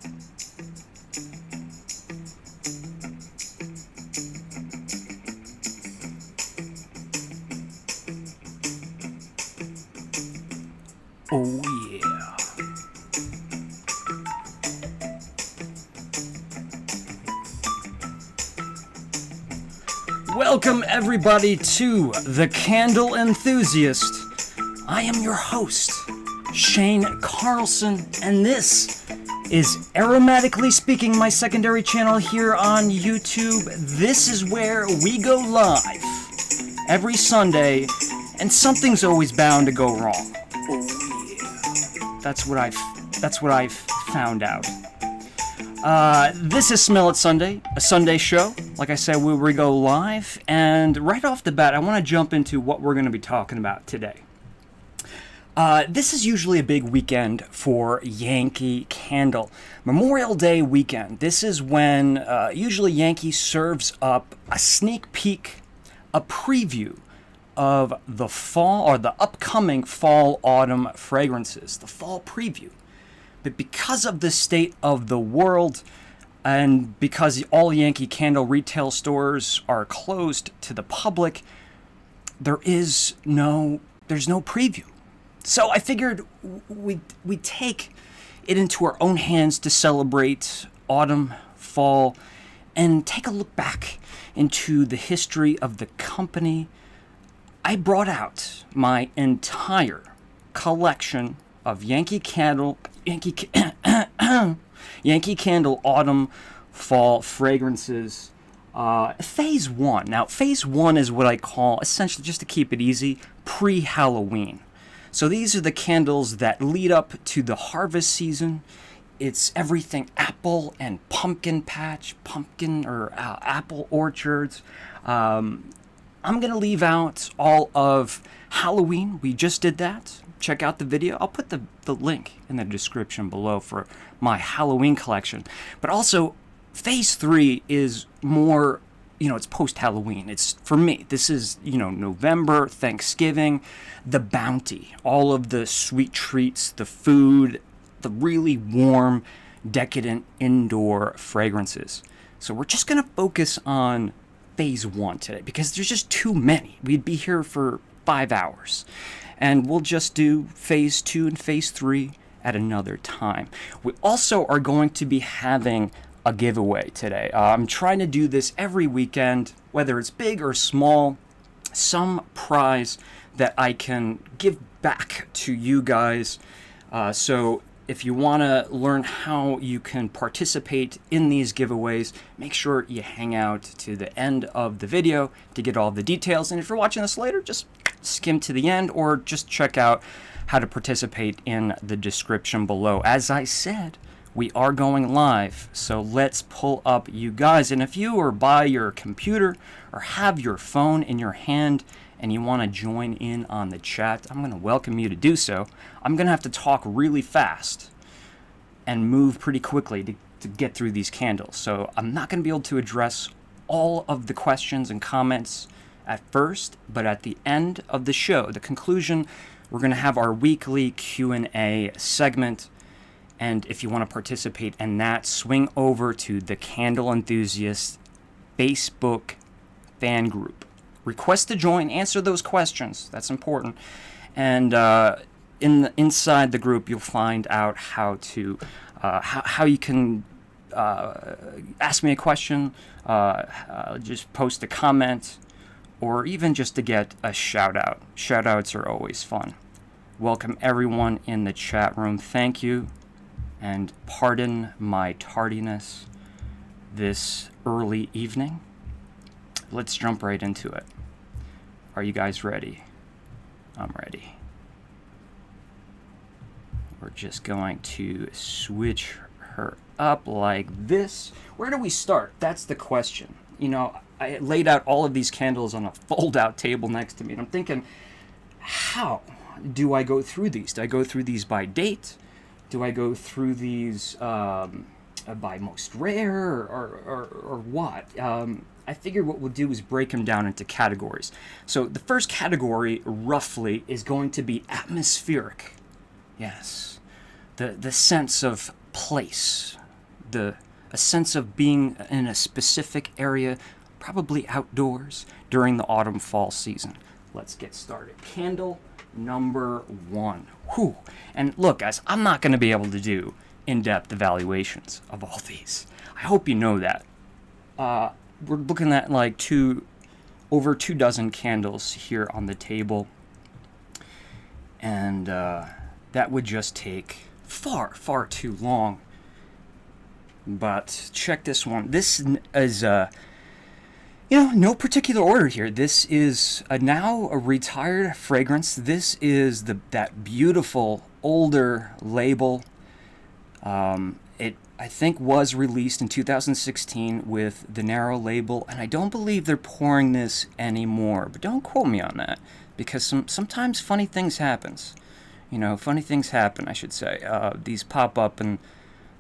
Oh yeah. Welcome everybody to The Candle Enthusiast. I am your host, Shane Carlson, and this is Aromatically Speaking, my secondary channel here on YouTube. This is where we go live every Sunday, and something's always bound to go wrong. That's what I've found out. This is Smell It Sunday, a Sunday show. Like I said, we go live, and right off the bat, I want to jump into what we're going to be talking about today. This is usually a big weekend for Yankee Candle. Memorial Day weekend. This is when usually Yankee serves up a sneak peek, a preview of the fall or the upcoming fall-autumn fragrances, the fall preview. But because of the state of the world and because all Yankee Candle retail stores are closed to the public, there's no preview. So I figured we take it into our own hands to celebrate autumn, fall, and take a look back into the history of the company. I brought out my entire collection of Yankee Candle Autumn Fall fragrances. Phase 1. Now, Phase 1 is what I call, essentially, just to keep it easy, pre-Halloween. So these are the candles that lead up to the harvest season. It's everything apple and pumpkin patch, apple orchards. I'm going to leave out all of Halloween. We just did that. Check out the video. I'll put the link in the description below for my Halloween collection. But also, Phase 3 is more, it's post-Halloween. It's, for me, this is, November, Thanksgiving, the bounty, all of the sweet treats, the food, the really warm, decadent indoor fragrances. So we're just going to focus on Phase 1 today because there's just too many. We'd be here for 5 hours. And we'll just do Phase 2 and Phase 3 at another time. We also are going to be having a giveaway today. I'm trying to do this every weekend, whether it's big or small, some prize that I can give back to you guys. So if you want to learn how you can participate in these giveaways, make sure you hang out to the end of the video to get all the details. And if you're watching this later, just skim to the end or just check out how to participate in the description below. As I said, we are going live, so let's pull up you guys. And if you are by your computer or have your phone in your hand and you want to join in on the chat, I'm going to welcome you to do so. I'm going to have to talk really fast and move pretty quickly to get through these candles. So I'm not going to be able to address all of the questions and comments at first, but at the end of the show, the conclusion, we're going to have our weekly Q&A segment. And if you want to participate in that, swing over to the Candle Enthusiast Facebook fan group. Request to join, answer those questions. That's important. And inside the group, you'll find out how to how you can ask me a question, just post a comment, or even just to get a shout out. Shout outs are always fun. Welcome everyone in the chat room. Thank you. And pardon my tardiness this early evening. Let's jump right into it. Are you guys ready? I'm ready. We're just going to switch her up like this. Where do we start? That's the question. I laid out all of these candles on a fold-out table next to me, and I'm thinking, how do I go through these? Do I go through these by date? Do I go through these by most rare or what? I figured what we'll do is break them down into categories. So the first category, roughly, is going to be atmospheric. Yes. The sense of place, a sense of being in a specific area, probably outdoors during the autumn-fall season. Let's get started. Candle number 1. Whew. And look, guys, I'm not going to be able to do in-depth evaluations of all these. I hope you know that. We're looking at like over 2 dozen candles here on the table, and that would just take far too long. But check this one. This is no particular order here. This is now a retired fragrance. This is that beautiful older label. It, I think, was released in 2016 with the narrow label, and I don't believe they're pouring this anymore. But don't quote me on that, because sometimes funny things happen. Funny things happen, I should say. These pop up in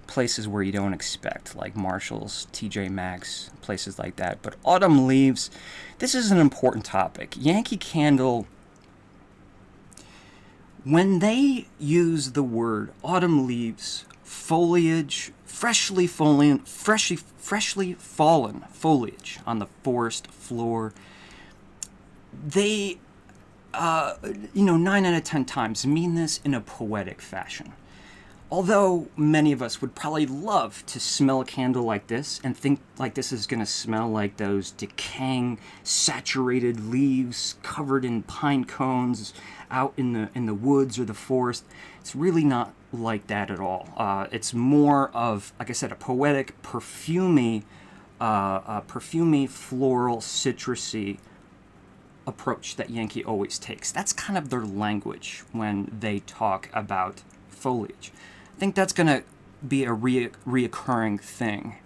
places where you don't expect, like Marshall's, TJ Maxx, places like that. But autumn leaves, this is an important topic. Yankee Candle, when they use the word autumn leaves, foliage, freshly fallen foliage on the forest floor, they 9 out of 10 times mean this in a poetic fashion. Although many of us would probably love to smell a candle like this and think like this is going to smell like those decaying, saturated leaves covered in pine cones out in the woods or the forest, it's really not like that at all. It's more of, like I said, a poetic, perfumey, floral, citrusy approach that Yankee always takes. That's kind of their language when they talk about foliage. I think that's going to be a reoccurring thing,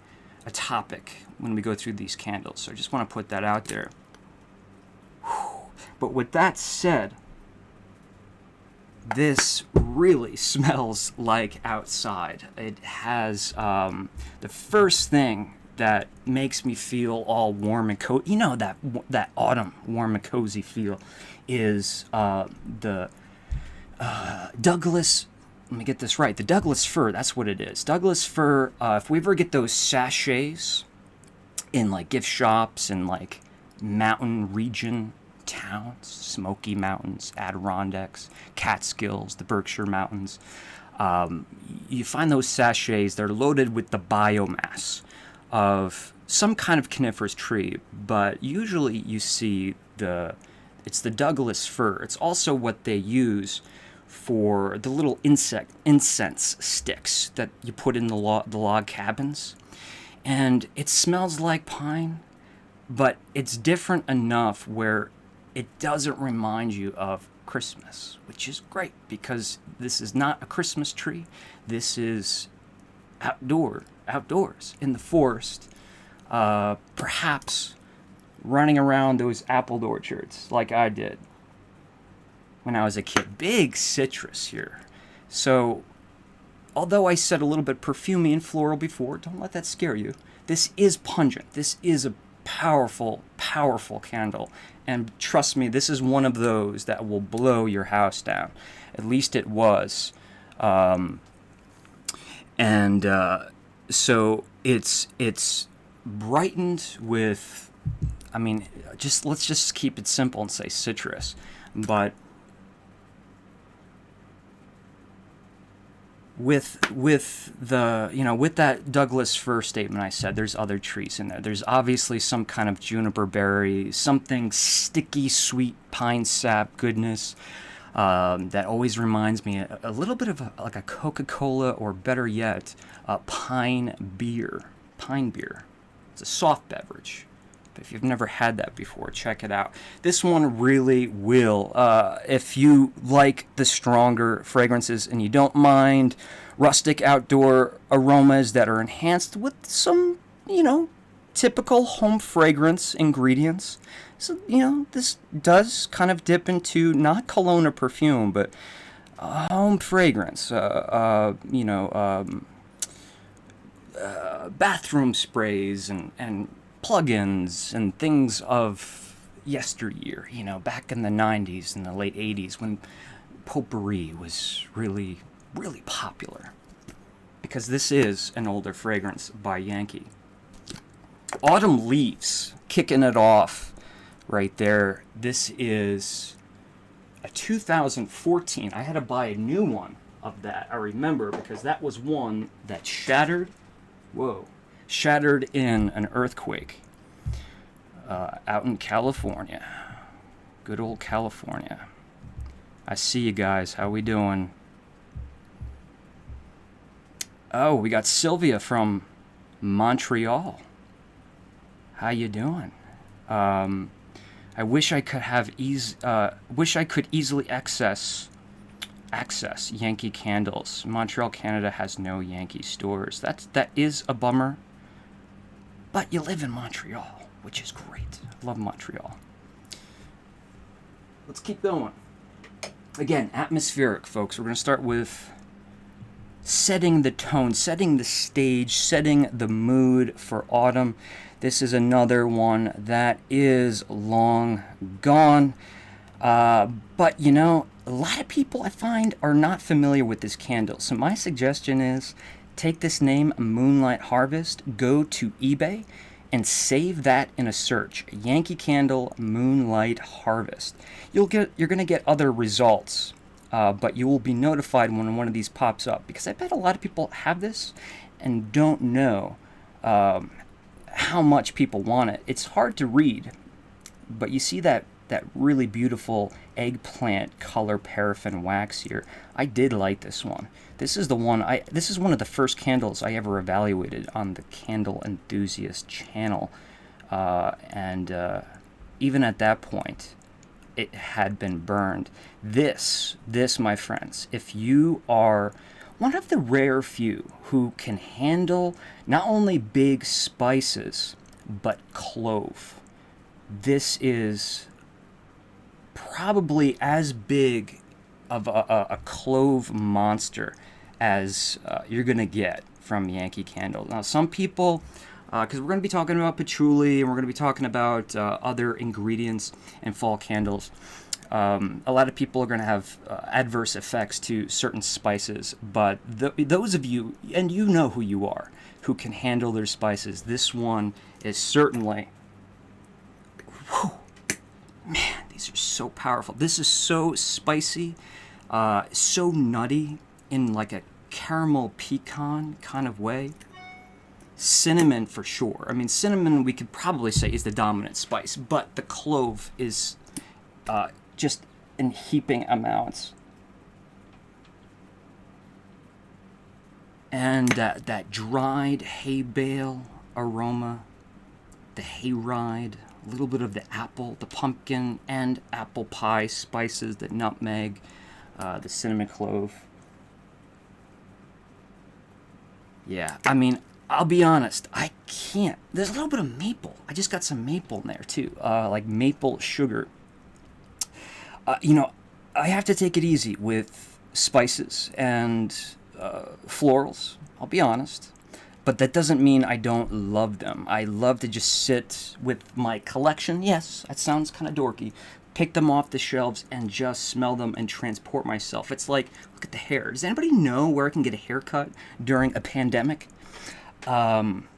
a topic when we go through these candles. So I just want to put that out there. But with that said, this really smells like outside. It has the first thing that makes me feel all warm and cozy. That autumn warm and cozy feel is the Douglas. Let me get this right. The Douglas fir, that's what it is. Douglas fir, if we ever get those sachets in like gift shops and like mountain region towns, Smoky Mountains, Adirondacks, Catskills, the Berkshire Mountains, you find those sachets, they're loaded with the biomass of some kind of coniferous tree, but usually you see it's the Douglas fir. It's also what they use for the little incense sticks that you put in the log cabins. And it smells like pine, but it's different enough where it doesn't remind you of Christmas, which is great because this is not a Christmas tree. This is outdoors in the forest, perhaps running around those apple orchards like I did when I was a kid. Big citrus here. So, although I said a little bit perfumey and floral before, don't let that scare you. This is pungent. This is a powerful candle. And trust me, this is one of those that will blow your house down. At least it was. So it's brightened with, let's just keep it simple and say citrus. But with that Douglas fir statement I said, there's other trees in there. There's obviously some kind of juniper berry, something sticky, sweet pine sap goodness that always reminds me a little bit of like a Coca-Cola, or better yet, pine beer. Pine beer. It's a soft beverage. If you've never had that before, check it out. This one really will. If you like the stronger fragrances and you don't mind rustic outdoor aromas that are enhanced with some, typical home fragrance ingredients. So, this does kind of dip into not cologne or perfume, but home fragrance. Bathroom sprays and plugins and things of yesteryear, back in the 90s and the late 80s when potpourri was really, really popular. because this is an older fragrance by Yankee. Autumn Leaves, kicking it off right there. This is a 2014. I had to buy a new one of that. I remember, because that was one that shattered. Whoa. Shattered in an earthquake out in California. Good old California. I see you guys. How we doing? Oh, we got Sylvia from Montreal. How you doing? I wish I could have easily access Yankee Candles. Montreal, Canada has no Yankee stores. That is a bummer. But you live in Montreal, which is great. I love Montreal. Let's keep going. Again, atmospheric, folks. We're going to start with setting the tone, setting the stage, setting the mood for autumn. This is another one that is long gone. But, you know, a lot of people I find are not familiar with this candle. So my suggestion is take this name, Moonlight Harvest, go to eBay, and save that in a search. Yankee Candle Moonlight Harvest. You're going to get other results, but you will be notified when one of these pops up, because I bet a lot of people have this and don't know how much people want it. It's hard to read, but you see that really beautiful eggplant color paraffin wax here. I did like this one. This is the one this is one of the first candles I ever evaluated on the Candle Enthusiast channel, and even at that point, it had been burned. This, my friends, if you are one of the rare few who can handle not only big spices, but clove, this is probably as big of a clove monster as you're going to get from Yankee Candle. Now, some people, because we're going to be talking about patchouli, and we're going to be talking about other ingredients in fall candles, a lot of people are going to have adverse effects to certain spices, but those of you, and you know who you are, who can handle their spices, this one is certainly... Whew, man, these are so powerful. This is so spicy, so nutty in like a caramel pecan kind of way. Cinnamon for sure. I mean, cinnamon we could probably say is the dominant spice, but the clove is just in heaping amounts. And that dried hay bale aroma, the hayride, a little bit of the apple, the pumpkin, and apple pie spices, the nutmeg, the cinnamon clove. Yeah, I mean, I'll be honest, I can't. There's a little bit of maple. I just got some maple in there, too, like maple sugar. You know, I have to take it easy with spices and florals, I'll be honest. But that doesn't mean I don't love them. I love to just sit with my collection. Yes, that sounds kind of dorky. Pick them off the shelves and just smell them and transport myself. It's like, look at the hair. Does anybody know where I can get a haircut during a pandemic? But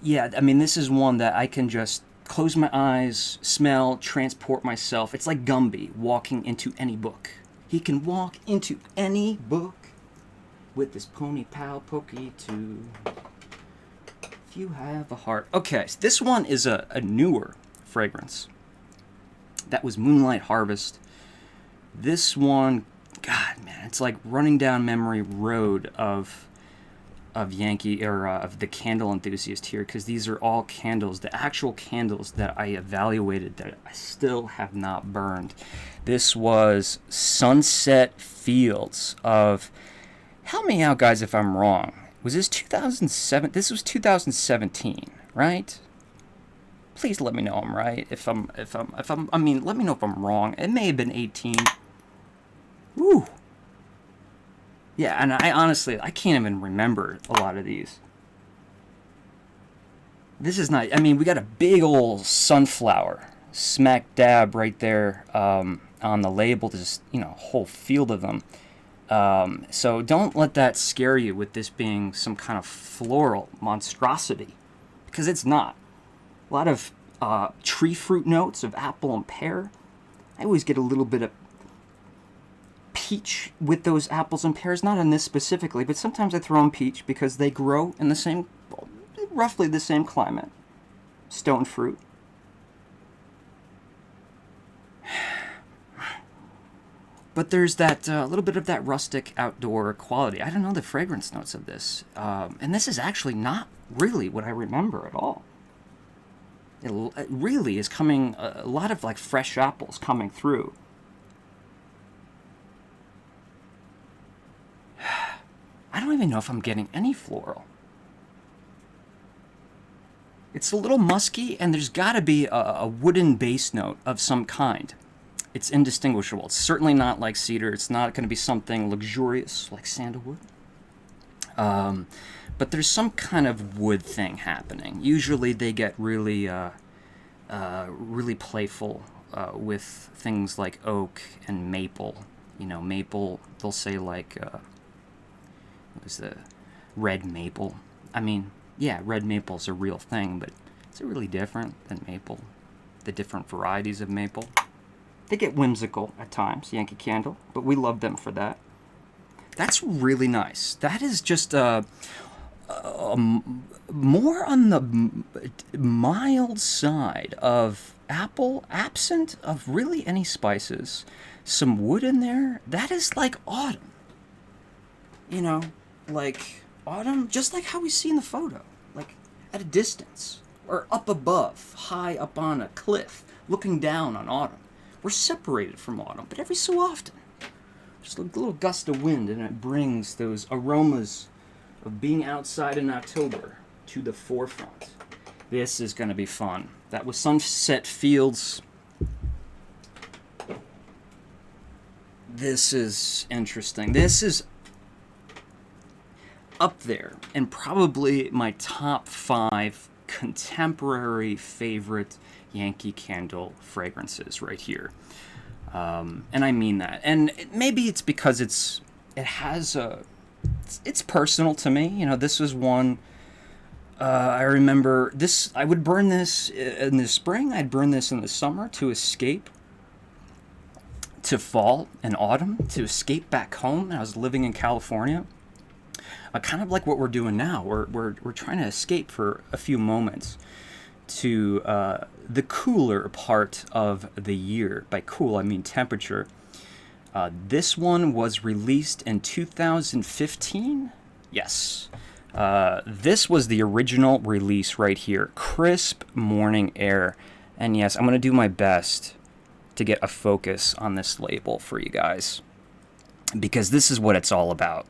yeah, I mean, this is one that I can just close my eyes, smell, transport myself. It's like Gumby walking into any book. He can walk into any book with this pony pal pokey too. If you have a heart. Okay, so this one is a newer fragrance. That was Moonlight Harvest. This one, God, man, it's like running down memory road of Yankee, or of the Candle Enthusiast here, because these are all candles, the actual candles that I evaluated that I still have not burned. This was Sunset Fields of, help me out, guys, if I'm wrong. Was this 2007? This was 2017, right? Please let me know I'm right. I mean, let me know if I'm wrong. It may have been 18. Woo. Yeah, and I honestly, I can't even remember a lot of these. This is not, I mean, we got a big old sunflower smack dab right there on the label. There's, you know, a whole field of them. So don't let that scare you with this being some kind of floral monstrosity, because it's not. A lot of tree fruit notes of apple and pear. I always get a little bit of peach with those apples and pears, not on this specifically, but sometimes I throw in peach because they grow in the same, roughly the same climate. Stone fruit. But there's that little bit of that rustic outdoor quality. I don't know the fragrance notes of this. And this is actually not really what I remember at all. It really is coming, a lot of like fresh apples coming through. I don't even know if I'm getting any floral. It's a little musky, and there's got to be a wooden base note of some kind. It's indistinguishable. It's certainly not like cedar. It's not going to be something luxurious like sandalwood. But there's some kind of wood thing happening. Usually they get really, really playful with things like oak and maple. You know, maple, they'll say like, what was the red maple? I mean, yeah, red maple's a real thing, but is it really different than maple? The different varieties of maple? They get whimsical at times, Yankee Candle, but we love them for that. That's really nice. That is just more on the mild side of apple, absent of really any spices. Some wood in there. That is like autumn. You know, like autumn, just like how we see in the photo. Like at a distance, or up above, high up on a cliff, looking down on autumn. We're separated from autumn, but every so often, just a little gust of wind, and it brings those aromas of being outside in October to the forefront. This is going to be fun. That was Sunset Fields. This is interesting. This is up there, and probably my top 5 contemporary favorite Yankee Candle fragrances right here. And I mean that. And maybe it's because it's personal to me. You know, this was one, I remember this, I would burn this in the spring, I'd burn this in the summer to escape to fall and autumn, to escape back home. I was living in California. Kind of like what we're doing now. We're trying to escape for a few moments to the cooler part of the year. By cool, I mean temperature. This one was released in 2015. Yes. This was the original release right here. Crisp morning air. And yes, I'm going to do my best to get a focus on this label for you guys, because this is what it's all about.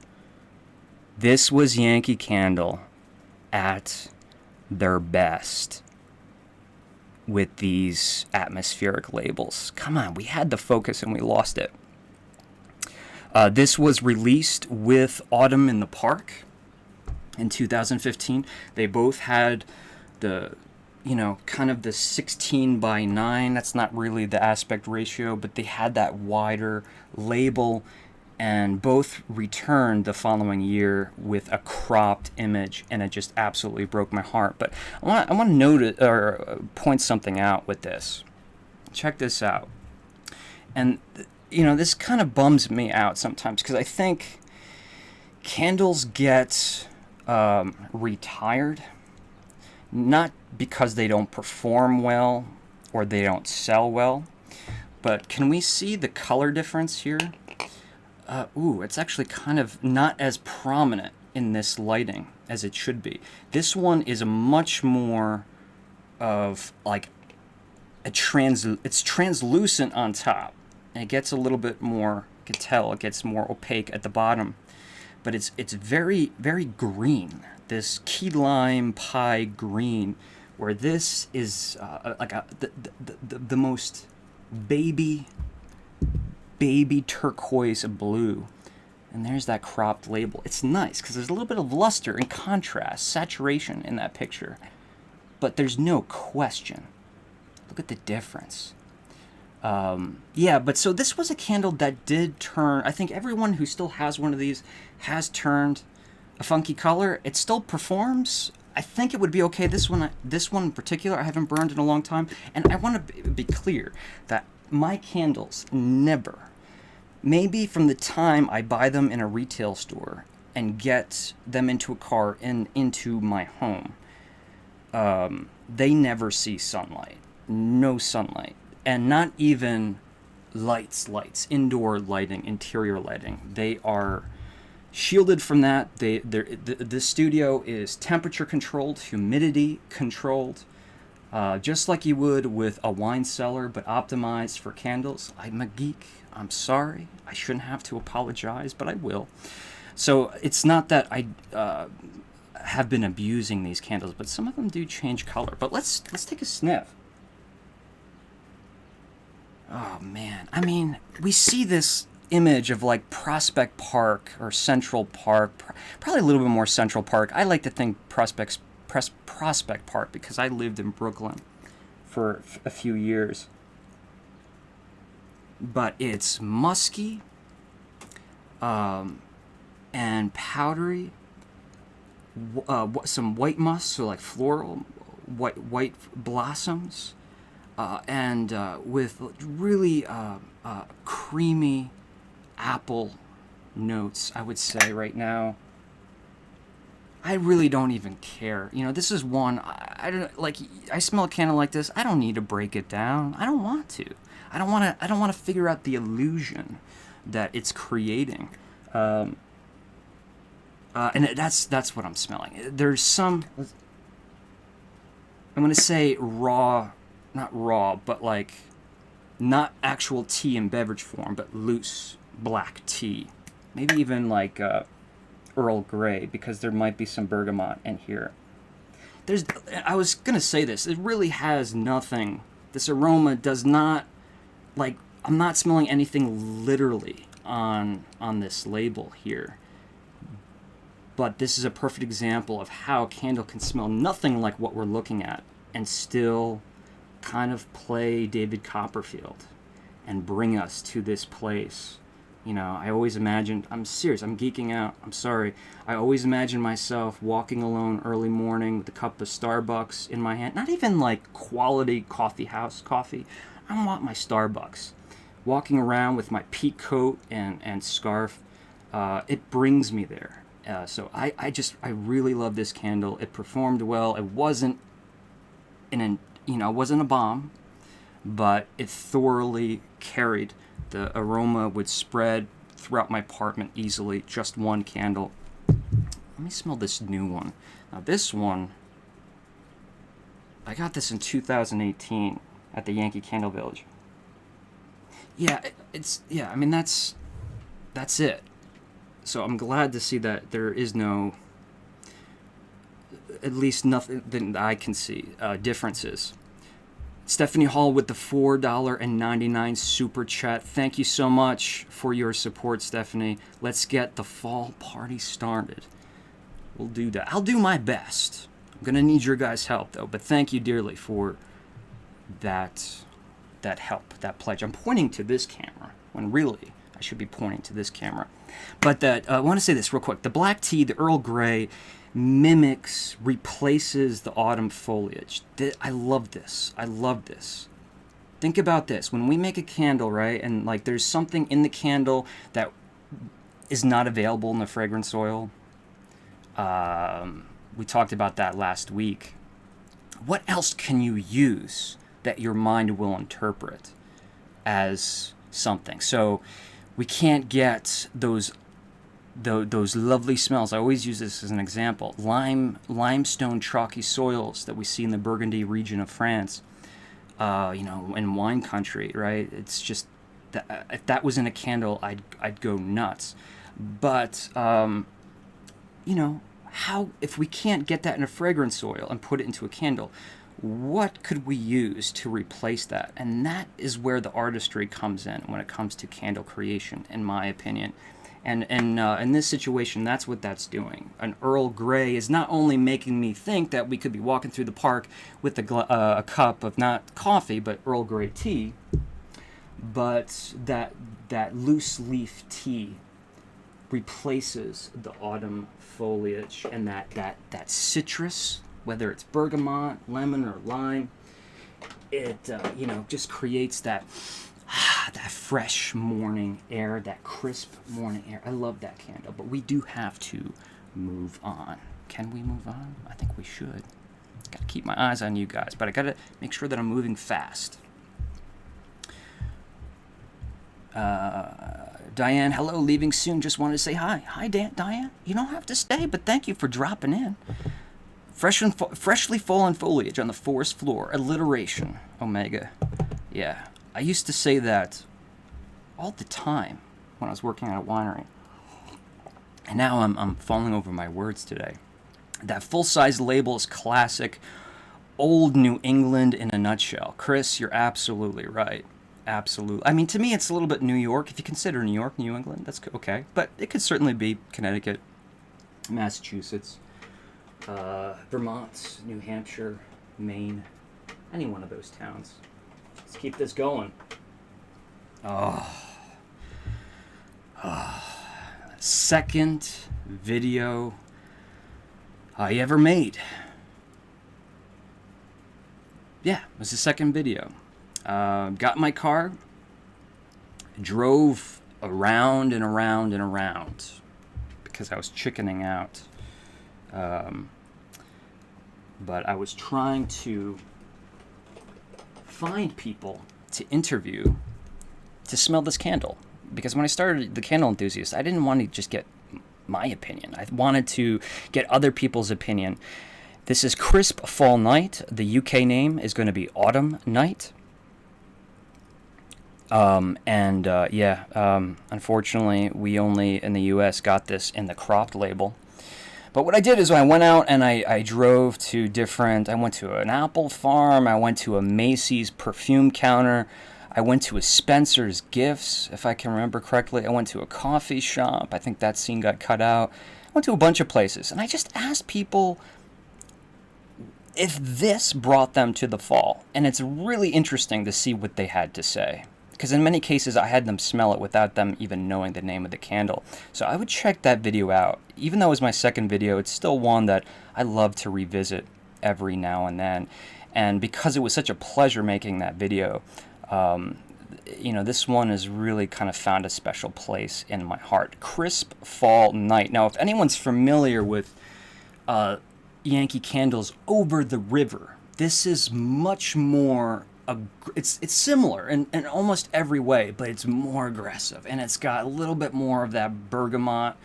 This was Yankee Candle at their best with these atmospheric labels. Come on, we had the focus and we lost it. This was released with Autumn in the Park in 2015. They both had the, you know, kind of the 16:9. That's not really the aspect ratio, but they had that wider label, and both returned the following year with a cropped image, and it just absolutely broke my heart. But I want to note it, or point something out with this. Check this out. And, you know, this kind of bums me out sometimes, because I think candles get retired, not because they don't perform well or they don't sell well, but can we see the color difference here? It's actually kind of not as prominent in this lighting as it should be. This one is a much more of like it's translucent on top, and it gets a little bit more, you can tell it gets more opaque at the bottom, but it's very, very green, this key lime pie green, where this is like the most baby turquoise blue. And there's that cropped label. It's nice because there's a little bit of luster and contrast, saturation in that picture, but there's no question. Look at the difference. Yeah, but so this was a candle that did turn. I think everyone who still has one of these has turned a funky color. It still performs. I think it would be okay. This one in particular, I haven't burned in a long time, and I want to be clear that my candles never, maybe from the time I buy them in a retail store and get them into a car and into my home, they never see sunlight. No sunlight. And not even lights, indoor lighting, interior lighting. They are shielded from that. The studio is temperature controlled, humidity controlled, just like you would with a wine cellar, but optimized for candles. I'm a geek. I'm sorry. I shouldn't have to apologize, but I will. So it's not that I have been abusing these candles, but some of them do change color. But let's take a sniff. Oh man, I mean, we see this image of like Prospect Park or Central Park, probably a little bit more Central Park. I like to think Prospect Park because I lived in Brooklyn for a few years. But it's musky and powdery, some white musk, so like floral, white blossoms. And with really creamy apple notes, I would say right now. I really don't even care. You know, this is one I don't like. I smell a candle like this. I don't need to break it down. I don't want to. I don't want to figure out the illusion that it's creating. And that's what I'm smelling. There's some. I'm gonna say raw. Not raw, but like not actual tea in beverage form, but loose black tea. Maybe even like Earl Grey, because there might be some bergamot in here. I was gonna say this. It really has nothing. This aroma does not, like, I'm not smelling anything literally on this label here. But this is a perfect example of how a candle can smell nothing like what we're looking at and still kind of play David Copperfield and bring us to this place. You know, I always imagined, I'm serious, I'm geeking out, I'm sorry. I always imagined myself walking alone early morning with a cup of Starbucks in my hand. Not even like quality coffee house coffee. I want my Starbucks. Walking around with my peak coat and scarf. It brings me there. So I really love this candle. It performed well. It wasn't it wasn't a bomb, but it thoroughly carried. The aroma would spread throughout my apartment easily. Just one candle. Let me smell this new one. Now this one, I got this in 2018 at the Yankee Candle Village. Yeah, I mean, that's it. So I'm glad to see that there is no, at least nothing that I can see, differences. Stephanie Hall with the $4.99 super chat. Thank you so much for your support, Stephanie. Let's get the fall party started. We'll do that. I'll do my best. I'm going to need your guys' help, though. But thank you dearly for that help, that pledge. I'm pointing to this camera when really I should be pointing to this camera. But I want to say this real quick. The black tea, the Earl Grey, replaces the autumn foliage. I love this. Think about this. When we make a candle, right, and like there's something in the candle that is not available in the fragrance oil. We talked about that last week. What else can you use that your mind will interpret as something? So we can't get those lovely smells. I always use this as an example. Limestone chalky soils that we see in the Burgundy region of France, in wine country, right? It's just that if that was in a candle, I'd go nuts. But how, if we can't get that in a fragrance oil and put it into a candle, what could we use to replace that? And that is where the artistry comes in when it comes to candle creation, in my opinion. And in this situation, that's what that's doing. An Earl Grey is not only making me think that we could be walking through the park with a cup of not coffee, but Earl Grey tea, but that loose leaf tea replaces the autumn foliage, and that citrus, whether it's bergamot, lemon, or lime, it just creates that fresh morning air, that crisp morning air. I love that candle, but we do have to move on. Can we move on? I think we should. Got to keep my eyes on you guys, but I got to make sure that I'm moving fast. Diane, hello, leaving soon. Just wanted to say hi. Hi, Diane. You don't have to stay, but thank you for dropping in. Freshly fallen foliage on the forest floor. Alliteration. Omega. Yeah. I used to say that all the time when I was working at a winery. And now I'm falling over my words today. That full-size label is classic old New England in a nutshell. Chris, you're absolutely right. Absolutely. I mean, to me, it's a little bit New York. If you consider New York, New England, that's okay. But it could certainly be Connecticut, Massachusetts, Vermont, New Hampshire, Maine, any one of those towns. Let's keep this going. Second video I ever made. Yeah, it was the second video. Got in my car, drove around and around and around because I was chickening out. But I was trying to find people to interview to smell this candle. Because when I started The Candle Enthusiast, I didn't want to just get my opinion. I wanted to get other people's opinion. This is Crisp Fall Night. The UK name is going to be Autumn Night. Unfortunately, we only in the US got this in the cropped label. But what I did is I went out and I drove to I went to an apple farm, I went to a Macy's perfume counter, I went to a Spencer's Gifts, if I can remember correctly. I went to a coffee shop. I think that scene got cut out. I went to a bunch of places, and I just asked people if this brought them to the fall. And it's really interesting to see what they had to say. Because in many cases, I had them smell it without them even knowing the name of the candle. So I would check that video out. Even though it was my second video, it's still one that I love to revisit every now and then. And because it was such a pleasure making that video, this one has really kind of found a special place in my heart. Crisp Fall Night. Now, if anyone's familiar with Yankee Candle's Over the River, this is much more... It's similar in almost every way, but it's more aggressive, and it's got a little bit more of that bergamot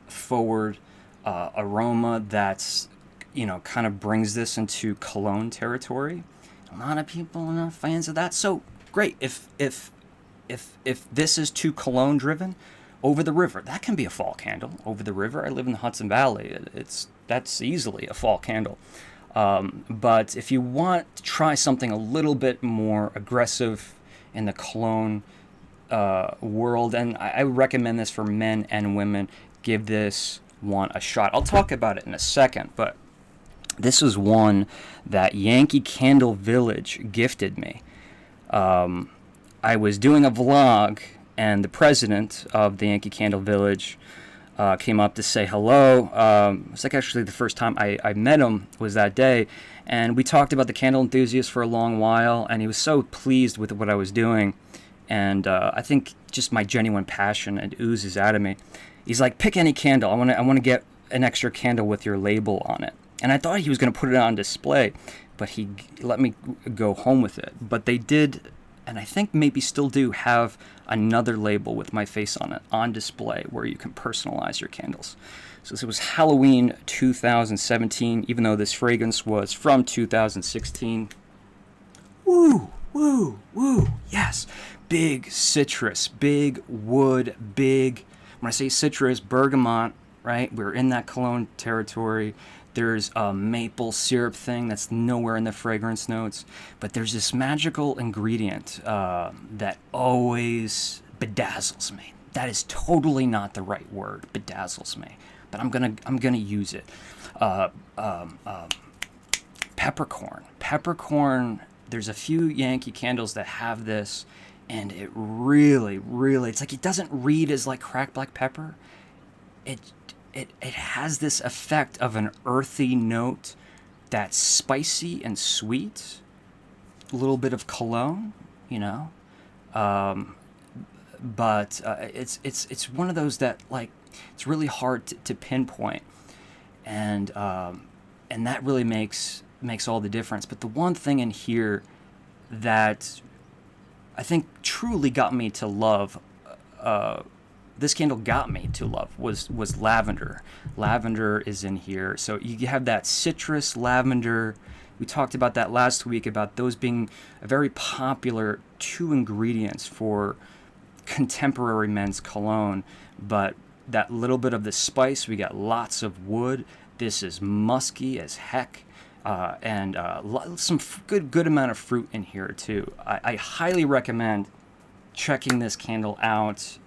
forward aroma that's kind of brings this into cologne territory. A lot of people are not fans of that, so great. If this is too cologne driven, Over the River, that can be a fall candle. Over the River, I live in the Hudson Valley. That's easily a fall candle. But if you want to try something a little bit more aggressive in the cologne world, and I recommend this for men and women, give this one a shot. I'll talk about it in a second, but this is one that Yankee Candle Village gifted me. I was doing a vlog, and the president of the Yankee Candle Village came up to say hello. It's like actually the first time I met him was that day, and we talked about The Candle Enthusiast for a long while, and he was so pleased with what I was doing, and I think just my genuine passion, it oozes out of me. He's like, pick any candle. I want to get an extra candle with your label on it. And I thought he was going to put it on display, but he let me go home with it. But they did, and I think maybe still do, have another label with my face on it on display where you can personalize your candles. So this was Halloween 2017, even though this fragrance was from 2016. Woo, woo, woo, yes. Big citrus, big wood, big, when I say citrus, bergamot, right? We're in that cologne territory. There's a maple syrup thing that's nowhere in the fragrance notes, but there's this magical ingredient that always bedazzles me. That is totally not the right word, bedazzles me, but I'm gonna use it. Peppercorn. Peppercorn. There's a few Yankee candles that have this and it really, really, it's like it doesn't read as like cracked black pepper. It has this effect of an earthy note that's spicy and sweet, a little bit of cologne, you know, but it's one of those that like it's really hard to pinpoint, and that really makes all the difference. But the one thing in here that I think truly got me to love, this candle got me to love, was lavender. Lavender is in here, so you have that citrus lavender. We talked about that last week, about those being a very popular 2 ingredients for contemporary men's cologne. But that little bit of the spice, we got lots of wood. This is musky as heck, and some good amount of fruit in here too. I highly recommend checking this candle out,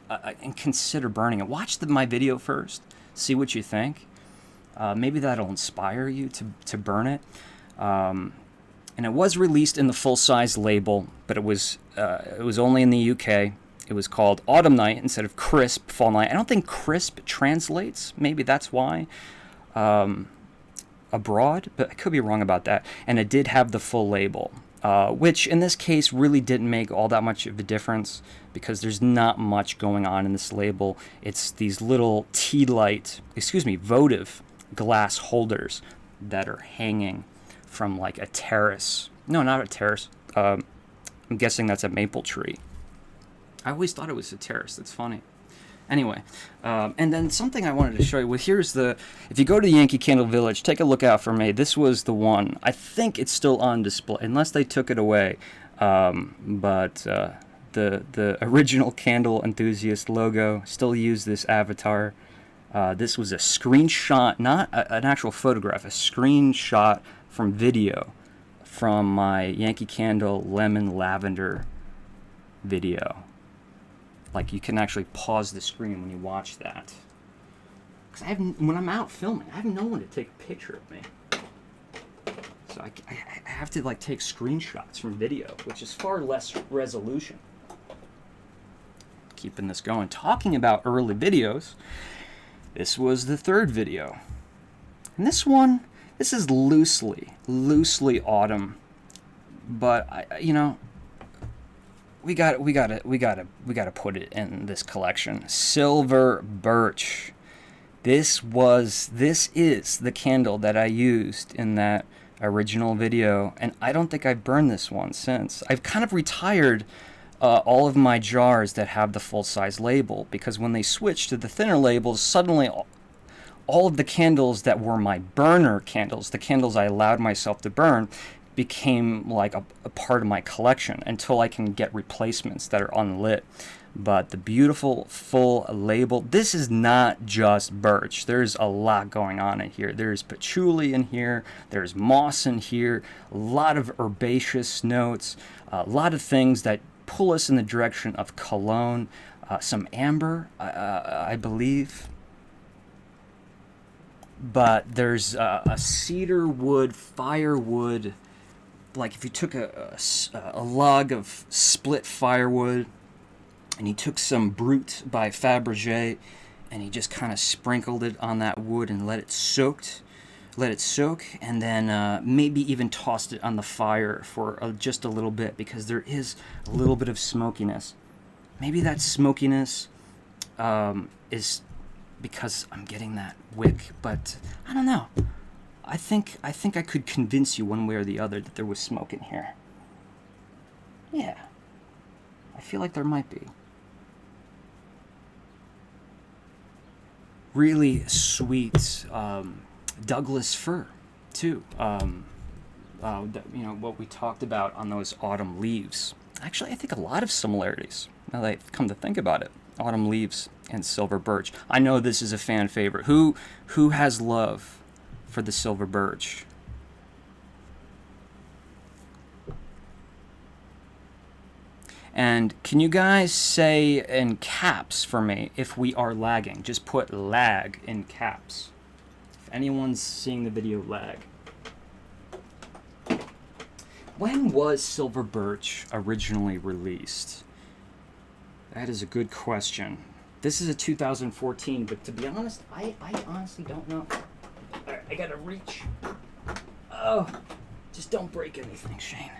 and consider burning it. Watch my video first, see what you think. Maybe that'll inspire you to burn it. And it was released in the full-size label, but it was only in the UK. It was called Autumn Night instead of Crisp Fall Night. I don't think Crisp translates. Maybe that's why abroad, but I could be wrong about that. And it did have the full label, which in this case really didn't make all that much of a difference, because there's not much going on in this label. It's these little votive glass holders that are hanging from like a terrace. No, not a terrace. I'm guessing that's a maple tree. I always thought it was a terrace. That's funny. Anyway, and then something I wanted to show you. If you go to the Yankee Candle Village, take a look out for me. This was the one. I think it's still on display, unless they took it away. But the original Candle Enthusiast logo still use this avatar. This was a screenshot, not an actual photograph, a screenshot from video from my Yankee Candle Lemon Lavender video. Like, you can actually pause the screen when you watch that. Because when I'm out filming, I have no one to take a picture of me. So I have to like take screenshots from video, which is far less resolution. Keeping this going. Talking about early videos, this was the 3rd video. And this is loosely autumn, but we got to put it in this collection. Silver Birch. This is the candle that I used in that original video, and I don't think I've burned this one since. I've kind of retired all of my jars that have the full-size label, because when they switched to the thinner labels, suddenly all of the candles that were my burner candles, the candles I allowed myself to burn, became like a part of my collection until I can get replacements that are unlit. But the beautiful full label, this is not just birch. There's a lot going on in here. There's patchouli in here, there's moss in here, a lot of herbaceous notes, a lot of things that pull us in the direction of cologne, some amber, I believe. But there's a cedar wood, firewood. Like if you took a log of split firewood and you took some Brut by Fabergé and you just kind of sprinkled it on that wood and let it soak, and then maybe even tossed it on the fire for just a little bit, because there is a little bit of smokiness. Maybe that smokiness is because I'm getting that wick, but I don't know. I think I could convince you one way or the other that there was smoke in here. Yeah. I feel like there might be. Really sweet Douglas fir, too. What we talked about on those autumn leaves. Actually, I think a lot of similarities, now that I come to think about it. Autumn leaves and silver birch. I know this is a fan favorite. Who has love for the silver birch? And can you guys say in caps for me if we are lagging? Just put lag in caps. If anyone's seeing the video lag. When was Silver Birch originally released? That is a good question. This is a 2014, but to be honest, I honestly don't know. Alright, I gotta reach. Oh, just don't break anything, Shane.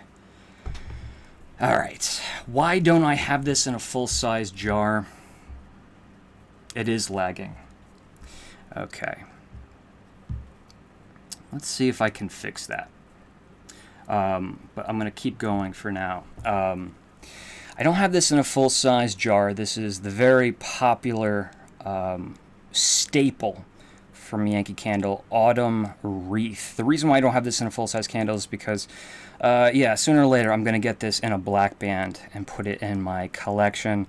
Alright, why don't I have this in a full-size jar? It is lagging. Okay. Let's see if I can fix that. But I'm going to keep going for now. I don't have this in a full-size jar. This is the very popular staple from Yankee Candle, Autumn Wreath. The reason why I don't have this in a full-size candle is because, yeah, sooner or later I'm going to get this in a black band and put it in my collection.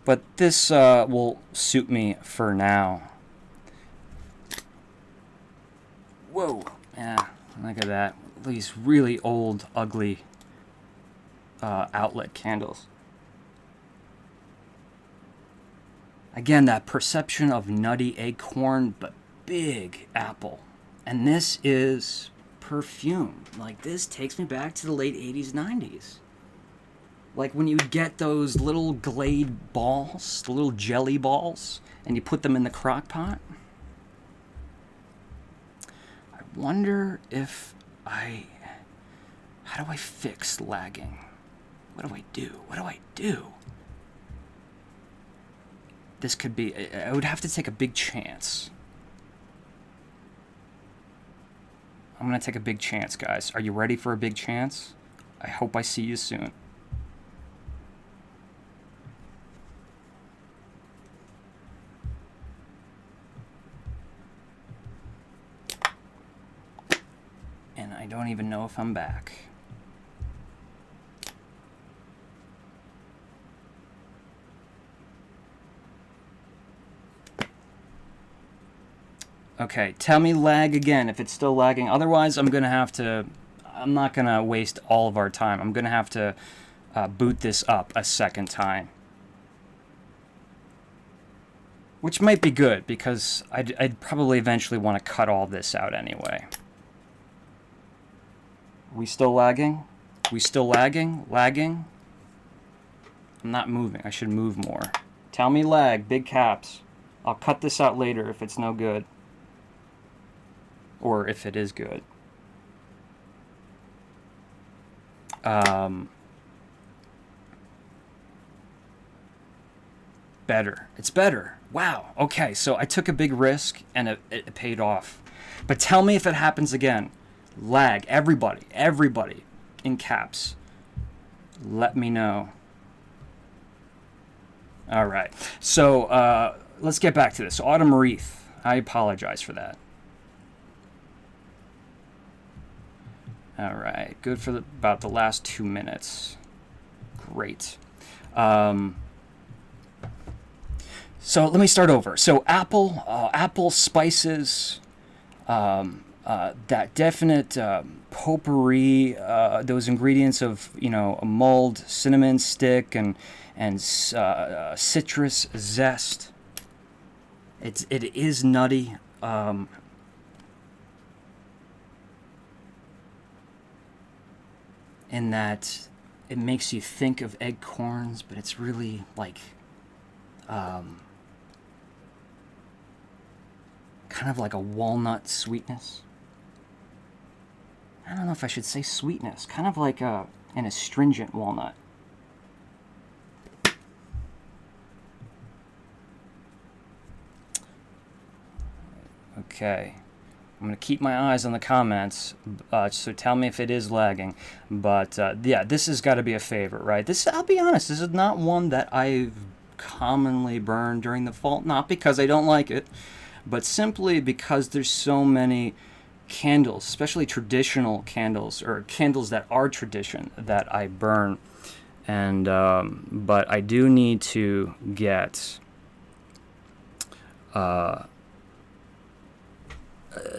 But this will suit me for now. Whoa, yeah, look at that. These really old, ugly outlet candles. Again, that perception of nutty acorn, but big apple. And this is perfume. Like, this takes me back to the late 80s, 90s. Like when you get those little Glade balls, the little jelly balls, and you put them in the crock pot. I wonder if how do I fix lagging? What do I do? What do I do? This could be, I would have to take a big chance. I'm going to take a big chance, guys. Are you ready for a big chance? I hope I see you soon. And I don't even know if I'm back. Okay, tell me lag again if it's still lagging. Otherwise, I'm not going to waste all of our time. I'm going to have to boot this up a second time. Which might be good, because I'd probably eventually want to cut all this out anyway. We still lagging? We still lagging? Lagging? I'm not moving. I should move more. Tell me lag, big caps. I'll cut this out later if it's no good. Or if it is good. Better. It's better. Wow. Okay, so I took a big risk and it paid off. But tell me if it happens again. Lag. Everybody in caps. Let me know. All right. So let's get back to this. Autumn Wreath. I apologize for that. All right. Good for about the last 2 minutes. Great. So let me start over. So apple spices, that definite potpourri, those ingredients of, a mulled cinnamon stick and citrus zest. It is nutty. In that it makes you think of acorns, but it's really like kind of like a walnut sweetness. I don't know if I should say sweetness. Kind of like an astringent walnut. Okay. I'm going to keep my eyes on the comments, so tell me if it is lagging. But, yeah, this has got to be a favorite, right? I'll be honest, this is not one that I've commonly burned during the fall. Not because I don't like it, but simply because there's so many candles, especially traditional candles, or candles that are tradition, that I burn. And, but I do need to get...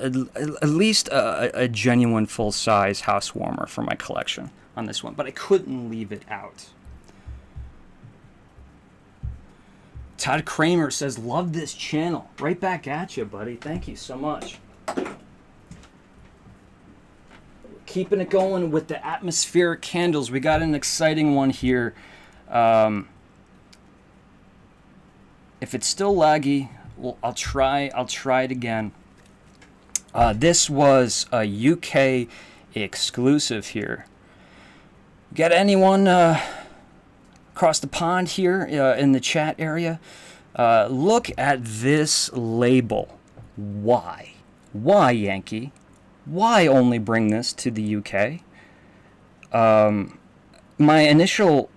at least a genuine full-size house warmer for my collection on this one, but I couldn't leave it out. Todd Kramer says, love this channel. Right back at you, buddy. Thank you so much. keeping it going with the atmospheric candles. We got an exciting one here. If it's still laggy, well, I'll try it again. This was a UK exclusive here. Got anyone across the pond here in the chat area? Look at this label. Why? Why, Yankee? Why only bring this to the UK? My initial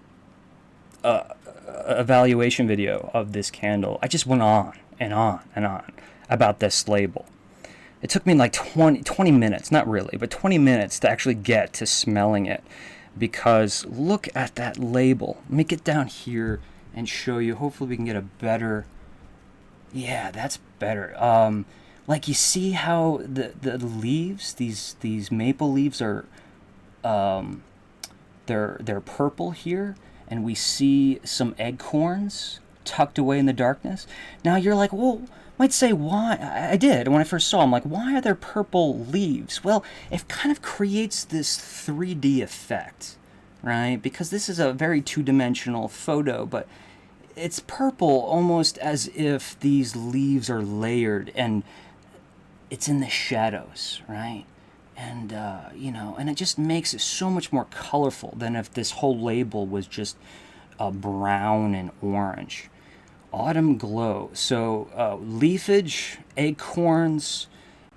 evaluation video of this candle, I just went on and on and on about this label. It took me like 20 minutes, not really, but 20 minutes to actually get to smelling it, because look at that label. Let me get down here and show you. Hopefully we can get a better, yeah, that's better. Like, you see how the leaves, these maple leaves are, they're purple here, and we see some acorns tucked away in the darkness. Now you're like, well, might say why. I did when I first saw them. Like, why are there purple leaves? Well, it kind of creates this 3D effect, right? Because this is a very two-dimensional photo, but it's purple almost as if these leaves are layered and it's in the shadows, right? And, you know, and it just makes it so much more colorful than if this whole label was just brown and orange. Autumn glow. So leafage, acorns,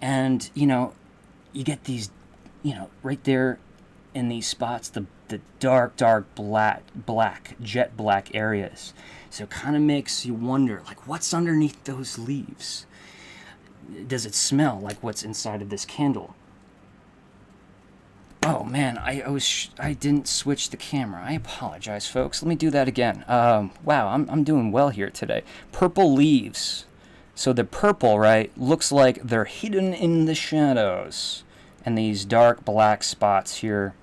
and, you know, you get these, you know, right there in these spots, the dark black, jet black areas. So it kind of makes you wonder, like, what's underneath those leaves? Does it smell like what's inside of this candle? Oh man, I didn't switch the camera. I apologize, folks. Let me do that again. Wow, I'm doing well here today. Purple leaves. So the purple, right, looks like they're hidden in the shadows. And these dark black spots here,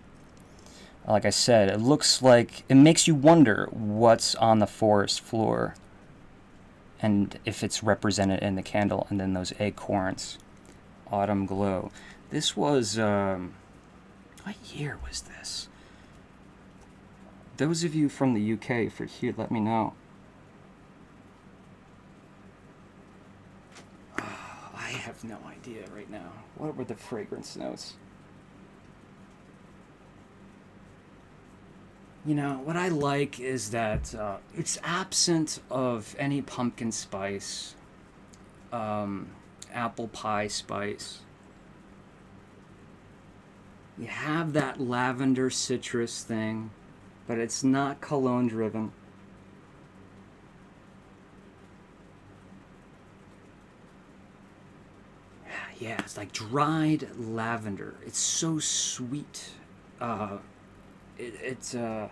like I said, it looks like, it makes you wonder what's on the forest floor, and if it's represented in the candle. And then those acorns. Autumn glow. This was, what year was this? Those of you from the UK for here, let me know. I have no idea right now. What were the fragrance notes? You know, what I like is that it's absent of any pumpkin spice, apple pie spice. You have that lavender citrus thing, but it's not cologne driven. Yeah, it's like dried lavender. It's so sweet. It's you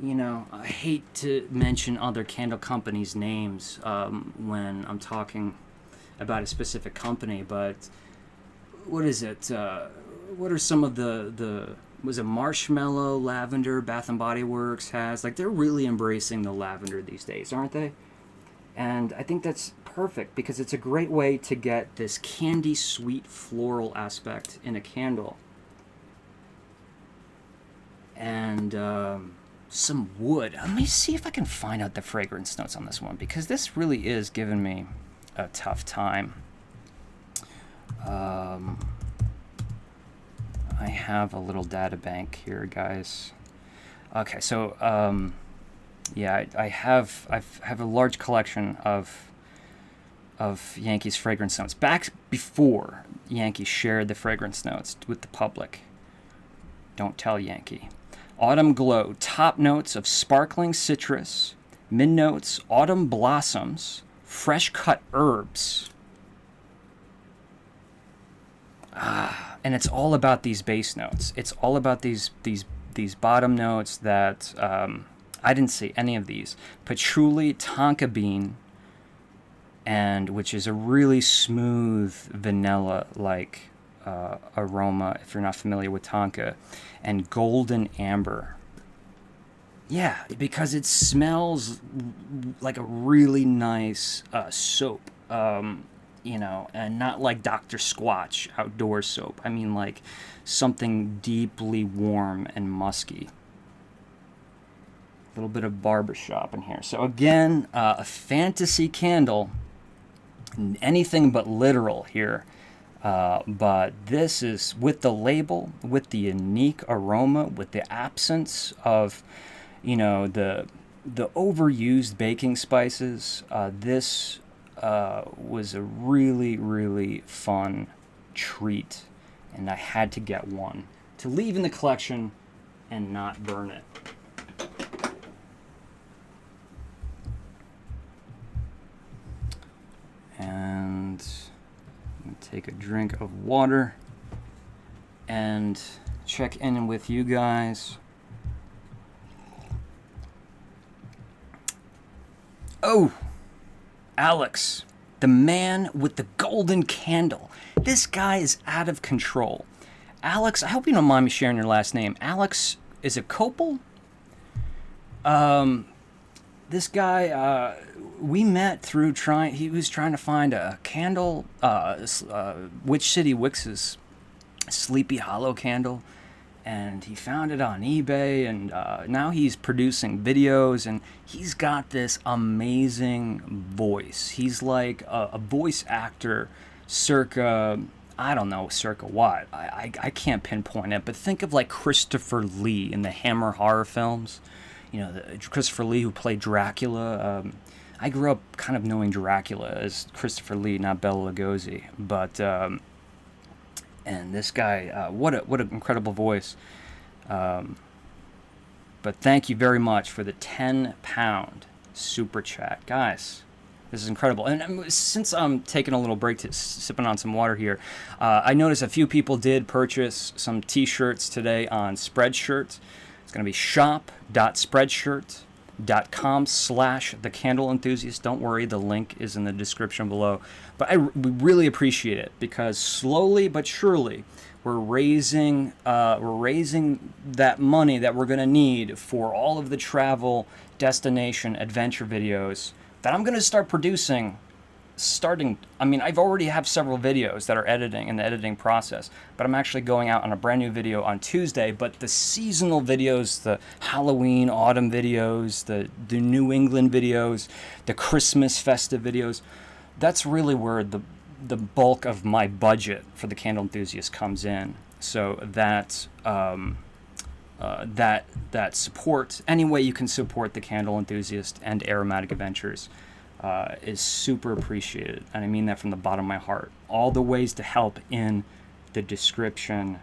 know, I hate to mention other candle companies' names when I'm talking about a specific company, but what is it? What are some of the was it marshmallow, lavender, Bath and Body Works has? Like, they're really embracing the lavender these days, aren't they? And I think that's perfect, because it's a great way to get this candy sweet floral aspect in a candle. And some wood. Let me see if I can find out the fragrance notes on this one, because this really is giving me a tough time. I have a little data bank here, guys. Okay, so yeah, I have a large collection of Yankee's fragrance notes back before Yankee shared the fragrance notes with the public. Don't tell Yankee. Autumn glow, top notes of sparkling citrus, mid notes, autumn blossoms, fresh cut herbs. And it's all about these base notes. It's all about these bottom notes that I didn't see any of these. Patchouli, tonka bean, and which is a really smooth vanilla-like aroma, if you're not familiar with tonka, and golden amber. Yeah, because it smells like a really nice soap. you know, and not like Dr. Squatch outdoor soap. I mean like something deeply warm and musky. A little bit of barbershop in here. So again, a fantasy candle, anything but literal here. But this is with the label, with the unique aroma, with the absence of, you know, the overused baking spices. This was a really, really fun treat, and I had to get one to leave in the collection and not burn it. And I'm gonna take a drink of water and check in with you guys. Oh, Alex, the man with the golden candle. This guy is out of control. Alex, I hope you don't mind me sharing your last name. Alex, is it Copel? This guy, we met through he was trying to find a candle, Witch City Wix's Sleepy Hollow candle, and he found it on eBay, and now he's producing videos, and he's got this amazing voice. He's like a voice actor circa, I don't know, circa what? I can't pinpoint it, but think of like Christopher Lee in the Hammer horror films. You know, Christopher Lee, who played Dracula. I grew up kind of knowing Dracula as Christopher Lee, not Bela Lugosi. But and this guy, what an incredible voice. But thank you very much for the 10-pound super chat, guys. This is incredible. And since I'm taking a little break to sipping on some water here, I noticed a few people did purchase some T-shirts today on Spreadshirt. It's going to be shop.spreadshirt.com/thecandleenthusiast. Don't worry, the link is in the description below. But we really appreciate it, because slowly but surely we're raising that money that we're going to need for all of the travel, destination, adventure videos that I'm going to start producing. I've already have several videos that are editing in the editing process, but I'm actually going out on a brand new video on Tuesday. But the seasonal videos, the Halloween, autumn videos, the New England videos, the Christmas festive videos, that's really where the bulk of my budget for the Candle Enthusiast comes in. So that support, any way you can support the Candle Enthusiast and Aromatic Adventures, is super appreciated, and I mean that from the bottom of my heart. All the ways to help in the description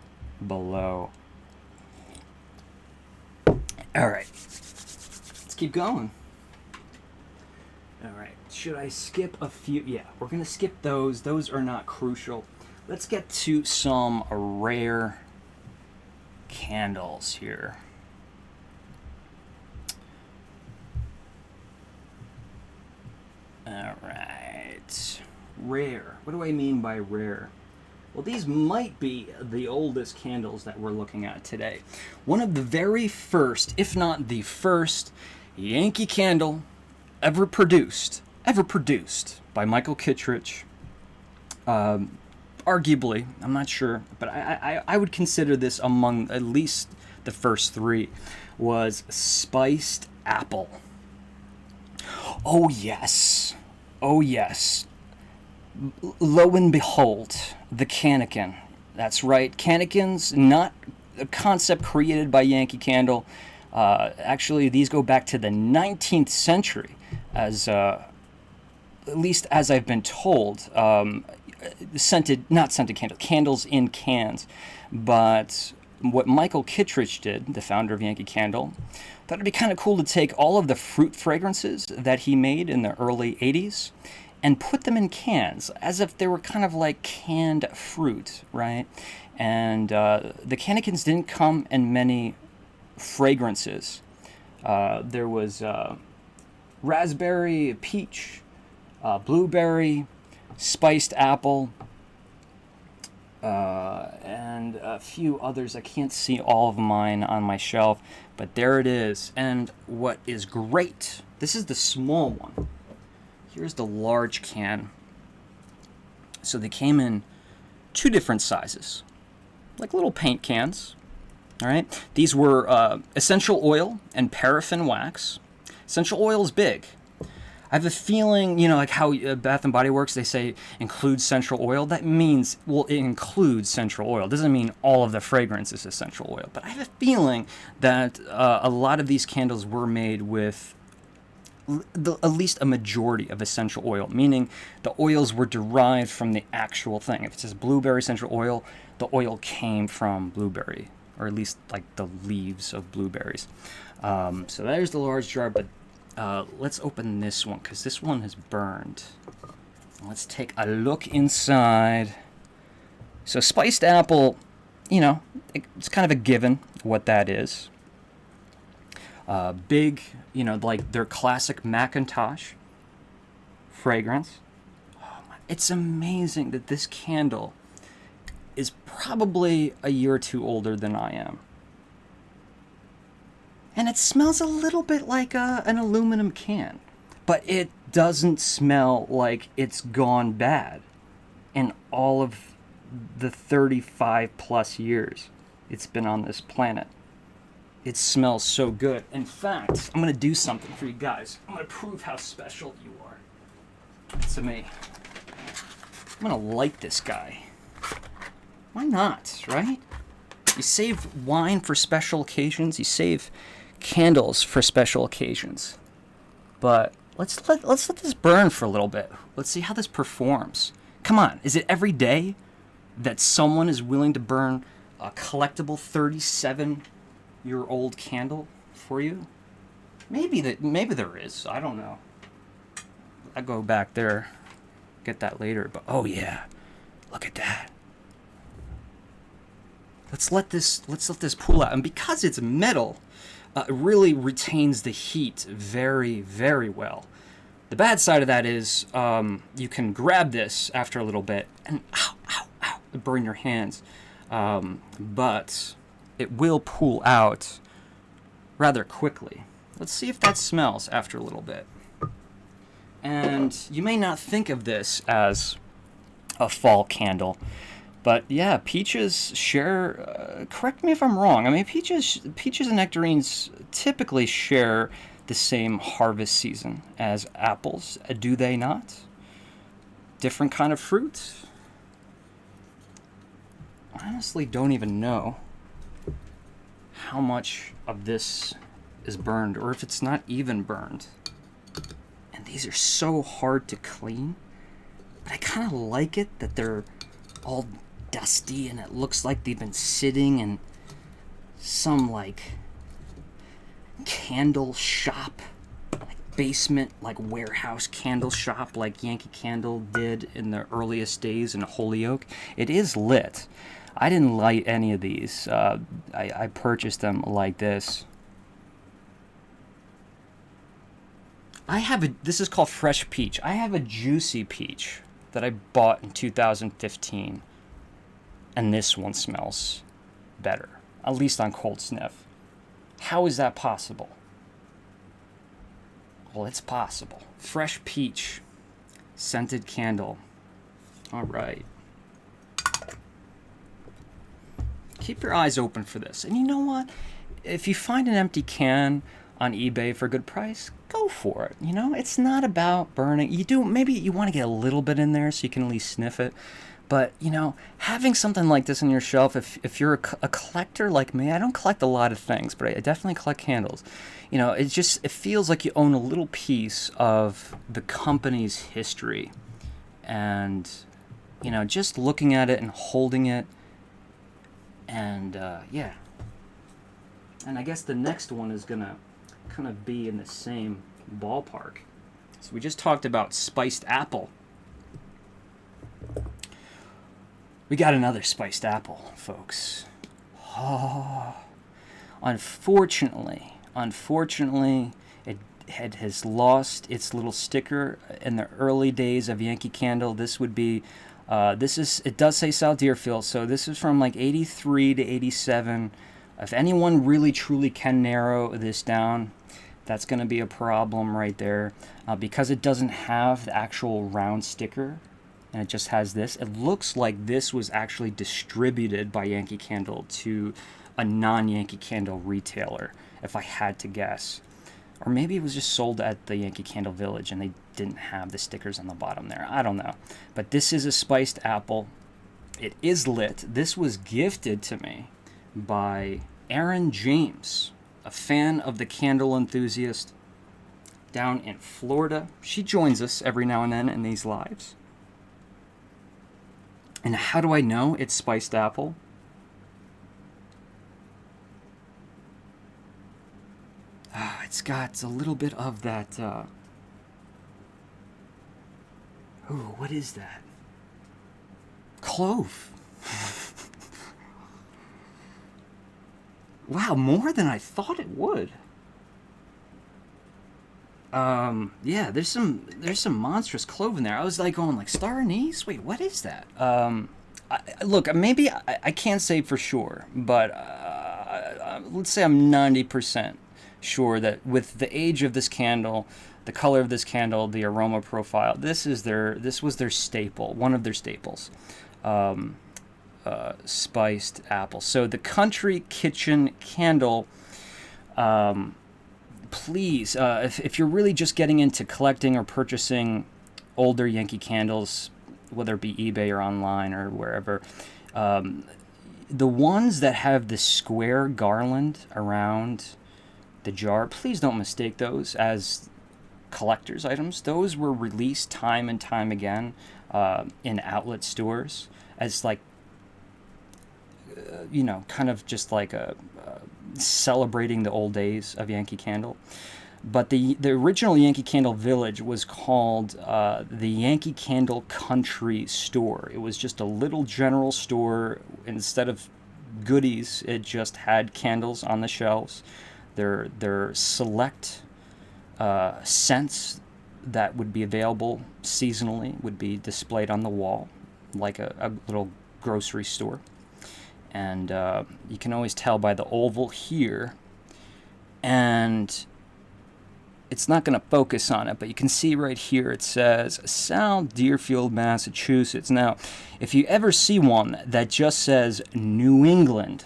below. All right, let's keep going. All right, should I skip a few? Yeah, we're gonna skip those. Those are not crucial. Let's get to some rare candles here. All right, rare. What do I mean by rare? Well, these might be the oldest candles that we're looking at today. One of the very first, if not the first, Yankee Candle ever produced by Michael Kittredge. Arguably, I'm not sure, but I would consider this among at least the first three, was Spiced Apple. Oh yes. Oh yes. Lo and behold, the Cannikin. That's right, Cannikins, not a concept created by Yankee Candle. Actually, these go back to the 19th century, as at least as I've been told. Not scented candles in cans. But what Michael Kittredge did, the founder of Yankee Candle, thought it'd be kind of cool to take all of the fruit fragrances that he made in the early 80s and put them in cans, as if they were kind of like canned fruit, right? And the Cannikins didn't come in many fragrances. There was raspberry, peach, blueberry, spiced apple, and a few others. I can't see all of mine on my shelf, but there it is. And what is great, this is the small one. Here's the large can. So they came in 2 different sizes, like little paint cans. All right. These were essential oil and paraffin wax. Essential oil is big. I have a feeling, like how Bath and Body Works, they say includes essential oil. That means, well, it includes essential oil. It doesn't mean all of the fragrance is essential oil. But I have a feeling that a lot of these candles were made with at least a majority of essential oil, meaning the oils were derived from the actual thing. If it says blueberry essential oil, the oil came from blueberry, or at least like the leaves of blueberries. So there's the large jar, but let's open this one because this one has burned. Let's take a look inside. So spiced apple, it's kind of a given what that is. Big, like their classic Macintosh fragrance. Oh my, it's amazing that this candle is probably a year or 2 older than I am. And it smells a little bit like an aluminum can. But it doesn't smell like it's gone bad in all of the 35 plus years it's been on this planet. It smells so good. In fact, I'm going to do something for you guys. I'm going to prove how special you are to me. I'm going to light this guy. Why not, right? You save wine for special occasions. You save candles for special occasions. But let's let this burn for a little bit. Let's see how this performs. Come on, is it every day that someone is willing to burn a collectible 37-year-old candle for you? Maybe there is. I don't know. I go back there, get that later. But oh yeah, look at that. Let's let this pull out, and because it's metal, it really retains the heat very, very well. The bad side of that is you can grab this after a little bit and burn your hands, but it will pull out rather quickly. Let's see if that smells after a little bit. And you may not think of this as a fall candle, but yeah, peaches share, correct me if I'm wrong, I mean peaches and nectarines typically share the same harvest season as apples, do they not? Different kind of fruit? I honestly don't even know how much of this is burned, or if it's not even burned. And these are so hard to clean, but I kind of like it that they're all dusty and it looks like they've been sitting in some like candle shop, like basement, like warehouse candle shop, like Yankee Candle did in the earliest days in Holyoke. It is lit. I didn't light any of these. I purchased them like this. This is called Fresh Peach. I have a Juicy Peach that I bought in 2015. And this one smells better, at least on cold sniff. How is that possible? Well, it's possible. Fresh Peach scented candle. All right. Keep your eyes open for this. And you know what? If you find an empty can on eBay for a good price, go for it. It's not about burning. Maybe you want to get a little bit in there so you can at least sniff it. But, having something like this on your shelf, if you're a collector like me, I don't collect a lot of things, but I definitely collect candles. It feels like you own a little piece of the company's history. And, just looking at it and holding it. And, yeah. And I guess the next one is going to kind of be in the same ballpark. So we just talked about spiced apple. We got another spiced apple, folks. Oh, unfortunately, it has lost its little sticker in the early days of Yankee Candle. This would be, it does say South Deerfield, so this is from like 83 to 87. If anyone really truly can narrow this down, that's going to be a problem right there. Because it doesn't have the actual round sticker, and it just has this. It looks like this was actually distributed by Yankee Candle to a non-Yankee Candle retailer, if I had to guess. Or maybe it was just sold at the Yankee Candle Village and they didn't have the stickers on the bottom there. I don't know. But this is a spiced apple. It is lit. This was gifted to me by Erin James, a fan of the Candle Enthusiast down in Florida. She joins us every now and then in these lives. And how do I know it's spiced apple? It's got a little bit of that, ooh, what is that? Clove. Wow, more than I thought it would. Yeah, there's some monstrous clove in there. I was like going like star anise. Wait, what is that? Look, maybe I can't say for sure, but let's say I'm 90% sure that with the age of this candle, the color of this candle, the aroma profile, this was their staple, one of their staples. Spiced apple. So the Country Kitchen Candle, please, if you're really just getting into collecting or purchasing older Yankee Candles, whether it be eBay or online or wherever, the ones that have the square garland around the jar, please don't mistake those as collector's items. Those were released time and time again in outlet stores as like, kind of just like a celebrating the old days of Yankee Candle. But the original Yankee Candle Village was called the Yankee Candle Country Store. It was just a little general store. Instead of goodies, it just had candles on the shelves. Their select scents that would be available seasonally would be displayed on the wall like a little grocery store. And you can always tell by the oval here, and it's not going to focus on it, but you can see right here it says South Deerfield, Massachusetts. Now, if you ever see one that just says New England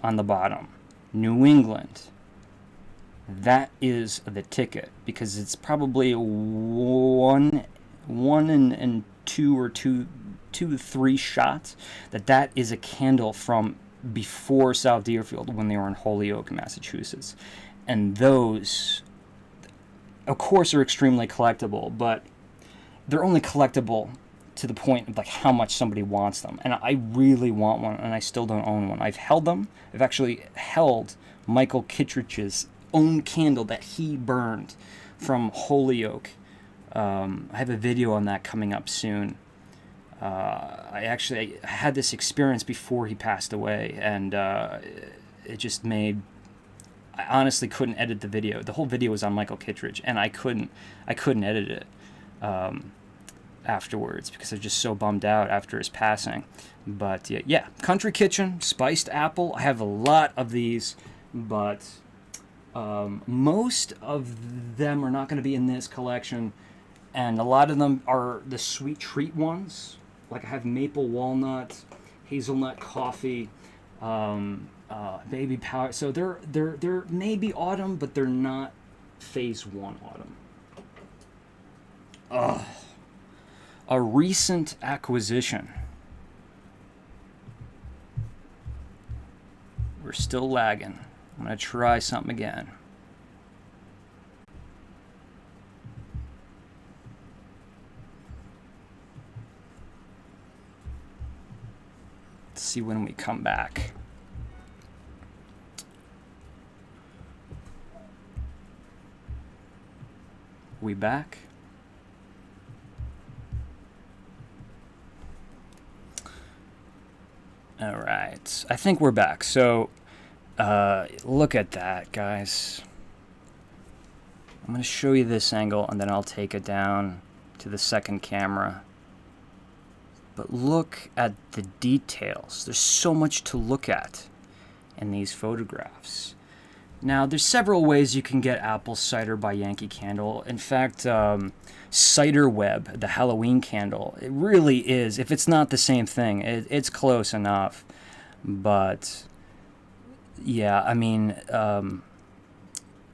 on the bottom, New England, that is the ticket, because it's probably one and two or two to three shots that is a candle from before South Deerfield when they were in Holyoke, Massachusetts. And those, of course, are extremely collectible, but they're only collectible to the point of like how much somebody wants them. And I really want one, and I still don't own one. I've held them. I've actually held Michael Kittredge's own candle that he burned from Holyoke. I have a video on that coming up soon. I had this experience before he passed away, and it just made... I honestly couldn't edit the video. The whole video was on Michael Kittredge, and I couldn't edit it afterwards because I was just so bummed out after his passing. But yeah, Country Kitchen, spiced apple. I have a lot of these, but most of them are not going to be in this collection, and a lot of them are the sweet treat ones. Like I have maple walnut, hazelnut coffee, baby powder. So they're maybe autumn, but they're not phase 1 autumn. A recent acquisition. We're still lagging. I'm gonna try something again. Let's see when we come back. We back? All right, I think we're back. So, look at that, guys. I'm going to show you this angle, and then I'll take it down to the second camera. But look at the details. There's so much to look at in these photographs. Now, there's several ways you can get apple cider by Yankee Candle. In fact, Cider Web, the Halloween candle, it really is. If it's not the same thing, it's close enough. But yeah, I mean,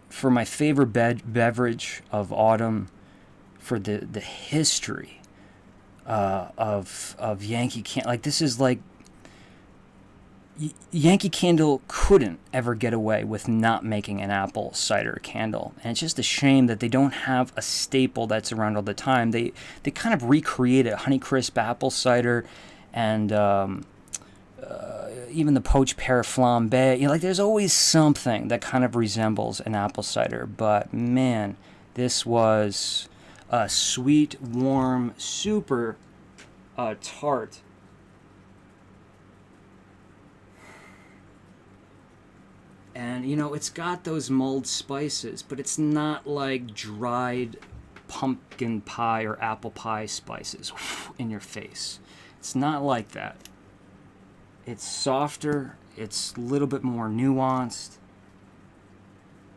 for my favorite beverage of autumn, for the history of Yankee Candle, like this is like Yankee Candle couldn't ever get away with not making an apple cider candle, and it's just a shame that they don't have a staple that's around all the time. They kind of recreated Honeycrisp apple cider, and even the poached pear flambe. You know, like there's always something that kind of resembles an apple cider. But man, this was a sweet, warm, super tart. And, you know, it's got those mulled spices, but it's not like dried pumpkin pie or apple pie spices in your face. It's not like that. It's softer, it's a little bit more nuanced,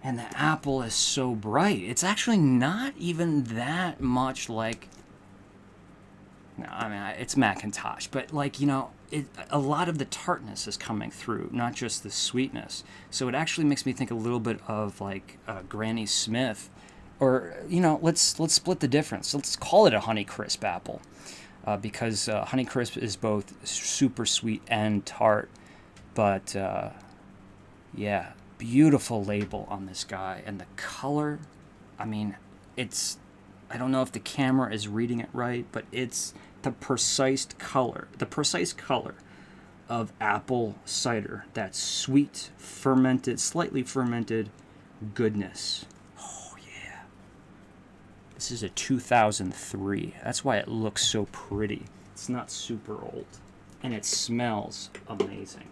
and the apple is so bright. It's actually not even that much like... No, I mean, it's Macintosh, but like, you know, a lot of the tartness is coming through, not just the sweetness. So it actually makes me think a little bit of like Granny Smith, or, you know, let's split the difference. Let's call it a Honeycrisp apple, because Honeycrisp is both super sweet and tart. But yeah, beautiful label on this guy, and the color. I mean, it's... I don't know if the camera is reading it right, but it's the precise color of apple cider. That sweet, fermented, slightly fermented goodness. Oh, yeah. This is a 2003. That's why it looks so pretty. It's not super old. And it smells amazing.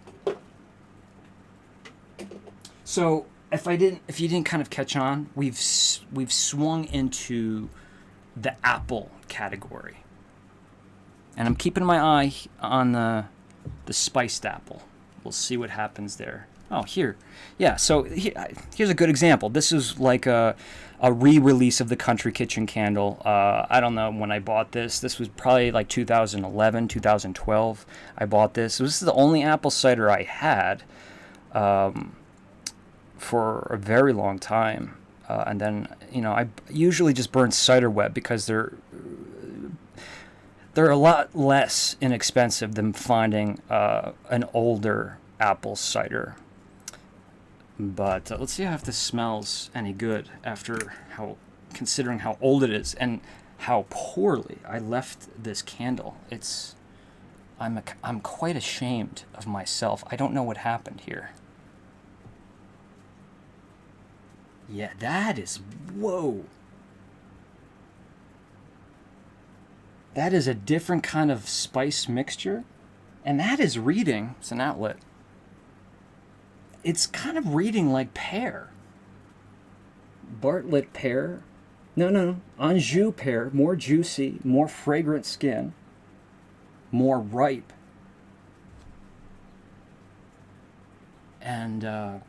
So, if you didn't kind of catch on, we've swung into the apple category, and I'm keeping my eye on the spiced apple. We'll see what happens there. Oh, here, yeah. So here's a good example. This is like a re-release of the Country Kitchen candle. I don't know when I bought this. This was probably like 2011, 2012. I bought this. So this is the only apple cider I had for a very long time. And then, you know, I usually just burn Cider Web because they're a lot less inexpensive than finding an older apple cider. But let's see if this smells any good after considering how old it is and how poorly I left this candle. I'm quite ashamed of myself. I don't know what happened here. Yeah, that is... Whoa. That is a different kind of spice mixture. And that is reading... It's an outlet. It's kind of reading like pear. Bartlett pear. No. Anjou pear. More juicy, more fragrant skin. More ripe. And,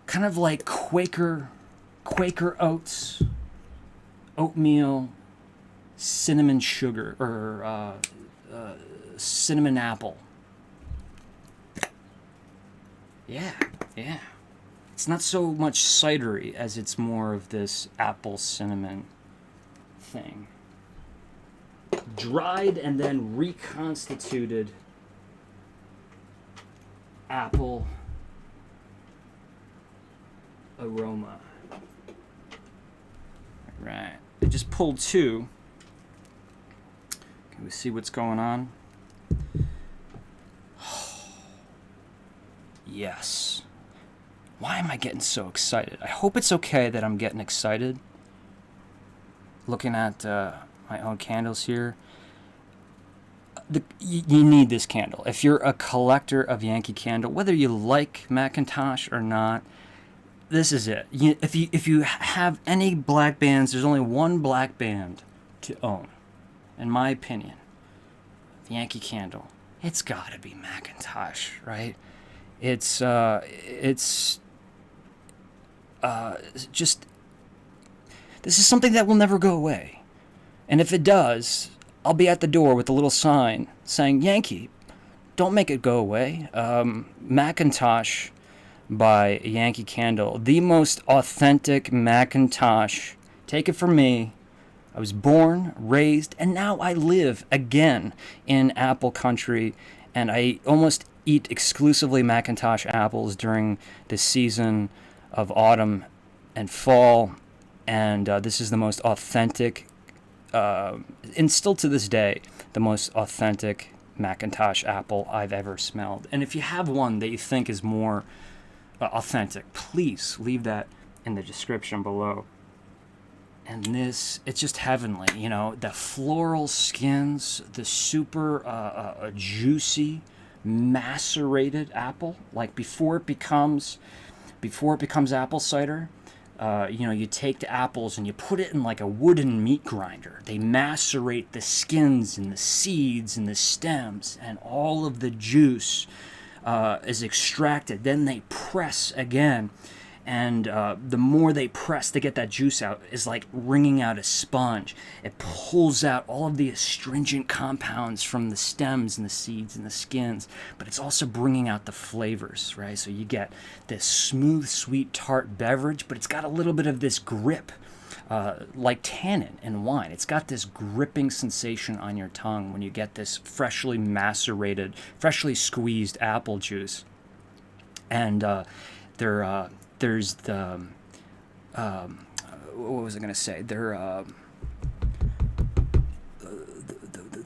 kind of like Quaker oats, oatmeal, cinnamon sugar, or cinnamon apple. Yeah. It's not so much cidery as it's more of this apple cinnamon thing. Dried and then reconstituted apple aroma. Right. I just pulled two. Can we see what's going on? Yes. Why am I getting so excited? I hope it's okay that I'm getting excited. Looking at my own candles here. You need this candle. If you're a collector of Yankee Candle, whether you like Macintosh or not, this is it. If you have any black bands, there's only one black band to own, in my opinion. The Yankee Candle. It's got to be Macintosh, right? It's just, this is something that will never go away. And if it does, I'll be at the door with a little sign saying, Yankee, don't make it go away. Macintosh by Yankee Candle, the most authentic Macintosh. Take it from me. I was born, raised, and now I live again in apple country, and I almost eat exclusively Macintosh apples during the season of autumn and fall, and this is the most authentic, and still to this day, the most authentic Macintosh apple I've ever smelled. And if you have one that you think is more authentic, please leave that in the description below. And this, it's just heavenly, you know, the floral skins, the super juicy, macerated apple, like before it becomes apple cider. You know, you take the apples and you put it in like a wooden meat grinder. They macerate the skins and the seeds and the stems, and all of the juice is extracted. Then they press again, and the more they press to get that juice out is like wringing out a sponge. It pulls out all of the astringent compounds from the stems and the seeds and the skins, but it's also bringing out the flavors, right? So you get this smooth, sweet, tart beverage, but it's got a little bit of this grip, like tannin in wine. It's got this gripping sensation on your tongue when you get this freshly macerated, freshly squeezed apple juice. And there's the what was I gonna say? The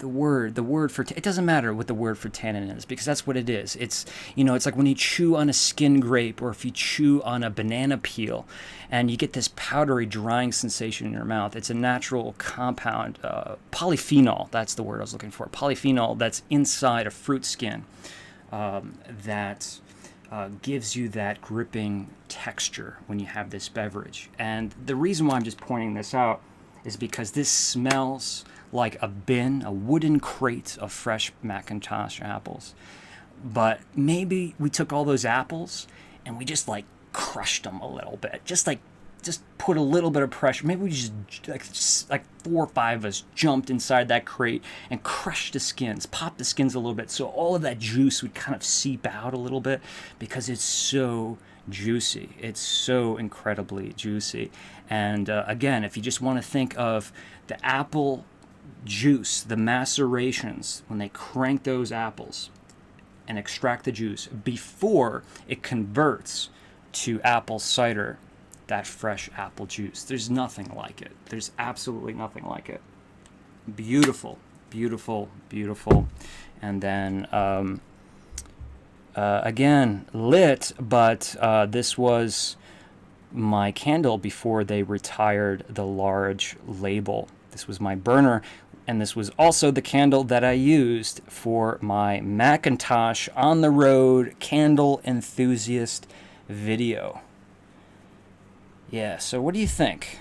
word for it doesn't matter what the word for tannin is, because that's what it is. It's, you know, it's like when you chew on a skin grape, or if you chew on a banana peel, and you get this powdery drying sensation in your mouth. It's a natural compound, polyphenol. That's the word I was looking for. Polyphenol that's inside a fruit skin that gives you that gripping texture when you have this beverage. And the reason why I'm just pointing this out is because this smells like a bin, a wooden crate of fresh Macintosh apples. But maybe we took all those apples and we just like crushed them a little bit. Just put a little bit of pressure. Maybe we just like 4 or 5 of us jumped inside that crate and crushed the skins, popped the skins a little bit, so all of that juice would kind of seep out a little bit, because it's so juicy. It's so incredibly juicy. And again, if you just want to think of the apple juice, the macerations, when they crank those apples and extract the juice before it converts to apple cider, that fresh apple juice, there's nothing like it. There's absolutely nothing like it. Beautiful, beautiful, beautiful. And then again, lit, but this was my candle before they retired the large label. This was my burner, and this was also the candle that I used for my Macintosh on the road candle enthusiast video. Yeah, so what do you think?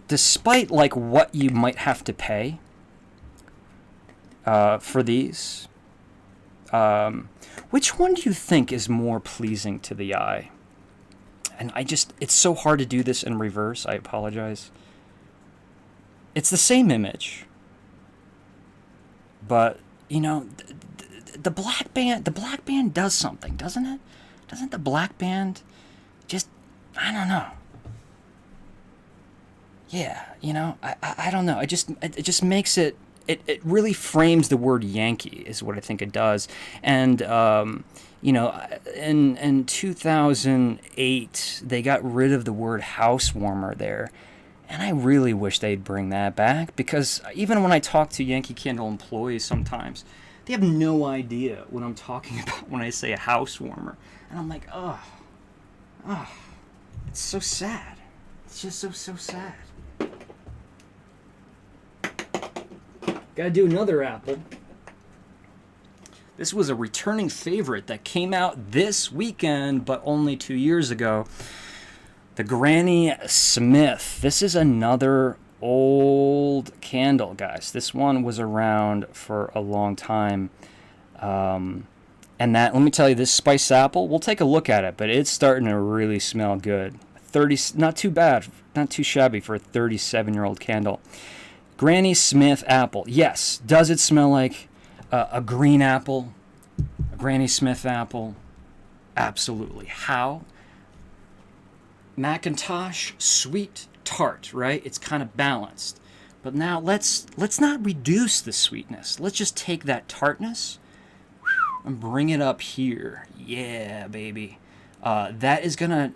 Despite like what you might have to pay for these, which one do you think is more pleasing to the eye? And it's so hard to do this in reverse, I apologize. It's the same image, but, you know, the black band does something, doesn't it? Doesn't the black band just, I don't know. Yeah, you know, I don't know. It just makes it really frames the word Yankee, is what I think it does. And, you know, in 2008, they got rid of the word house warmer there. And I really wish they'd bring that back, because even when I talk to Yankee Candle employees sometimes, they have no idea what I'm talking about when I say a house warmer. And I'm like, oh, it's so sad. It's just so sad. Gotta do another apple. This was a returning favorite that came out this weekend, but only 2 years ago. The Granny Smith. This is another old candle, guys. This one was around for a long time. And that, let me tell you, this spiced apple, we'll take a look at it, but it's starting to really smell good. 30, not too bad, not too shabby for a 37-year-old candle. Granny Smith apple. Yes, does it smell like a green apple? A Granny Smith apple? Absolutely. How? Macintosh, sweet, tart, right? It's kind of balanced. But now let's not reduce the sweetness. Let's just take that tartness and bring it up here. Yeah, baby. That is gonna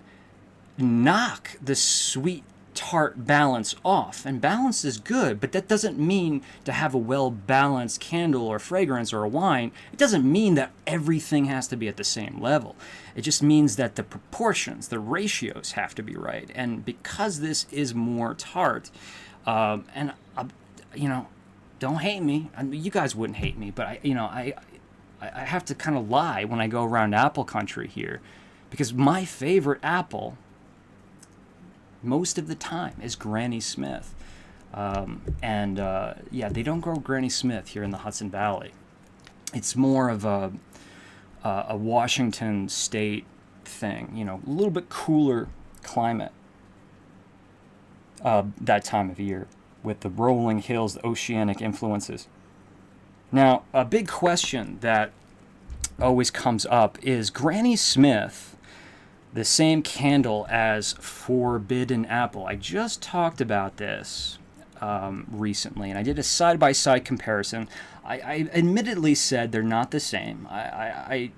knock the sweet tart balance off. And balance is good, but that doesn't mean to have a well-balanced candle or fragrance or a wine. It doesn't mean that everything has to be at the same level. It just means that the proportions, the ratios have to be right. And because this is more tart, and you know, don't hate me. I mean, you guys wouldn't hate me, but I have to kind of lie when I go around apple country here, because my favorite apple most of the time is Granny Smith. Yeah, they don't grow Granny Smith here in the Hudson Valley. It's more of a Washington state thing, you know, a little bit cooler climate that time of year with the rolling hills, the oceanic influences. Now, a big question that always comes up is Granny Smith the same candle as Forbidden Apple? I just talked about this recently, and I did a side-by-side comparison. I admittedly said they're not the same. I've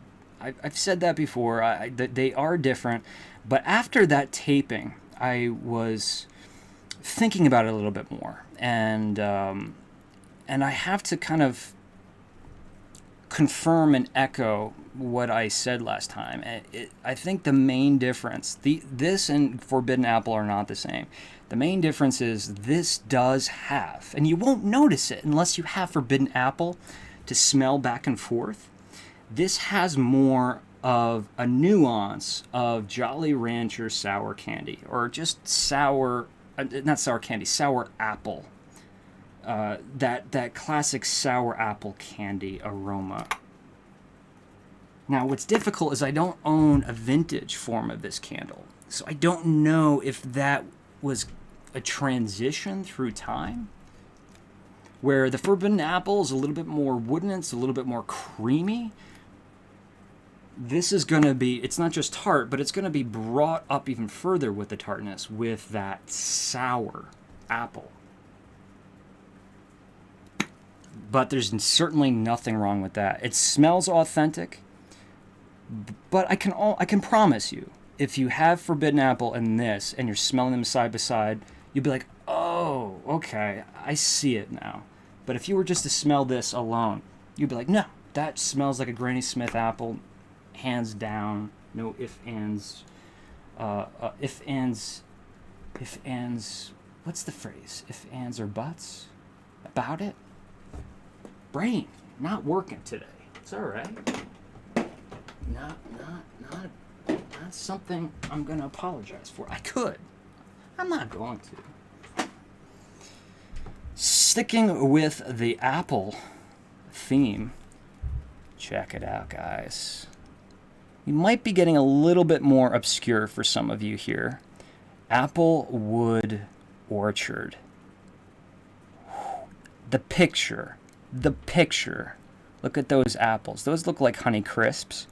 said that before. They are different, but after that taping, I was thinking about it a little bit more, and I have to kind of confirm and echo what I said last time. I think the main difference, this and Forbidden Apple are not the same. The main difference is this does have, and you won't notice it unless you have Forbidden Apple to smell back and forth. This has more of a nuance of Jolly Rancher sour candy, or just sour, not sour candy, sour apple. That classic sour apple candy aroma. Now, what's difficult is I don't own a vintage form of this candle, so I don't know if that was a transition through time, where the Forbidden Apple is a little bit more wooden, it's a little bit more creamy. This is going to be, it's not just tart, but it's going to be brought up even further with the tartness, with that sour apple. But there's certainly nothing wrong with that. It smells authentic, but I can promise you, if you have Forbidden Apple and this, and you're smelling them side by side, you'll be like, oh, okay, I see it now. But if you were just to smell this alone, you'd be like, no, that smells like a Granny Smith apple, hands down, no ifs, ands, what's the phrase? If, ands, or buts about it? Brain not working today. It's all right. Not something I'm gonna apologize for. I could. I'm not going to. Sticking with the apple theme, check it out, guys. You might be getting a little bit more obscure for some of you here. Applewood Orchard. The picture. Look at those apples. Those look like Honey Crisps.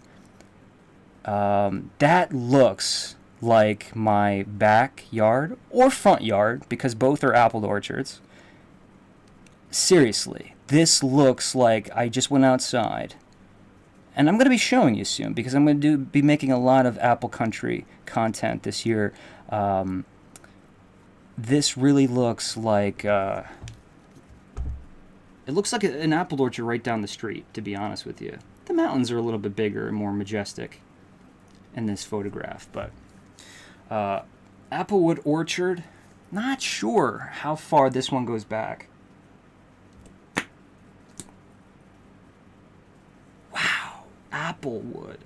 That looks like my backyard or front yard, because both are apple orchards. Seriously, this looks like I just went outside. And I'm going to be showing you soon, because I'm going to be making a lot of apple country content this year. This really looks like... it looks like an apple orchard right down the street, to be honest with you. The mountains are a little bit bigger and more majestic in this photograph, but Applewood Orchard, not sure how far this one goes back. Wow, Applewood.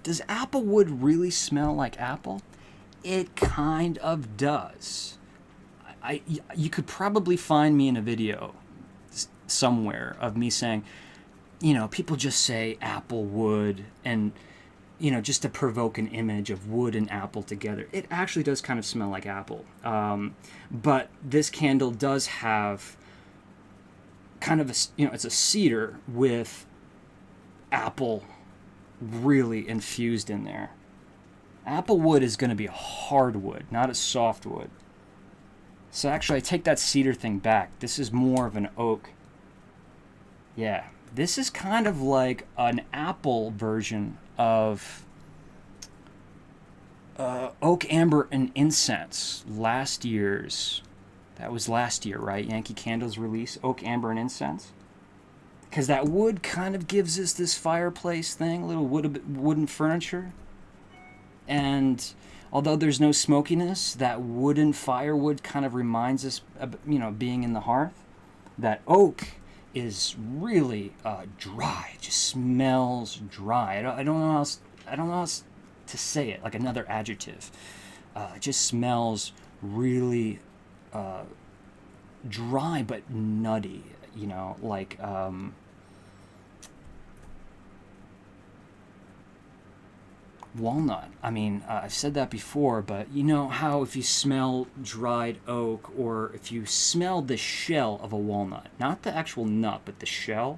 Does Applewood really smell like apple? It kind of does. You could probably find me in a video somewhere of me saying, people just say apple wood, and just to provoke an image of wood and apple together. It actually does kind of smell like apple. But this candle does have kind of it's a cedar with apple really infused in there. Apple wood is going to be a hard wood, not a soft wood. So actually, I take that cedar thing back. This is more of an oak. Yeah, this is kind of like an apple version of oak, amber, and incense. That was last year, right? Yankee Candle's release, oak, amber, and incense. Because that wood kind of gives us this fireplace thing, a little wooden furniture. And although there's no smokiness, that wooden firewood kind of reminds us of, being in the hearth. That oak is really dry. It just smells dry. I don't know how else to say it, like another adjective. It just smells really dry but nutty, like walnut. I mean, I've said that before, but you know how if you smell dried oak, or if you smell the shell of a walnut, not the actual nut, but the shell,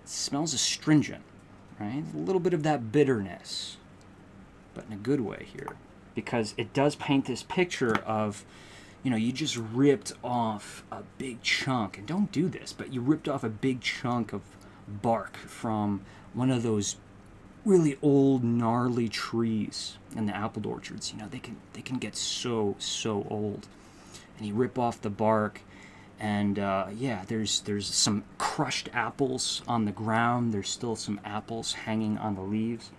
it smells astringent, right? A little bit of that bitterness, but in a good way here, because it does paint this picture of, you just ripped off a big chunk, and don't do this, but you ripped off a big chunk of bark from one of those really old, gnarly trees in the apple orchards. They can get so old, and you rip off the bark, and there's some crushed apples on the ground. There's still some apples hanging on the leaves.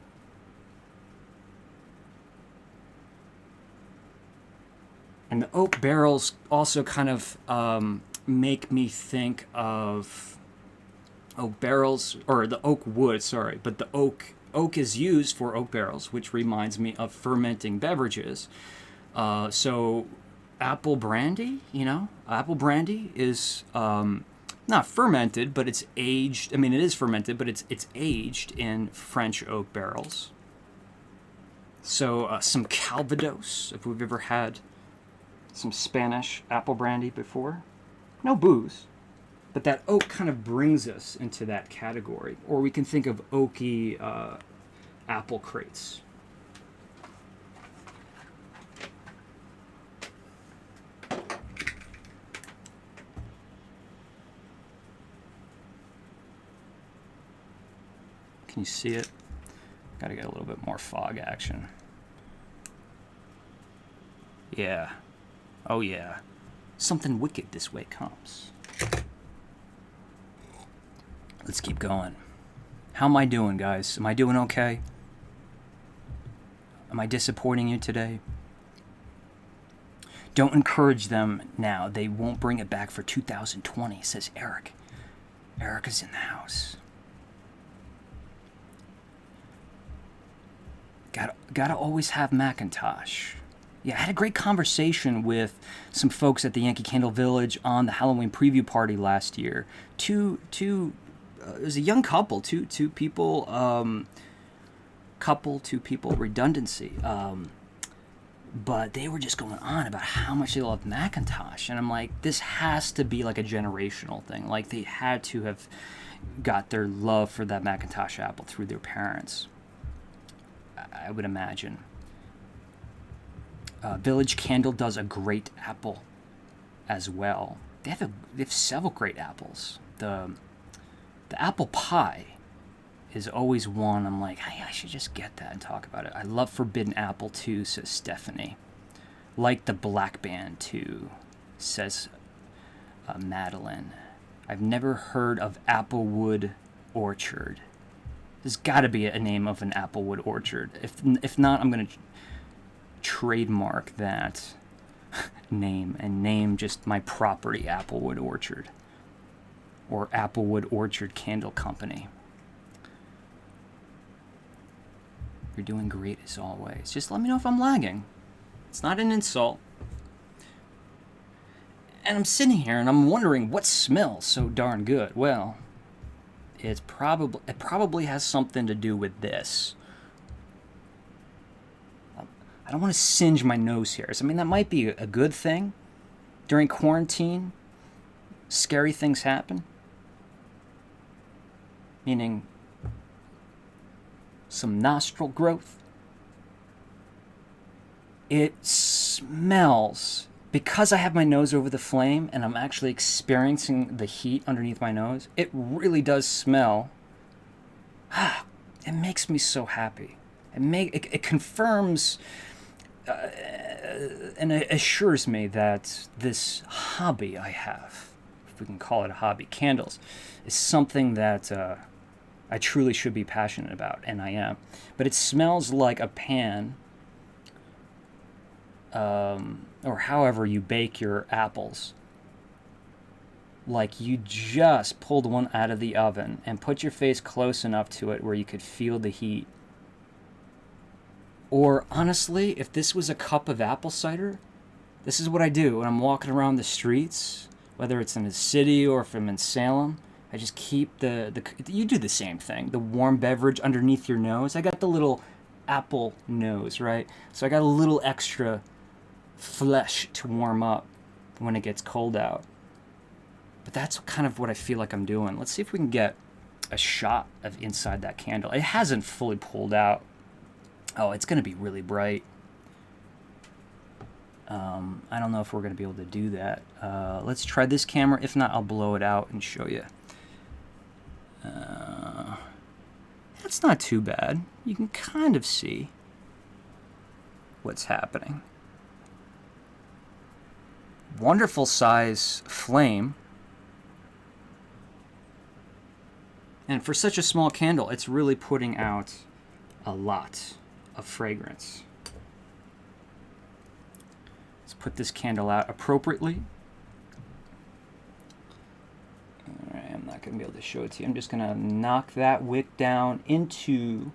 And the oak barrels also kind of make me think of oak barrels, or the oak wood, sorry, but the oak is used for oak barrels, which reminds me of fermenting beverages. So apple brandy, apple brandy is not fermented, but it's aged. I mean, it is fermented, but it's aged in French oak barrels. So some Calvados, if we've ever had some Spanish apple brandy before. No booze, but that oak kind of brings us into that category. Or we can think of oaky apple crates. Can you see it? Got to get a little bit more fog action. Yeah. Oh yeah. Something wicked this way comes. Let's keep going. How am I doing, guys? Am I doing okay? Am I disappointing you today? Don't encourage them now. They won't bring it back for 2020, says Eric. Eric is in the house. Gotta always have Macintosh. Yeah, I had a great conversation with some folks at the Yankee Candle Village on the Halloween preview party last year. It was a young couple, two people, redundancy. But they were just going on about how much they love Macintosh. And I'm like, this has to be like a generational thing. Like, they had to have got their love for that Macintosh apple through their parents, I would imagine. Village Candle does a great apple as well. They have several great apples. The apple pie is always one I'm like, hey, I should just get that and talk about it. I love Forbidden Apple too, says Stephanie. Like the Black Band too, says Madeline. I've never heard of Applewood Orchard. There's got to be a name of an Applewood Orchard. If not, I'm going to trademark that name and name just my property Applewood Orchard, or Applewood Orchard Candle Company. You're doing great as always. Just let me know if I'm lagging. It's not an insult. And I'm sitting here and I'm wondering what smells so darn good. Well, it probably has something to do with this. I don't want to singe my nose hairs. I mean, that might be a good thing during quarantine. Scary things happen. Meaning some nostril growth. It smells, because I have my nose over the flame and I'm actually experiencing the heat underneath my nose, it really does smell. It makes me so happy. It confirms and it assures me that this hobby I have, if we can call it a hobby, candles, is something that I truly should be passionate about, and I am. But it smells like a pan, or however you bake your apples. Like you just pulled one out of the oven and put your face close enough to it where you could feel the heat. Or honestly, if this was a cup of apple cider, this is what I do when I'm walking around the streets, whether it's in a city or if I'm in Salem. I just keep you do the same thing, the warm beverage underneath your nose. I got the little apple nose, right? So I got a little extra flesh to warm up when it gets cold out. But that's kind of what I feel like I'm doing. Let's see if we can get a shot of inside that candle. It hasn't fully pulled out. Oh, it's going to be really bright. I don't know if we're going to be able to do that. Let's try this camera. If not, I'll blow it out and show you. That's not too bad. You can kind of see what's happening. Wonderful size flame. And for such a small candle, it's really putting out a lot of fragrance. Let's put this candle out appropriately. Alright, I'm not going to be able to show it to you. I'm just going to knock that wick down into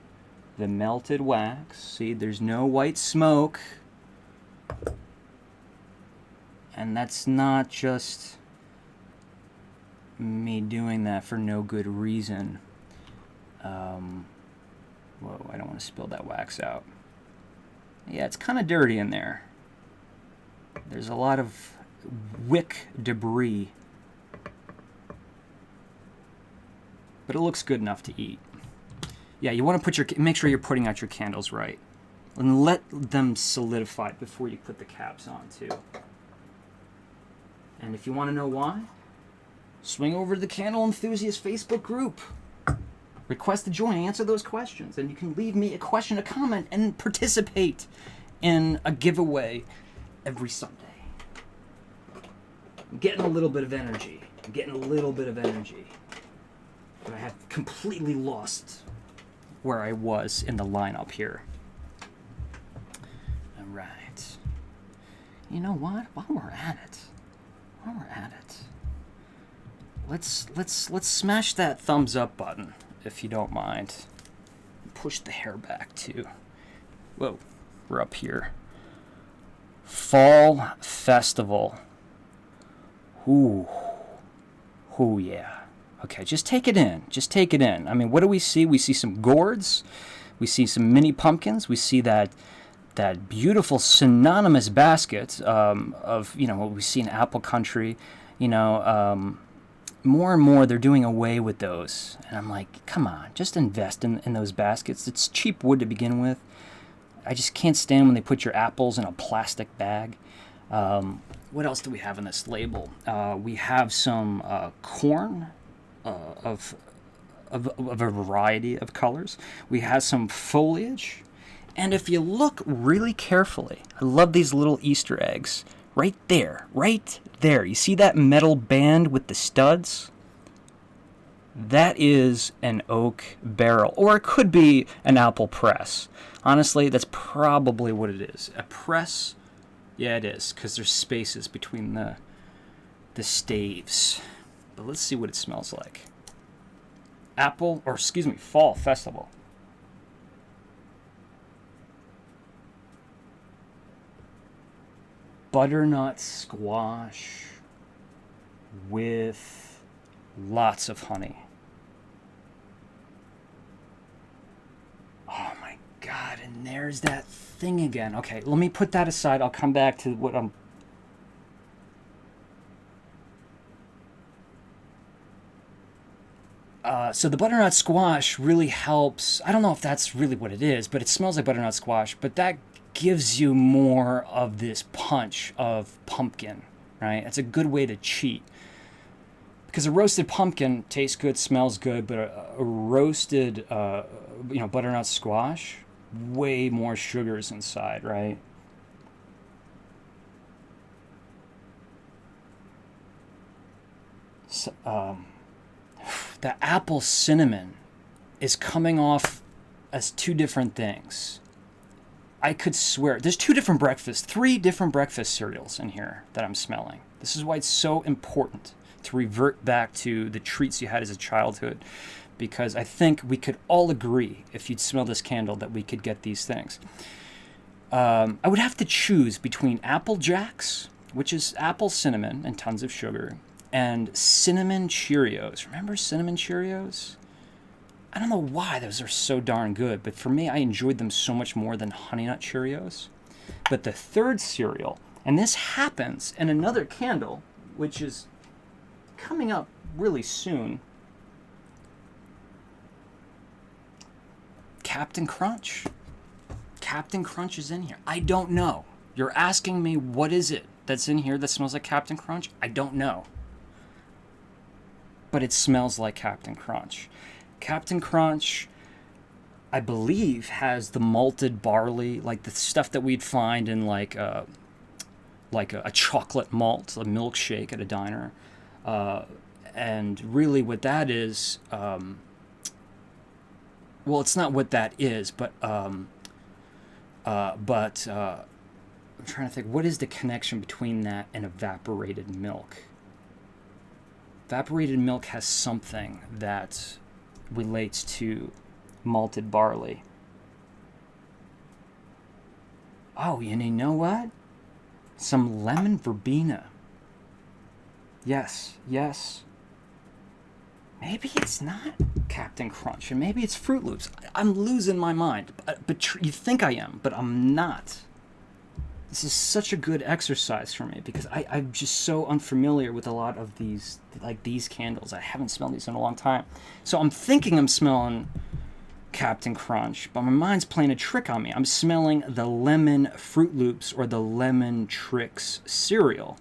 the melted wax. See, there's no white smoke. And that's not just me doing that for no good reason. Whoa, I don't want to spill that wax out. Yeah, it's kind of dirty in there. There's a lot of wick debris. But it looks good enough to eat. Yeah, you want to make sure you're putting out your candles right. And let them solidify before you put the caps on, too. And if you want to know why, swing over to the Candle Enthusiast Facebook group. Request to join, answer those questions, and you can leave me a question, a comment, and participate in a giveaway every Sunday. I'm getting a little bit of energy. But I have completely lost where I was in the lineup here. All right. You know what? While we're at it, let's smash that thumbs up button, if you don't mind. Push the hair back too. Whoa, we're up here. Fall Festival. Ooh yeah. Okay, just take it in. I mean, what do we see? We see some gourds. We see some mini pumpkins. We see that beautiful synonymous basket of, what we see in Apple Country. More and more they're doing away with those. And I'm like, come on, just invest in those baskets. It's cheap wood to begin with. I just can't stand when they put your apples in a plastic bag. What else do we have in this label? We have some corn of a variety of colors. We have some foliage. And if you look really carefully, I love these little Easter eggs. Right there. You see that metal band with the studs? That is an oak barrel. Or it could be an apple press. Honestly, that's probably what it is. A press? Yeah, it is, because there's spaces between the staves. But let's see what it smells like. Fall Festival. Butternut squash with lots of honey. And there's that thing again. Okay, let me put that aside. I'll come back to what I'm... So the butternut squash really helps. I don't know if that's really what it is, but it smells like butternut squash. But that gives you more of this punch of pumpkin, right? It's a good way to cheat. Because a roasted pumpkin tastes good, smells good, but a roasted, butternut squash, way more sugars inside, right? So, the apple cinnamon is coming off as two different things. I could swear there's three different breakfast cereals in here that I'm smelling. This is why it's so important to revert back to the treats you had as a childhood, because I think we could all agree, if you'd smell this candle, that we could get these things. I would have to choose between Apple Jacks, which is apple cinnamon and tons of sugar, and cinnamon Cheerios. Remember cinnamon Cheerios? I don't know why those are so darn good, but for me, I enjoyed them so much more than Honey Nut Cheerios. But the third cereal, and this happens in another candle, which is coming up really soon, Captain Crunch. Captain Crunch is in here. I don't know. You're asking me what is it that's in here that smells like Captain Crunch? I don't know. But it smells like Captain Crunch. Captain Crunch, I believe, has the malted barley, like the stuff that we'd find in like a chocolate malt, a milkshake at a diner. And really what that is, well, it's not what that is, but I'm trying to think, what is the connection between that and evaporated milk? Evaporated milk has something that relates to malted barley. Oh, and you know what? Some lemon verbena. Yes. Maybe it's not Captain Crunch, and maybe it's Fruit Loops. I'm losing my mind. But you think I am, but I'm not. This is such a good exercise for me because I'm just so unfamiliar with a lot of these candles. I haven't smelled these in a long time. So I'm thinking I'm smelling Captain Crunch, but my mind's playing a trick on me. I'm smelling the lemon Fruit Loops or the lemon Trix cereal.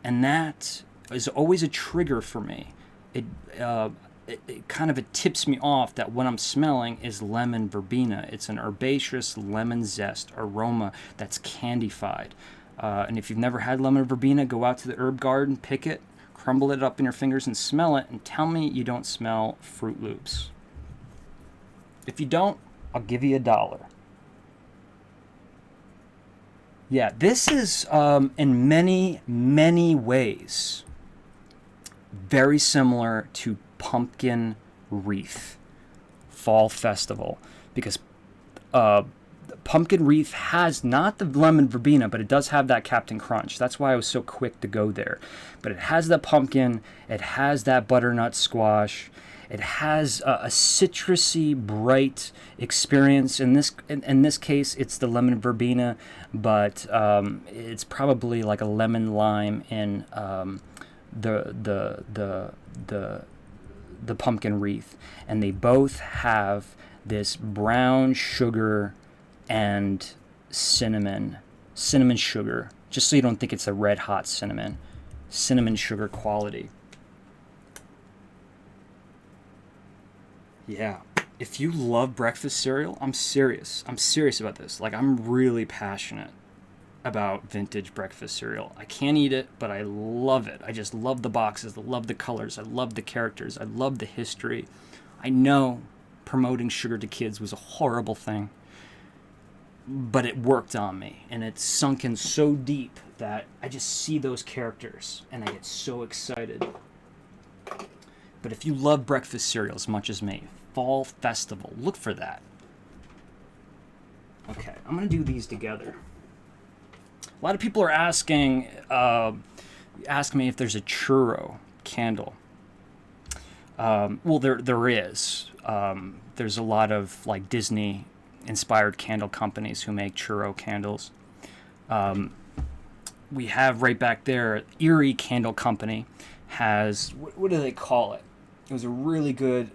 And that is always a trigger for me. It kind of tips me off that what I'm smelling is lemon verbena. It's an herbaceous lemon zest aroma that's candified. And if you've never had lemon verbena, go out to the herb garden, pick it, crumble it up in your fingers and smell it, and tell me you don't smell Fruit Loops. If you don't, I'll give you $1. Yeah, this is in many, many ways very similar to Pumpkin Wreath Fall Festival, because Pumpkin Wreath has not the lemon verbena, but it does have that Captain Crunch. That's why I was so quick to go there. But it has the pumpkin, it has that butternut squash, it has a citrusy, bright experience. In this case, it's the lemon verbena, but it's probably like a lemon lime in the Pumpkin Wreath, and they both have this brown sugar and cinnamon sugar, just so you don't think it's a red hot cinnamon sugar quality. Yeah, if you love breakfast cereal, I'm serious about this. Like, I'm really passionate about vintage breakfast cereal. I can't eat it, but I love it. I just love the boxes, I love the colors, I love the characters, I love the history. I know promoting sugar to kids was a horrible thing, but it worked on me, and it's sunk in so deep that I just see those characters and I get so excited. But if you love breakfast cereal as much as me, Fall Festival, look for that. Okay, I'm gonna do these together. A lot of people are asking me if there's a churro candle. Well, there is. There's a lot of like Disney inspired candle companies who make churro candles. We have right back there, Erie Candle Company has, what do they call it? It was a really good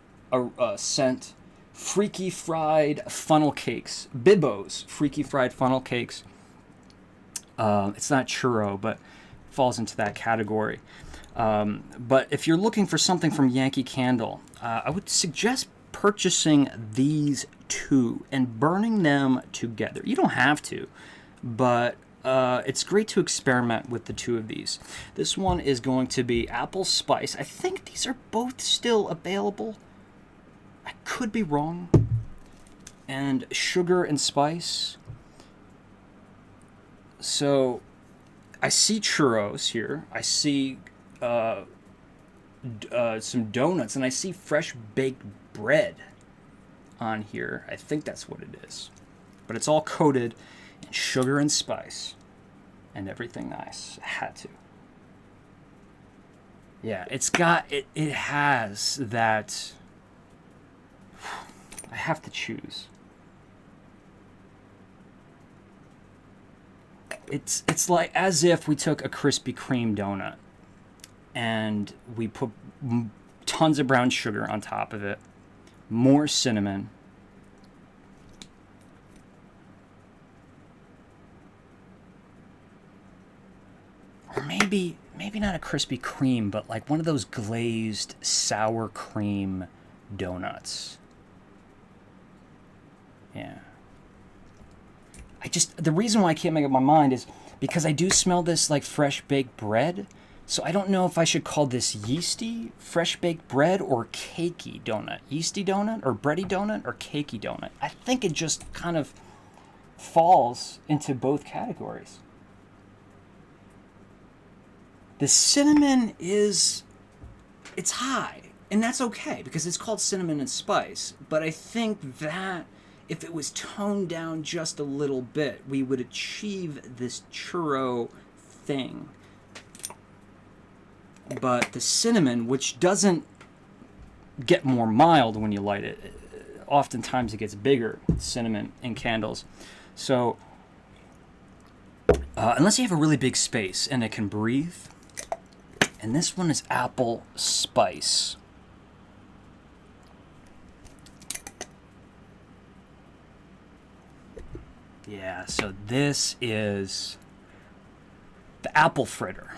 scent. Freaky Fried Funnel Cakes. Bibbo's Freaky Fried Funnel Cakes. It's not churro, but falls into that category. But if you're looking for something from Yankee Candle, I would suggest purchasing these two and burning them together. You don't have to, but it's great to experiment with the two of these. This one is going to be apple spice. I think these are both still available. I could be wrong. And sugar and spice. So I see churros here. I see some donuts, and I see fresh baked bread on here. I think that's what it is. But it's all coated in sugar and spice and everything nice. I had to. Yeah, it's got, it has that, I have to choose. It's like as if we took a Krispy Kreme donut and we put tons of brown sugar on top of it, more cinnamon, or maybe not a Krispy Kreme, but like one of those glazed sour cream donuts. Yeah. The reason why I can't make up my mind is because I do smell this like fresh baked bread. So I don't know if I should call this yeasty fresh baked bread or cakey donut. Yeasty donut or bready donut or cakey donut. I think it just kind of falls into both categories. The cinnamon it's high, and that's okay because it's called cinnamon and spice. But I think that if it was toned down just a little bit, we would achieve this churro thing. But the cinnamon, which doesn't get more mild when you light it, oftentimes it gets bigger, cinnamon in candles. So, unless you have a really big space and it can breathe, and this one is apple spice. Yeah, so this is the apple fritter.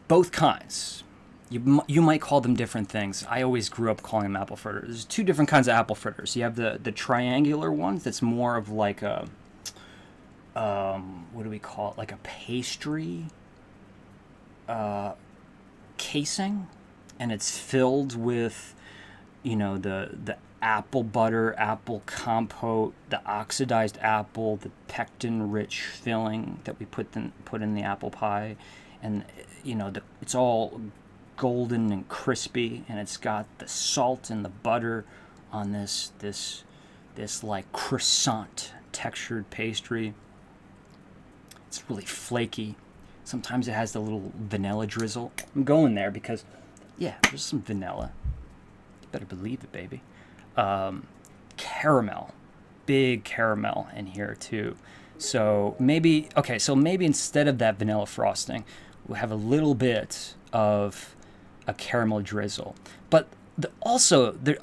Both kinds. You might call them different things. I always grew up calling them apple fritters. There's two different kinds of apple fritters. You have the triangular ones that's more of like a, what do we call it? Like a pastry casing. And it's filled with, the apple butter, apple compote, the oxidized apple, the pectin-rich filling that we put in the apple pie, and it's all golden and crispy, and it's got the salt and the butter on this like croissant textured pastry. It's really flaky. Sometimes it has the little vanilla drizzle. I'm going there because, yeah, there's some vanilla. You better believe it, baby. Caramel, big caramel in here too. So maybe instead of that vanilla frosting, we'll have a little bit of a caramel drizzle. But the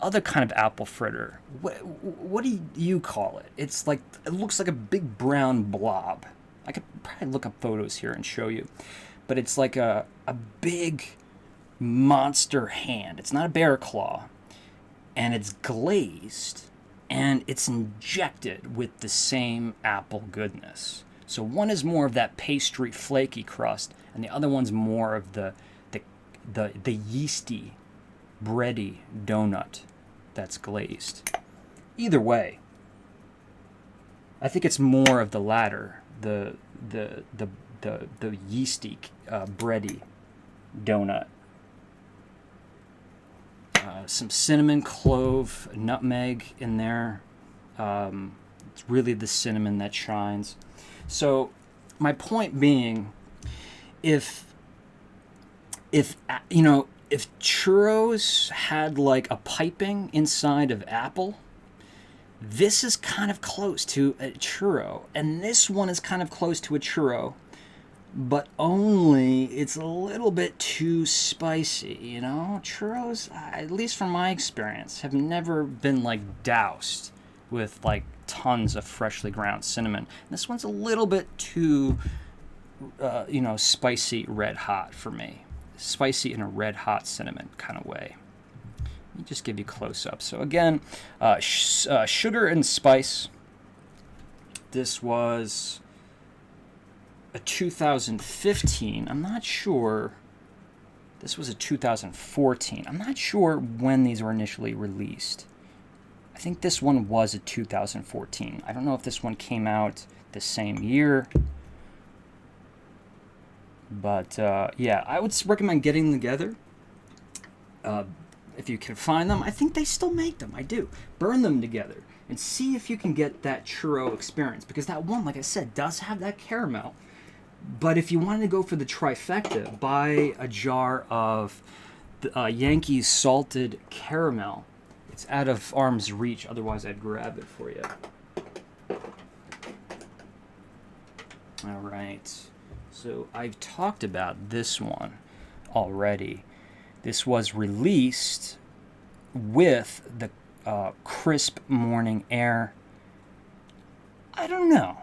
other kind of apple fritter, what do you call it? It looks like a big brown blob. I could probably look up photos here and show you. But it's like a big monster hand. It's not a bear claw. And it's glazed, and it's injected with the same apple goodness. So one is more of that pastry flaky crust, and the other one's more of the yeasty, bready donut that's glazed. Either way, I think it's more of the latter, the yeasty, bready donut. Some cinnamon, clove, nutmeg in there. It's really the cinnamon that shines. So my point being, if churros had like a piping inside of apple, This is kind of close to a churro, and this one is kind of close to a churro, but only it's a little bit too spicy, you know? Churros, at least from my experience, have never been like doused with like tons of freshly ground cinnamon. This one's a little bit too, you know, spicy red hot for me. Spicy in a red hot cinnamon kind of way. Let me just give you close up. So again, sugar and spice. This was a 2015. I'm not sure. This was a 2014. I'm not sure when these were initially released. I think this one was a 2014. I don't know if this one came out the same year. But yeah, I would recommend getting them together. If you can find them, I think they still make them. I do. Burn them together and see if you can get that churro experience. Because that one, like I said, does have that caramel. But if you wanted to go for the trifecta, buy a jar of Yankee's salted caramel. It's out of arm's reach. Otherwise, I'd grab it for you. All right. So I've talked about this one already. This was released with the crisp morning air. I don't know.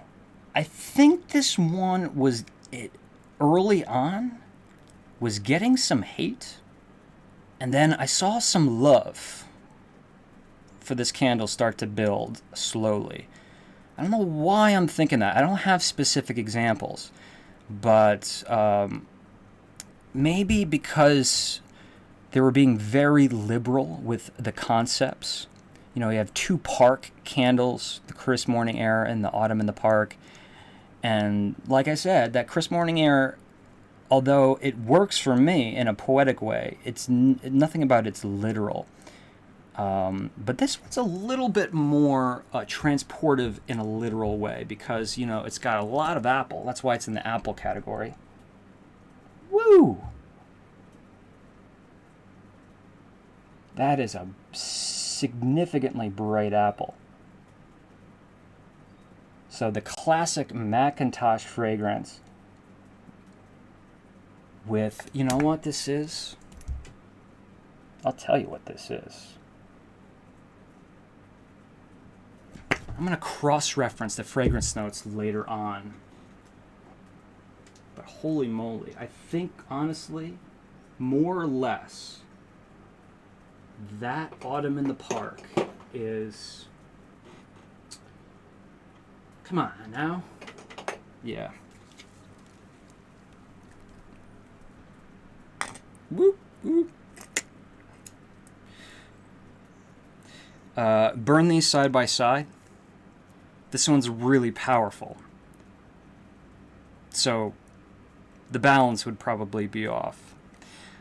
I think this one was early on was getting some hate, and then I saw some love for this candle start to build slowly. I don't know why I'm thinking that. I don't have specific examples, but maybe because they were being very liberal with the concepts. You know, you have two park candles, the crisp morning air and the autumn in the park. And like I said, that crisp morning air, although it works for me in a poetic way, it's nothing about it's literal. But this one's a little bit more transportive in a literal way because, you know, it's got a lot of apple. That's why it's in the apple category. Woo! That is a significantly bright apple. So the classic Macintosh fragrance with, you know what this is? I'll tell you what this is. I'm going to cross-reference the fragrance notes later on. But holy moly, I think, honestly, more or less, that autumn in the park is... Come on now. Yeah. Whoop, whoop. Burn these side by side. This one's really powerful. So the balance would probably be off.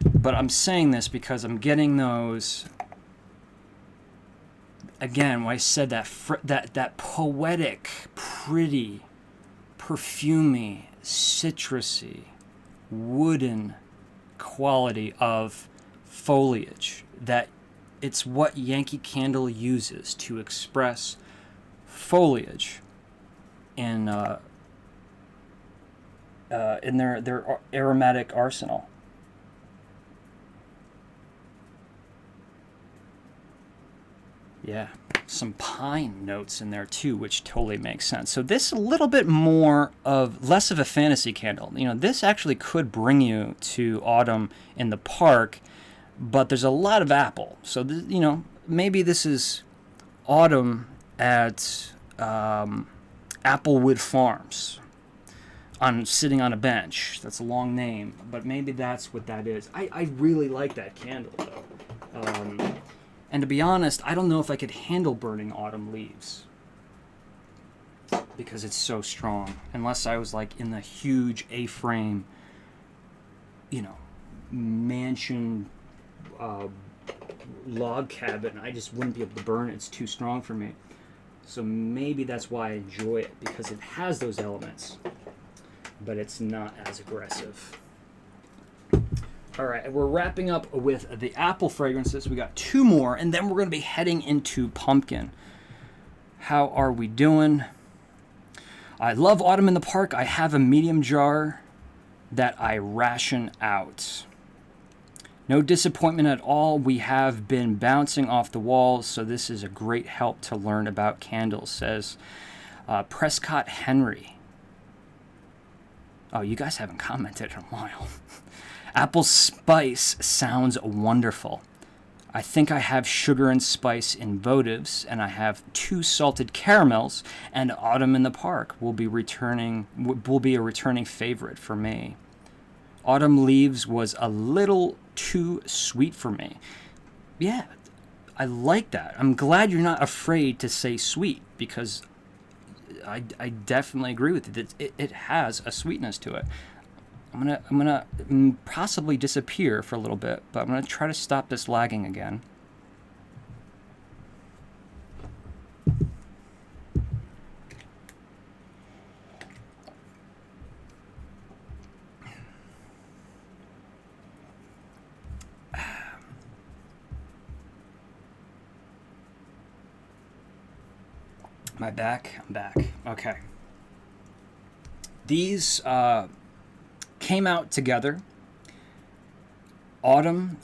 But I'm saying this because I'm getting those... Again, when I said that poetic, pretty, perfumey, citrusy, wooden quality of foliage, that it's what Yankee Candle uses to express foliage in their aromatic arsenal. Yeah, some pine notes in there too, which totally makes sense. So this a little bit less of a fantasy candle. You know, this actually could bring you to autumn in the park, but there's a lot of apple. So, you know, maybe this is autumn at Applewood Farms, sitting on a bench. That's a long name, but maybe that's what that is. I really like that candle, though. And to be honest, I don't know if I could handle burning autumn leaves because it's so strong. Unless I was like in the huge A-frame, you know, mansion log cabin, I just wouldn't be able to burn it. It's too strong for me. So maybe that's why I enjoy it, because it has those elements, but it's not as aggressive. All right, we're wrapping up with the apple fragrances. We got two more, and then we're going to be heading into pumpkin. How are we doing? I love Autumn in the Park. I have a medium jar that I ration out. No disappointment at all. We have been bouncing off the walls, so this is a great help to learn about candles, says Prescott Henry. Oh, you guys haven't commented in a while. Apple spice sounds wonderful. I think I have sugar and spice in votives, and I have 2 salted caramels, and Autumn in the Park will be a returning favorite for me. Autumn Leaves was a little too sweet for me. Yeah, I like that. I'm glad you're not afraid to say sweet, because I definitely agree with it. It has a sweetness to it. I'm gonna possibly disappear for a little bit, but I'm gonna try to stop this lagging again. Am I back? I'm back. Okay. These came out together autumn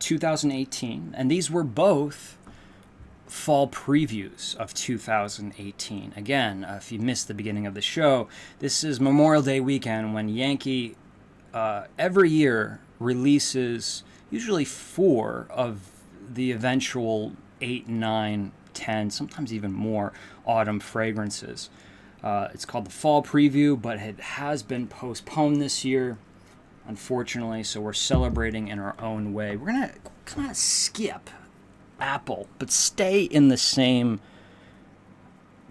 2018, and these were both fall previews of 2018. Again, if you missed the beginning of the show, this is Memorial Day weekend when Yankee every year releases usually 4 of the eventual 8, 9, 10, sometimes even more autumn fragrances. It's called the fall preview, but it has been postponed this year, unfortunately, so we're celebrating in our own way. We're going to kind of skip apple, but stay in the same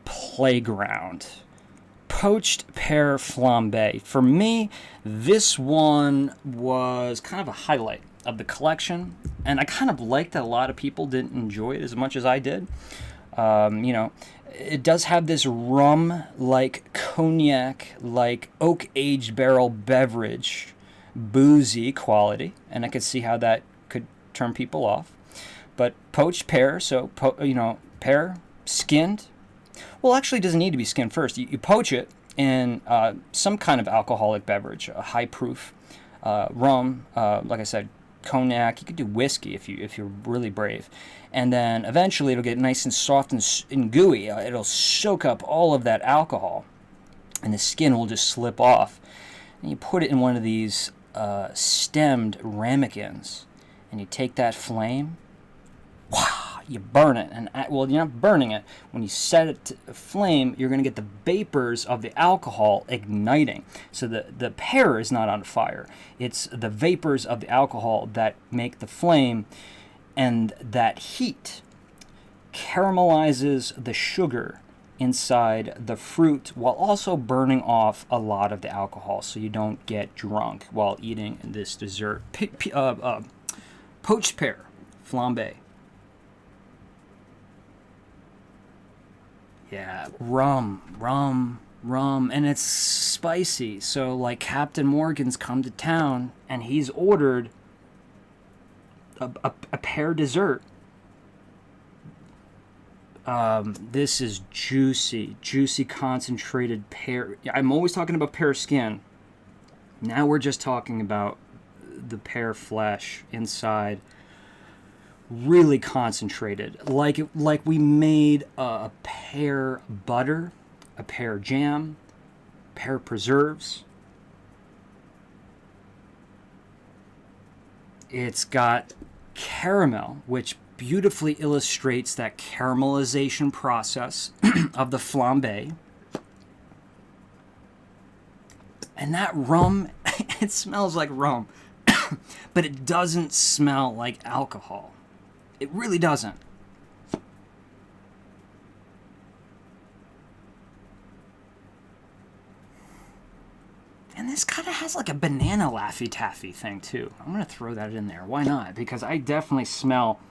playground. Poached pear flambe. For me, this one was kind of a highlight of the collection, and I kind of liked that a lot of people didn't enjoy it as much as I did. It does have this rum-like, cognac-like, oak-aged barrel beverage, boozy quality, and I could see how that could turn people off. But poached pear, so, pear, skinned. Well, actually, it doesn't need to be skinned first. You poach it in some kind of alcoholic beverage, a high-proof rum, like I said, cognac. You could do whiskey if you're really brave, and then eventually it'll get nice and soft and gooey. It'll soak up all of that alcohol, and the skin will just slip off. And you put it in one of these stemmed ramekins, and you take that flame. Wow! You burn it, and well, you're not burning it. When you set it to flame, you're going to get the vapors of the alcohol igniting. So the pear is not on fire. It's the vapors of the alcohol that make the flame, and that heat caramelizes the sugar inside the fruit while also burning off a lot of the alcohol, so you don't get drunk while eating this dessert. Poached pear flambe. Yeah, rum, and it's spicy. So, like, Captain Morgan's come to town, and he's ordered a pear dessert. This is juicy, concentrated pear. I'm always talking about pear skin. Now we're just talking about the pear flesh inside. Really concentrated, like we made a pear butter, a pear jam, pear preserves. It's got caramel, which beautifully illustrates that caramelization process of the flambe. And that rum, it smells like rum, but it doesn't smell like alcohol. It really doesn't. And this kind of has like a banana Laffy Taffy thing too. I'm going to throw that in there. Why not? Because I definitely smell,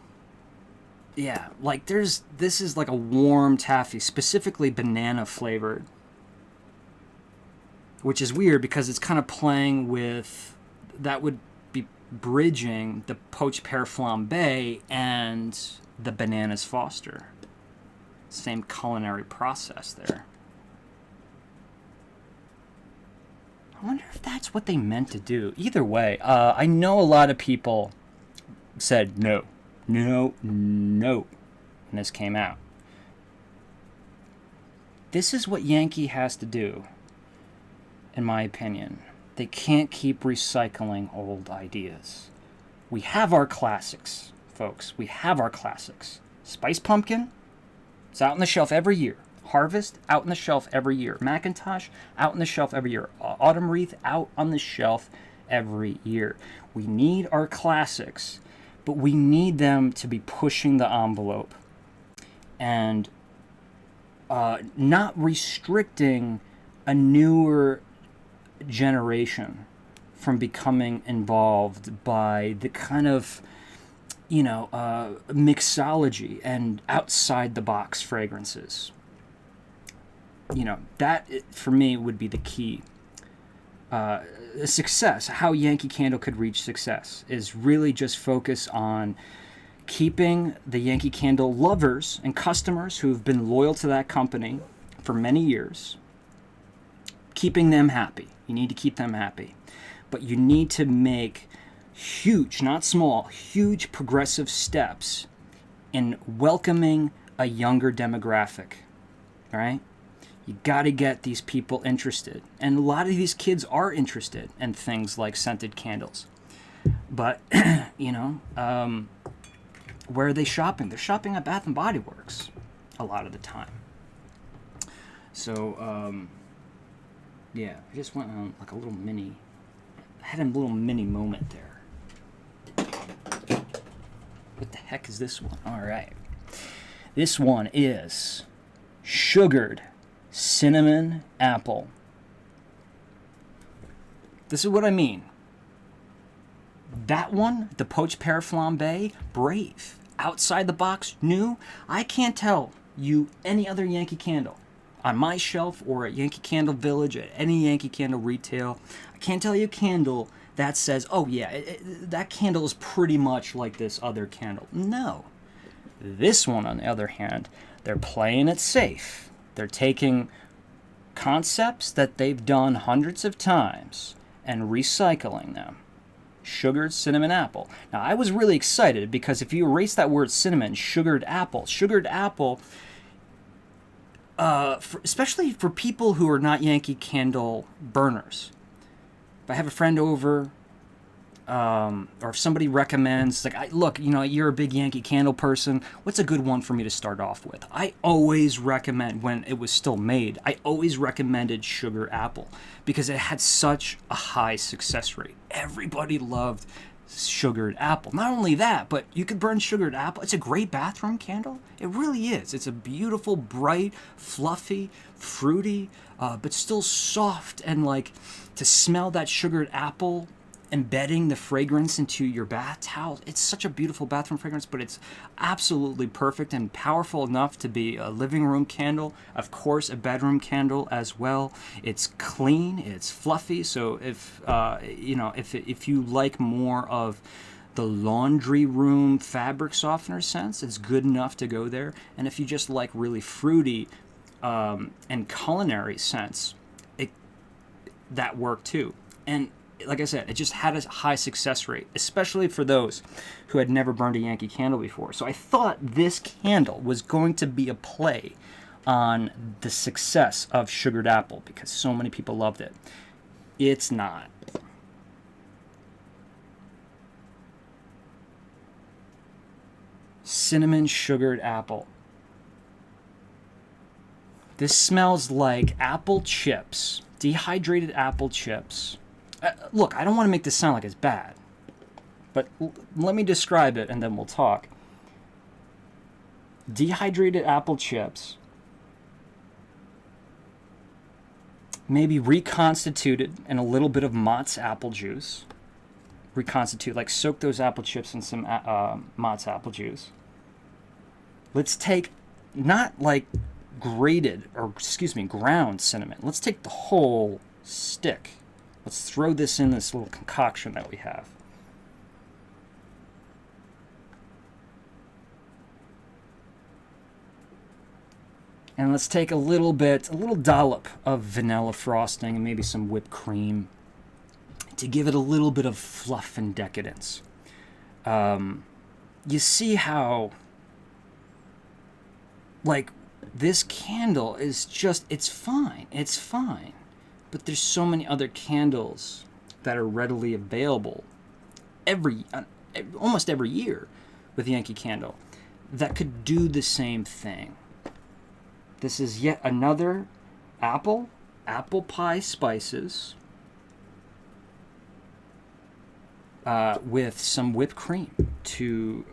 yeah, like this is like a warm taffy, specifically banana flavored. Which is weird because it's kind of playing with, that would be bridging the poached pear flambe and the bananas Foster. Same culinary process there. I wonder if that's what they meant to do. Either way, I know a lot of people said no, no, no, when this came out. This is what Yankee has to do, in my opinion. They can't keep recycling old ideas. We have our classics, folks. We have our classics. Spice Pumpkin, it's out on the shelf every year. Harvest, out on the shelf every year. Macintosh, out on the shelf every year. Autumn Wreath, out on the shelf every year. We need our classics, but we need them to be pushing the envelope and not restricting a newer generation from becoming involved by the kind of, mixology and outside the box fragrances. That for me would be the key. Success, how Yankee Candle could reach success, is really just focus on keeping the Yankee Candle lovers and customers who've been loyal to that company for many years, keeping them happy. You need to keep them happy. But you need to make huge, not small, huge progressive steps in welcoming a younger demographic. All right? You got to get these people interested. And a lot of these kids are interested in things like scented candles. But, where are they shopping? They're shopping at Bath & Body Works a lot of the time. So, I just went on like a little mini, I had a little mini moment there. What the heck is this one? All right. This one is sugared cinnamon apple. This is what I mean. That one, the poached pear flambe, brave. Outside the box, new. I can't tell you any other Yankee Candle on my shelf or at Yankee Candle Village, at any Yankee Candle retail. I can't tell you a candle that says, oh yeah, that candle is pretty much like this other candle. No. This one, on the other hand, they're playing it safe. They're taking concepts that they've done hundreds of times and recycling them. Sugared cinnamon apple. Now, I was really excited because if you erase that word cinnamon, sugared apple, especially for people who are not Yankee Candle burners. If I have a friend over, or if somebody recommends, like, look, you're a big Yankee Candle person, what's a good one for me to start off with? I always recommend, when it was still made, I always recommended sugar apple because it had such a high success rate. Everybody loved sugared apple. Not only that, but you could burn sugared apple. It's a great bathroom candle. It really is. It's a beautiful, bright, fluffy, fruity, but still soft, and like to smell that sugared apple embedding the fragrance into your bath towel. It's such a beautiful bathroom fragrance, but it's absolutely perfect and powerful enough to be a living room candle, of course a bedroom candle as well. It's clean, it's fluffy, so if you like more of the laundry room fabric softener scents, it's good enough to go there. And if you just like really fruity and culinary scents, that worked too. And like I said, it just had a high success rate, especially for those who had never burned a Yankee Candle before. So I thought this candle was going to be a play on the success of sugared apple because so many people loved it. It's not. Cinnamon sugared apple. This smells like apple chips, dehydrated apple chips. Look, I don't want to make this sound like it's bad, but let me describe it and then we'll talk. Dehydrated apple chips, maybe reconstituted in a little bit of Mott's apple juice. Reconstitute, like soak those apple chips in some Mott's apple juice. Let's take, not like ground cinnamon. Let's take the whole stick. Let's throw this in this little concoction that we have. And let's take a little dollop of vanilla frosting and maybe some whipped cream to give it a little bit of fluff and decadence. You see how, like, this candle is just, it's fine. But there's so many other candles that are readily available almost every year with Yankee Candle that could do the same thing. This is yet another apple pie spices with some whipped cream to,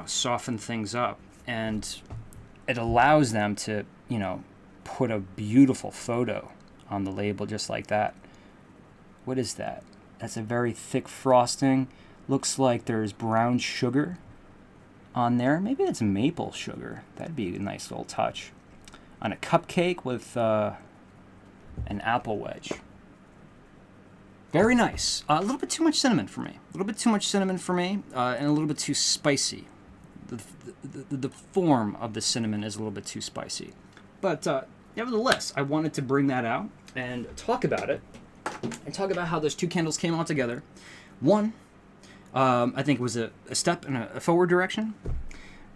soften things up. And it allows them to, put a beautiful photo on the label just like that. What is that? That's a very thick frosting. Looks like there's brown sugar on there. Maybe that's maple sugar. That'd be a nice little touch. On a cupcake with an apple wedge. Very nice. A little bit too much cinnamon for me. And a little bit too spicy. The form of the cinnamon is a little bit too spicy. But nevertheless, I wanted to bring that out and talk about it. And talk about how those two candles came out together. One, I think, was a step in a forward direction.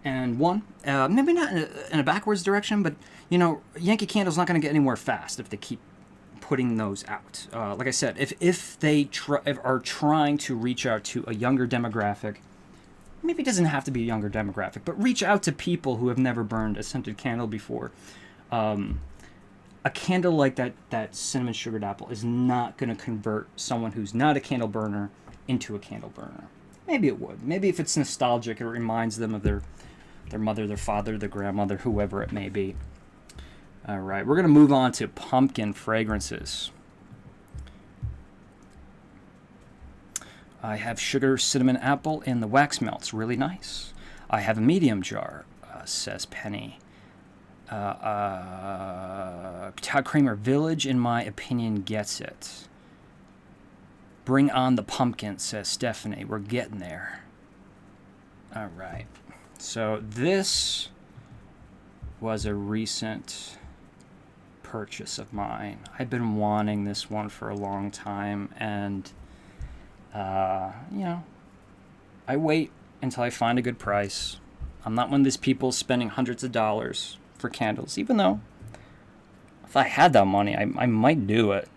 And one, maybe not in a backwards direction, but, Yankee Candle's not going to get anywhere fast if they keep putting those out. Like I said, if they are trying to reach out to a younger demographic, maybe it doesn't have to be a younger demographic, but reach out to people who have never burned a scented candle before. A candle like that cinnamon sugared apple is not going to convert someone who's not a candle burner into a candle burner. Maybe it would. Maybe if it's nostalgic, it reminds them of their mother, their father, their grandmother, whoever it may be. All right, we're going to move on to pumpkin fragrances. I have sugar, cinnamon, apple, and the wax melts. Really nice. I have a medium jar, says Penny. Todd Kramer, Village, in my opinion, gets it. Bring on the pumpkin, says Stephanie. We're getting there. All right. So this was a recent purchase of mine. I've been wanting this one for a long time, and, I wait until I find a good price. I'm not one of these people spending hundreds of dollars for candles, even though if I had that money, I might do it.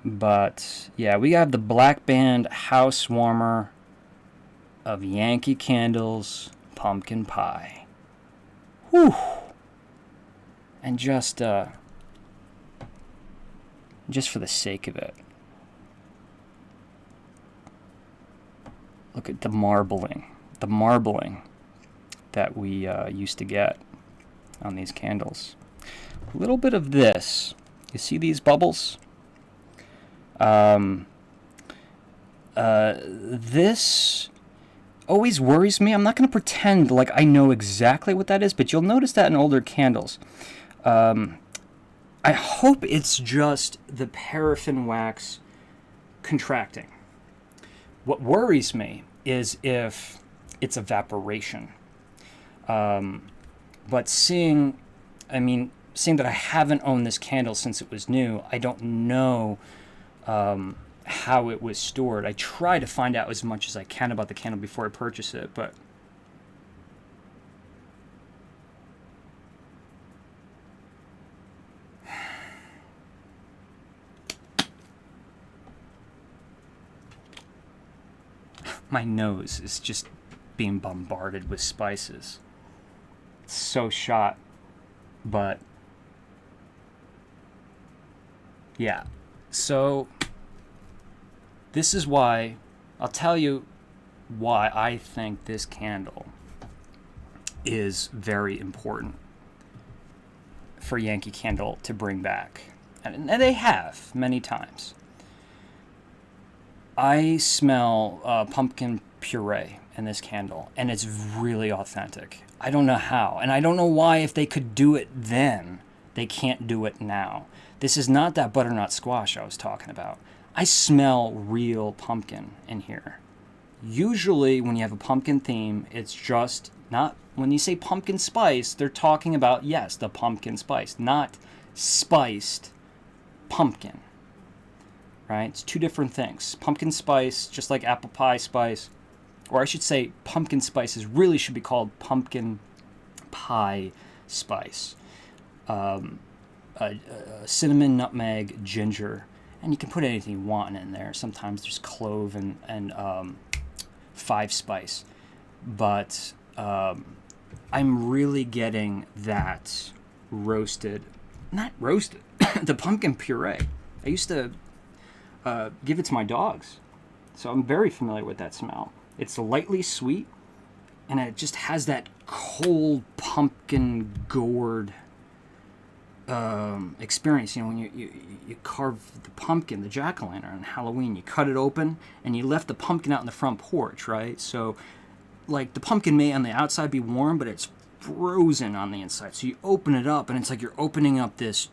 But yeah, we have the Black Band House Warmer of Yankee Candle's Pumpkin Pie. Whew. And just for the sake of it, look at the marbling that we used to get on these candles. A little bit of this. You see these bubbles? This always worries me. I'm not going to pretend like I know exactly what that is, but you'll notice that in older candles. I hope it's just the paraffin wax contracting. What worries me is if it's evaporation. But seeing that I haven't owned this candle since it was new, I don't know how it was stored. I try to find out as much as I can about the candle before I purchase it, but my nose is just being bombarded with spices. It's so shot, but yeah. So this is why, I'll tell you why I think this candle is very important for Yankee Candle to bring back. And they have many times. I smell pumpkin puree in this candle, and it's really authentic. I don't know how, and I don't know why if they could do it then, they can't do it now. This is not that butternut squash I was talking about. I smell real pumpkin in here. Usually when you have a pumpkin theme, it's just Not when you say pumpkin spice, they're talking about, yes, the pumpkin spice, not spiced pumpkin. Right? It's two different things. Pumpkin spice, just like apple pie spice, or I should say pumpkin spices really should be called pumpkin pie spice. Cinnamon, nutmeg, ginger, and you can put anything you want in there. Sometimes there's clove and five spice. But I'm really getting that roasted, not roasted, the pumpkin puree. I used to give it to my dogs, so I'm very familiar with that smell. It's lightly sweet, and it just has that cold pumpkin gourd experience. You know, when you carve the pumpkin, the jack-o'-lantern on Halloween, you cut it open, and you left the pumpkin out in the front porch, right? So, like, the pumpkin may on the outside be warm, but it's frozen on the inside. So you open it up, and it's like you're opening up this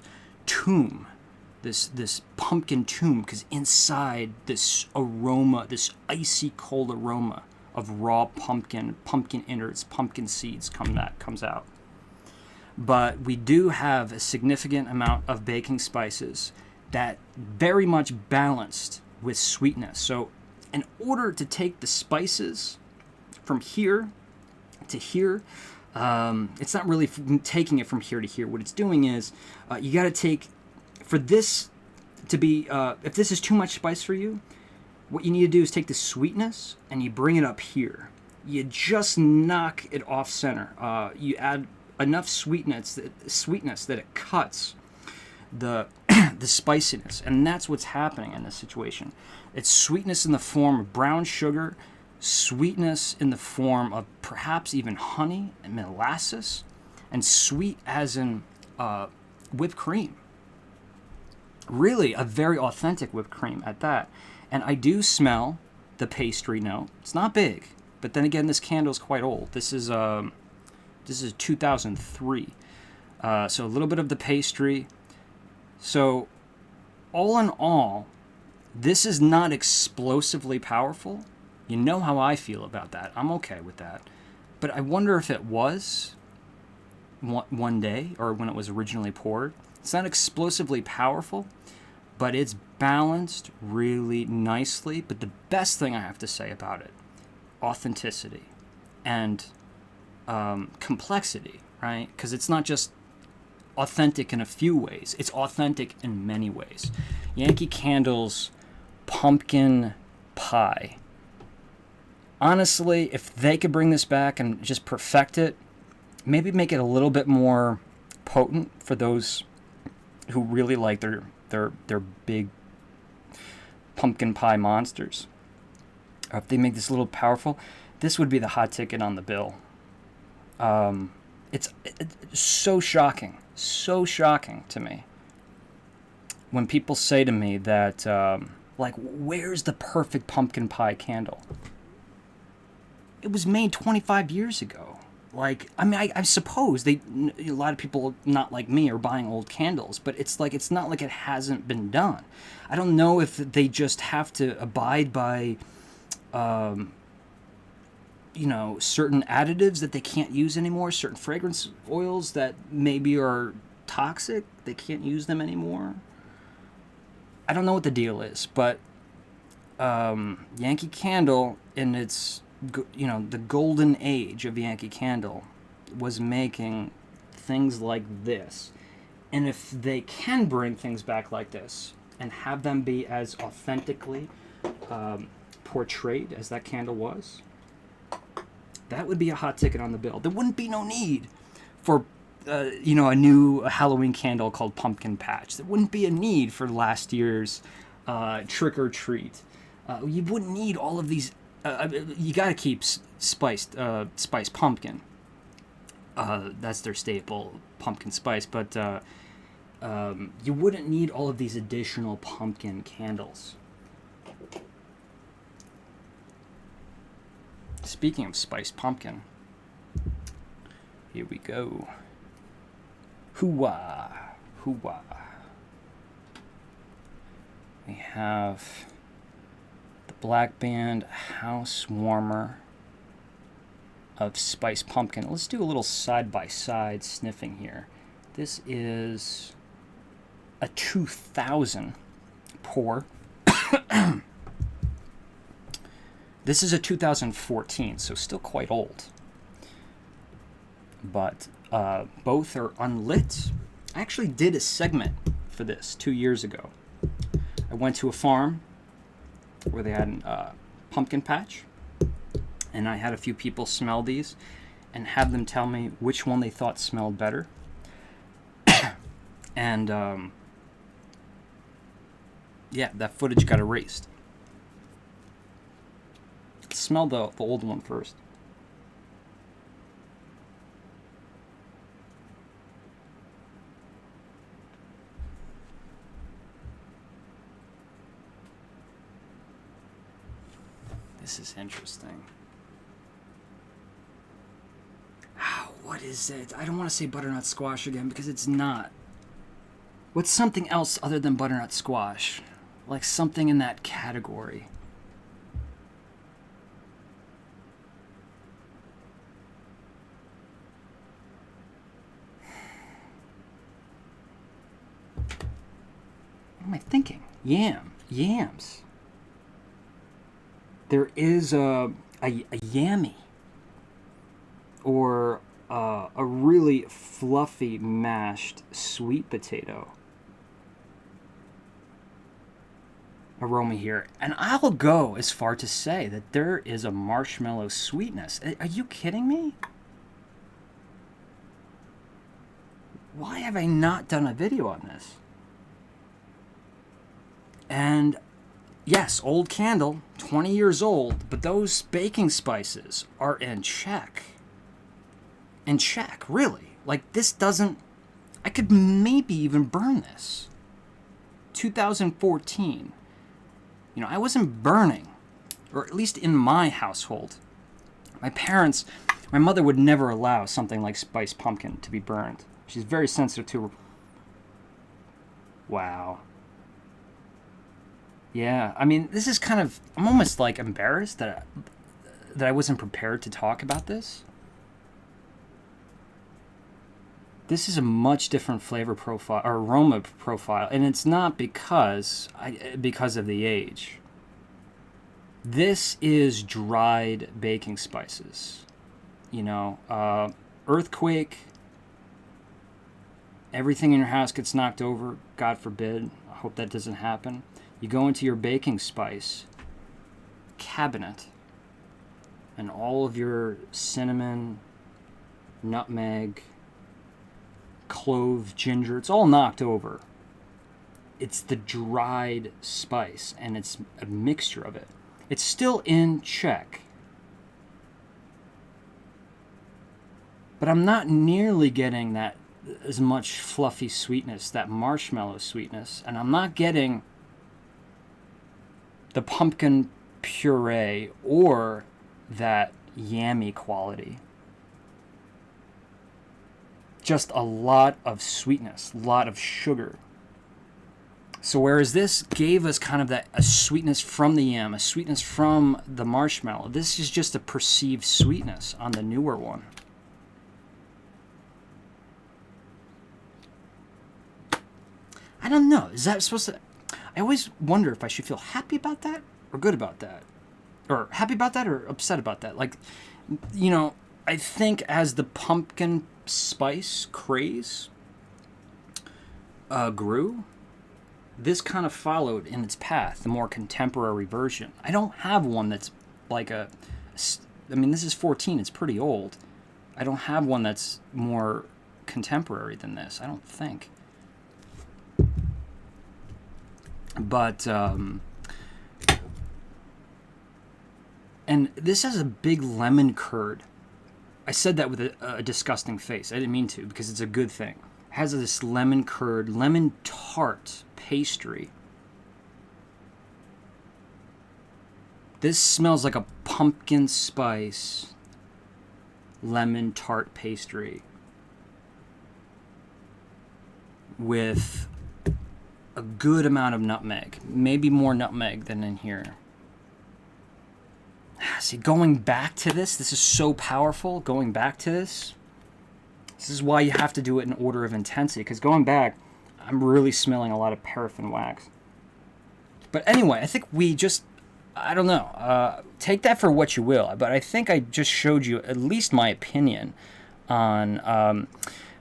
tomb, this pumpkin tomb, because inside this aroma, this icy cold aroma of raw pumpkin innards, pumpkin seeds comes out. But we do have a significant amount of baking spices that very much balanced with sweetness. So in order to take the spices from here to here, it's not really taking it from here to here. What it's doing is you got to take, for this to be, if this is too much spice for you, what you need to do is take the sweetness and you bring it up here. You just knock it off center. You add enough sweetness that it cuts the the spiciness, and that's what's happening in this situation. It's sweetness in the form of brown sugar, sweetness in the form of perhaps even honey and molasses, and sweet as in whipped cream. Really a very authentic whipped cream at that. And I do smell the pastry note. It's not big, but then again, this candle is quite old. This is 2003. So a little bit of the pastry. So all in all, this is not explosively powerful. You know how I feel about that. I'm okay with that. But I wonder if it was one day, or when it was originally poured. It's not explosively powerful, but it's balanced really nicely. But the best thing I have to say about it, authenticity and complexity, right? Because it's not just authentic in a few ways. It's authentic in many ways. Yankee Candle's pumpkin pie. Honestly, if they could bring this back and just perfect it, maybe make it a little bit more potent for those who really like their big pumpkin pie monsters. Or if they make this a little powerful, this would be the hot ticket on the bill. It's so shocking to me when people say to me that, like, where's the perfect pumpkin pie candle? It was made 25 years ago. Like, I mean, I suppose a lot of people not like me are buying old candles, but it's not like it hasn't been done. I don't know if they just have to abide by, certain additives that they can't use anymore, certain fragrance oils that maybe are toxic, they can't use them anymore. I don't know what the deal is, but Yankee Candle in its, the golden age of Yankee Candle was making things like this. And if they can bring things back like this and have them be as authentically portrayed as that candle was, that would be a hot ticket on the bill. There wouldn't be no need for, a new Halloween candle called Pumpkin Patch. There wouldn't be a need for last year's Trick or Treat. You wouldn't need all of these. You got to keep spiced pumpkin. That's their staple, pumpkin spice. But you wouldn't need all of these additional pumpkin candles. Speaking of spiced pumpkin, here we go. Hoo-wah, hoo-wah. We have the Black Band House Warmer. of spiced pumpkin. Let's do a little side-by-side sniffing here. This is a 2000 pour. This is a 2014, so still quite old. But both are unlit. I actually did a segment for this 2 years ago. I went to a farm where they had a pumpkin patch, and I had a few people smell these and have them tell me which one they thought smelled better. And yeah, that footage got erased. Smell the old one first. This is interesting. What is it? I don't want to say butternut squash again because it's not. What's something else other than butternut squash? Like something in that category. What am I thinking? Yams. There is a yammy, or a really fluffy mashed sweet potato aroma here. And I'll go as far to say that there is a marshmallow sweetness. Are you kidding me? Why have I not done a video on this? And yes, old candle, 20 years old, but those baking spices are in check. In check, really. Like, this doesn't... I could maybe even burn this. 2014. You know, I wasn't burning. Or at least in my household. My mother would never allow something like spiced pumpkin to be burned. She's very sensitive to... Wow. Yeah, I mean, this is kind of... I'm almost, like, embarrassed that I wasn't prepared to talk about this. This is a much different flavor profile, or aroma profile, and it's not because of the age. This is dried baking spices. You know, earthquake, everything in your house gets knocked over, God forbid. I hope that doesn't happen. You go into your baking spice cabinet, and all of your cinnamon, nutmeg, clove, ginger, it's all knocked over. It's the dried spice, and it's a mixture of it. It's still in check. But I'm not nearly getting that as much fluffy sweetness, that marshmallow sweetness, and I'm not getting the pumpkin puree or that yammy quality. Just a lot of sweetness, a lot of sugar. So whereas this gave us kind of a sweetness from the yam, a sweetness from the marshmallow, this is just a perceived sweetness on the newer one. I don't know. Is that supposed to... I always wonder if I should feel happy about that or good about that. Or happy about that or upset about that. Like, you know, I think as the pumpkin spice craze grew, this kind of followed in its path, the more contemporary version. I don't have one that's like I mean, this is 14, it's pretty old. I don't have one that's more contemporary than this, I don't think. But, and this has a big lemon curd. I said that with a disgusting face. I didn't mean to, because it's a good thing. It has this lemon curd, lemon tart pastry. This smells like a pumpkin spice lemon tart pastry with a good amount of nutmeg, maybe more nutmeg than in here. See, going back to this is so powerful. Going back to this is why you have to do it in order of intensity, because going back, I'm really smelling a lot of paraffin wax. But anyway, I think we just, I don't know, take that for what you will, but I think I just showed you at least my opinion on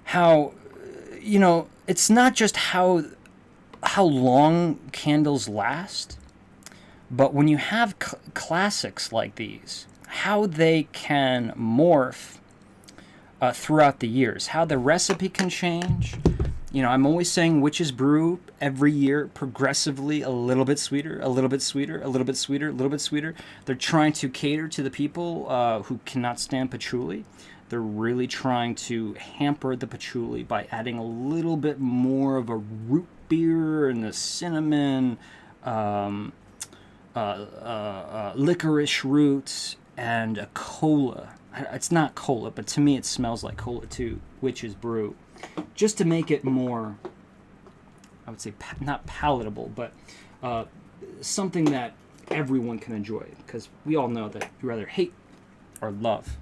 how, you know, it's not just how long candles last, but when you have classics like these, how they can morph throughout the years, how the recipe can change. You know, I'm always saying witch's brew every year, progressively a little bit sweeter, a little bit sweeter, a little bit sweeter, a little bit sweeter. They're trying to cater to the people who cannot stand patchouli. They're really trying to hamper the patchouli by adding a little bit more of a root beer and the cinnamon, licorice roots, and a cola. It's not cola, but to me it smells like cola too, witch's brew. Just to make it more, I would say, not palatable, but something that everyone can enjoy. Because we all know that you rather hate or love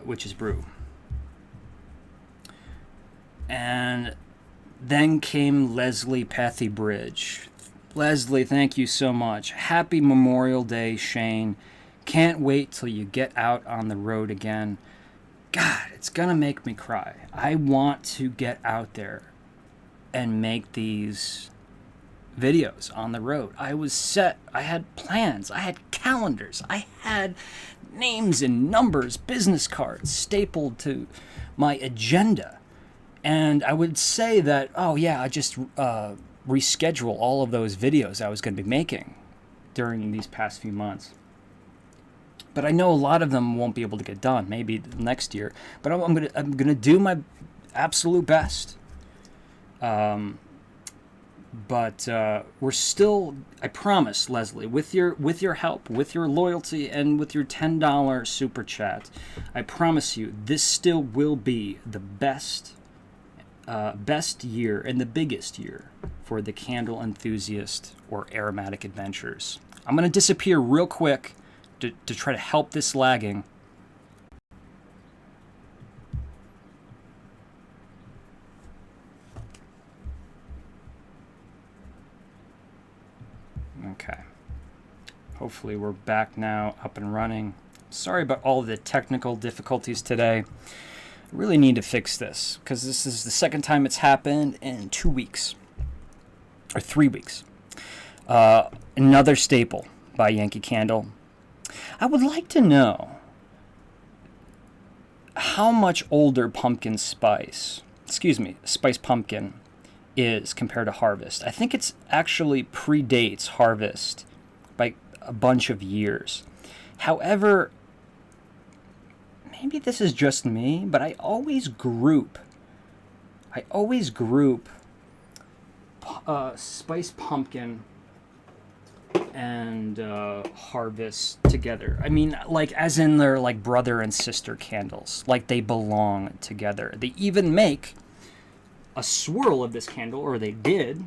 witch's brew. And then came Leslie Pethy-Bridge. Leslie, thank you so much. Happy Memorial Day, Shane. Can't wait till you get out on the road again. God, it's gonna make me cry. I want to get out there and make these videos on the road. I was set. I had plans. I had calendars. I had names and numbers, business cards stapled to my agenda. And I would say that, oh yeah, I just reschedule all of those videos I was going to be making during these past few months. But I know a lot of them won't be able to get done. Maybe next year. But I'm gonna do my absolute best. But we're still. I promise, Leslie, with your help, with your loyalty, and with your $10 super chat, I promise you, this still will be the best year and the biggest year for the candle enthusiast or aromatic adventures. I'm gonna disappear real quick to try to help this lagging. Okay. Hopefully we're back now, up and running. Sorry about all the technical difficulties today. I really need to fix this because this is the second time it's happened in 2 weeks. Or 3 weeks. Another staple by Yankee Candle. I would like to know how much older pumpkin spice, spice pumpkin is compared to harvest. I think it's actually predates harvest by a bunch of years. However, maybe this is just me, but I always group spice pumpkin and harvest together. I mean, like, as in they're like brother and sister candles, like they belong together. They even make a swirl of this candle, or they did,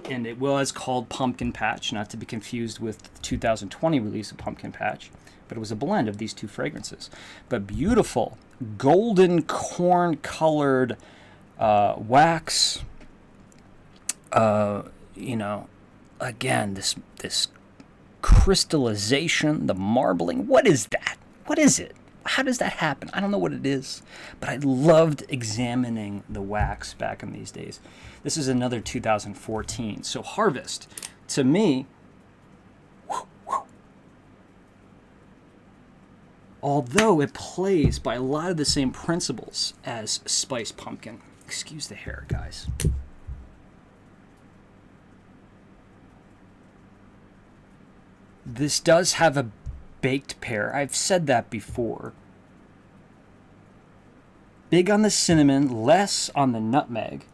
and it was called Pumpkin Patch, not to be confused with the 2020 release of Pumpkin Patch, but it was a blend of these two fragrances. But beautiful golden corn colored wax, again, this crystallization, the marbling. What is that? What is it? How does that happen? I don't know what it is, but I loved examining the wax back in these days. This is another 2014. So harvest, to me, although it plays by a lot of the same principles as spice pumpkin. Excuse the hair, guys. This does have a baked pear. I've said that before. Big on the cinnamon, less on the nutmeg.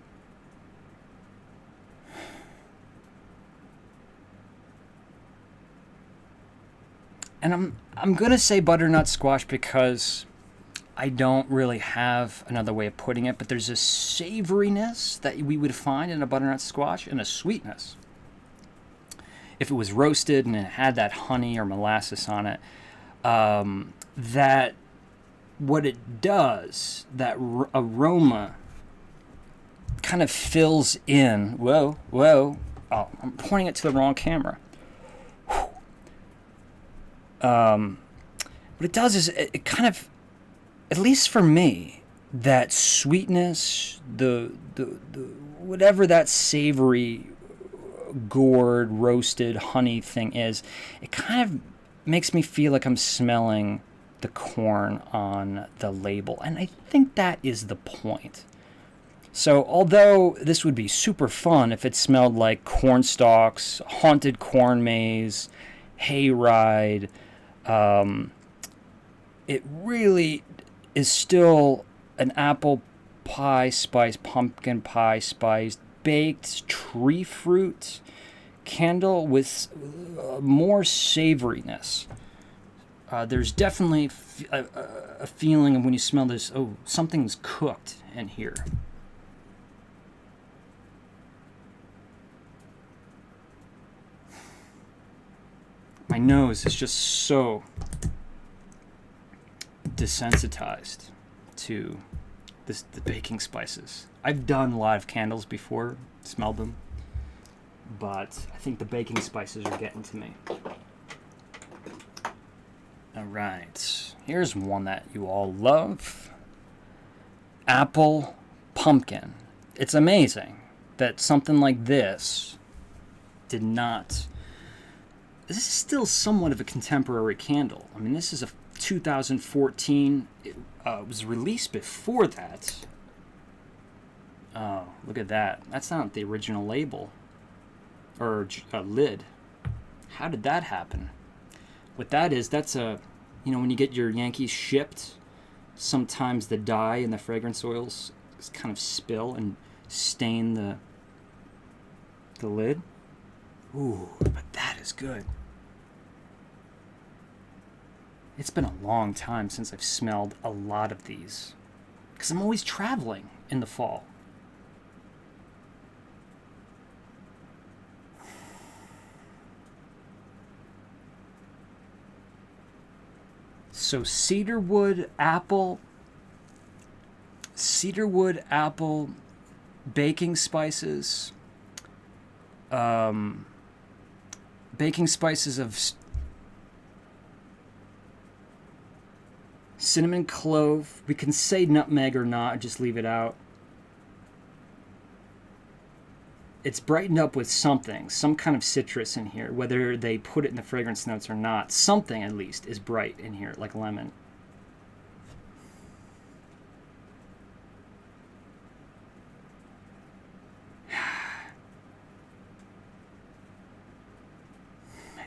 And I'm gonna say butternut squash because I don't really have another way of putting it, but there's a savoriness that we would find in a butternut squash and a sweetness if it was roasted and it had that honey or molasses on it, that what it does, that aroma kind of fills in. Whoa. Oh, I'm pointing it to the wrong camera. What it does is it kind of, at least for me, that sweetness, the whatever that savory, gourd, roasted honey thing is, it kind of makes me feel like I'm smelling the corn on the label. And I think that is the point. So although this would be super fun if it smelled like corn stalks, haunted corn maze, hayride, it really is still an apple pie spice, pumpkin pie spice, baked tree fruit candle with more savoriness. There's definitely a feeling of when you smell this, oh, something's cooked in here. My nose is just so desensitized to the baking spices. I've done a lot of candles before, smelled them, but I think the baking spices are getting to me. All right, here's one that you all love. Apple pumpkin. It's amazing that something like this did not... This is still somewhat of a contemporary candle. I mean, this is a 2014. It was released before that. Oh, look at that. That's not the original label or lid. How did that happen? What that is, that's a, you know, when you get your Yankees shipped, sometimes the dye and the fragrance oils kind of spill and stain the lid. Ooh, but that is good. It's been a long time since I've smelled a lot of these, because I'm always traveling in the fall. So cedarwood apple, baking spices, baking spices of cinnamon, clove. We can say nutmeg or not, just leave it out. It's brightened up with something, some kind of citrus in here, whether they put it in the fragrance notes or not. Something, at least, is bright in here, like lemon.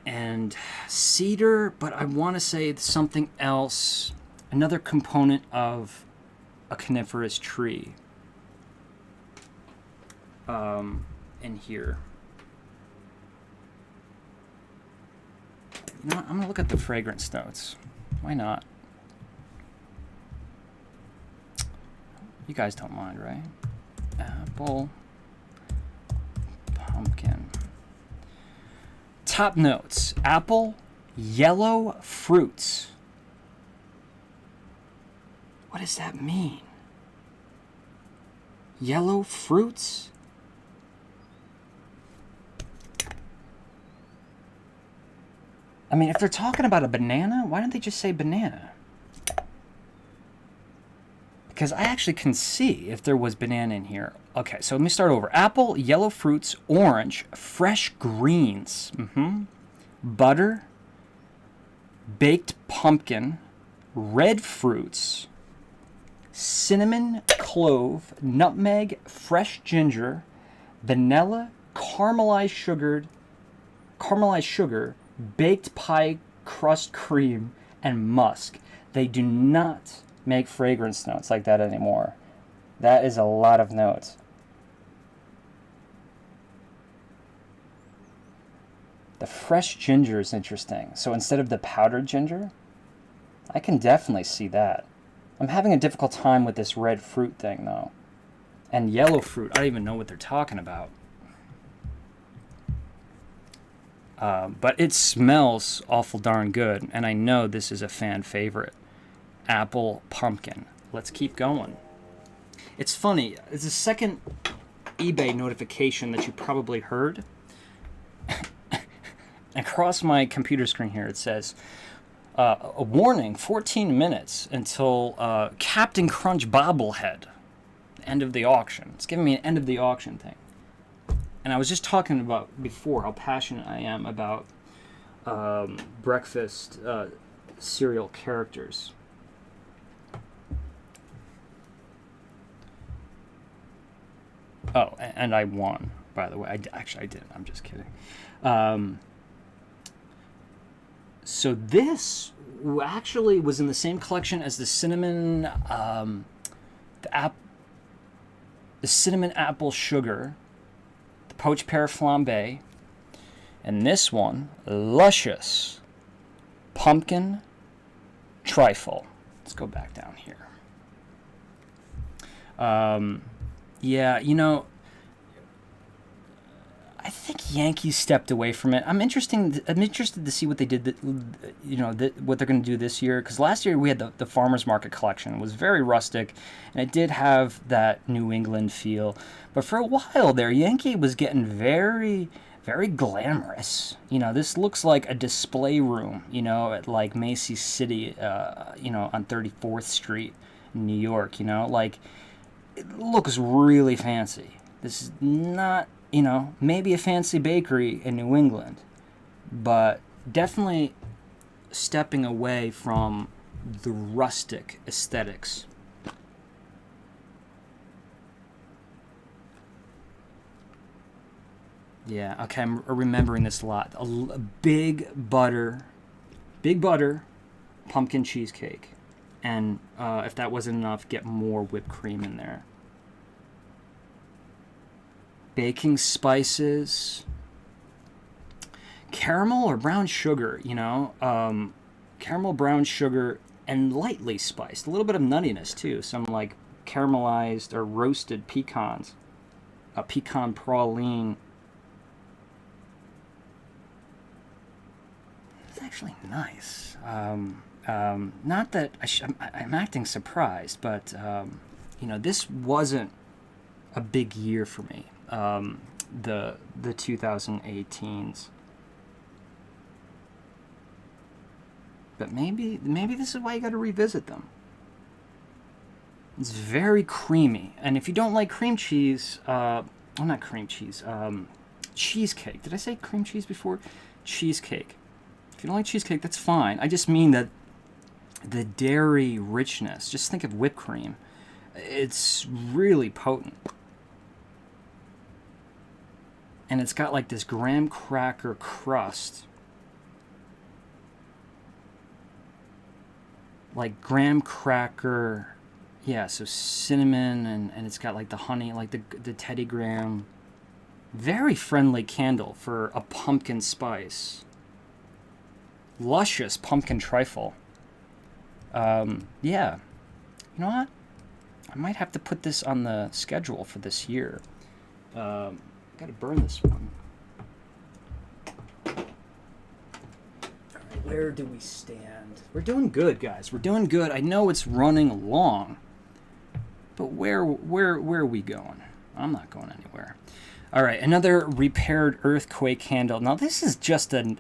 And cedar, but I want to say something else, another component of a coniferous tree in here. You know what? I'm going to look at the fragrance notes. Why not? You guys don't mind, right? Apple, pumpkin. Top notes: apple, yellow fruits. What does that mean? Yellow fruits? I mean, if they're talking about a banana, why don't they just say banana? Because I actually can see if there was banana in here. Okay, so let me start over. Apple, yellow fruits, orange, fresh greens, butter, baked pumpkin, red fruits, cinnamon, clove, nutmeg, fresh ginger, vanilla, caramelized sugar, baked pie crust cream, and musk. They do not make fragrance notes like that anymore. That is a lot of notes. The fresh ginger is interesting. So instead of the powdered ginger, I can definitely see that. I'm having a difficult time with this red fruit thing, though. And yellow fruit, I don't even know what they're talking about. But it smells awful darn good, and I know this is a fan favorite. Apple pumpkin. Let's keep going. It's funny. It's the second eBay notification that you probably heard. Across my computer screen here, it says, a warning, 14 minutes until Captain Crunch bobblehead. End of the auction. It's giving me an end of the auction thing. And I was just talking about before how passionate I am about breakfast cereal characters. Oh, and I won, by the way. Actually, I didn't. I'm just kidding. So this actually was in the same collection as the cinnamon, the cinnamon apple sugar, the poached pear flambe, and this one, luscious pumpkin trifle. Let's go back down here. Yeah, you know, I think Yankees stepped away from it. I'm interested to see what they did. What they're going to do this year. Because last year we had the farmers market collection. It was very rustic, and it did have that New England feel. But for a while there, Yankee was getting very, very glamorous. You know, this looks like a display room. You know, at like Macy's City. On 34th Street, in New York. You know, like it looks really fancy. This is not. Maybe a fancy bakery in New England, but definitely stepping away from the rustic aesthetics. Yeah, okay, I'm remembering this a lot. A big butter pumpkin cheesecake. And if that wasn't enough, get more whipped cream in there. Baking spices, caramel or brown sugar, caramel, brown sugar, and lightly spiced. A little bit of nuttiness, too. Some, like, caramelized or roasted pecans. A pecan praline. It's actually nice. Not that I'm acting surprised, but, this wasn't a big year for me. The 2018s, but maybe this is why you got to revisit them. It's very creamy, and if you don't like cream cheese, not cream cheese, cheesecake. Did I say cream cheese before? Cheesecake. If you don't like cheesecake, that's fine. I just mean that the dairy richness. Just think of whipped cream. It's really potent. And it's got like this graham cracker crust. Like graham cracker, yeah, so cinnamon, and it's got like the honey, like the Teddy Graham. Very friendly candle for a pumpkin spice. Luscious pumpkin trifle. Yeah. You know what? I might have to put this on the schedule for this year. Gotta burn this one. Alright, where do we stand? We're doing good, guys. We're doing good. I know it's running long. But where are we going? I'm not going anywhere. Alright, another repaired earthquake candle. Now this is just a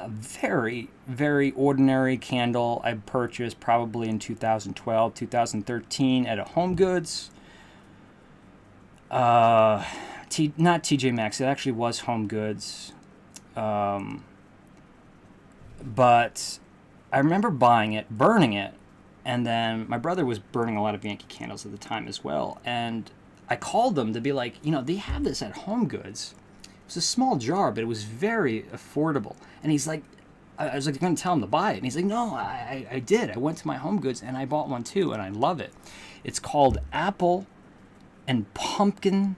very, very ordinary candle I purchased probably in 2012, 2013 at a Home Goods. Not TJ Maxx. It actually was Home Goods. But I remember buying it, burning it, and then my brother was burning a lot of Yankee candles at the time as well. And I called them to be like, they have this at Home Goods. It was a small jar, but it was very affordable. And he's like, I was like, going to tell him to buy it. And he's like, no, I did. I went to my Home Goods and I bought one too, and I love it. It's called Apple and Pumpkin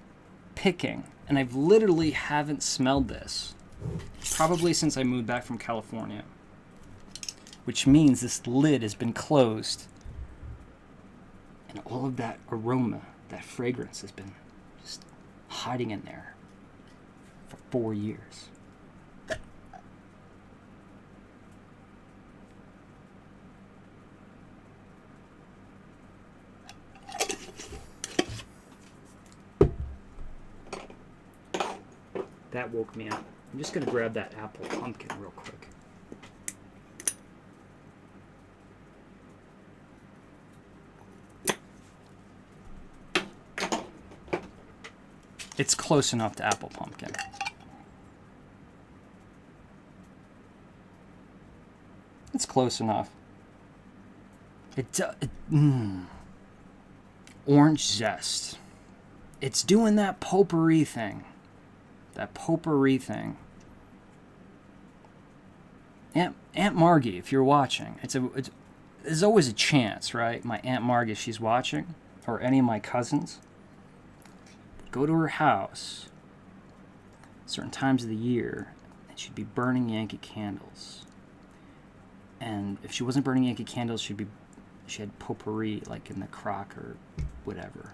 Picking, and I've literally haven't smelled this probably since I moved back from California, which means this lid has been closed and all of that aroma, that fragrance has been just hiding in there for 4 years. That woke me up. I'm just going to grab that apple pumpkin real quick. It's close enough to apple pumpkin. It's close enough. Orange zest. It's doing that potpourri thing. That potpourri thing. Aunt Margie, if you're watching, there's always a chance, right? My Aunt Margie, if she's watching, or any of my cousins, go to her house certain times of the year, and she'd be burning Yankee candles. And if she wasn't burning Yankee candles, she had potpourri like in the crock or whatever.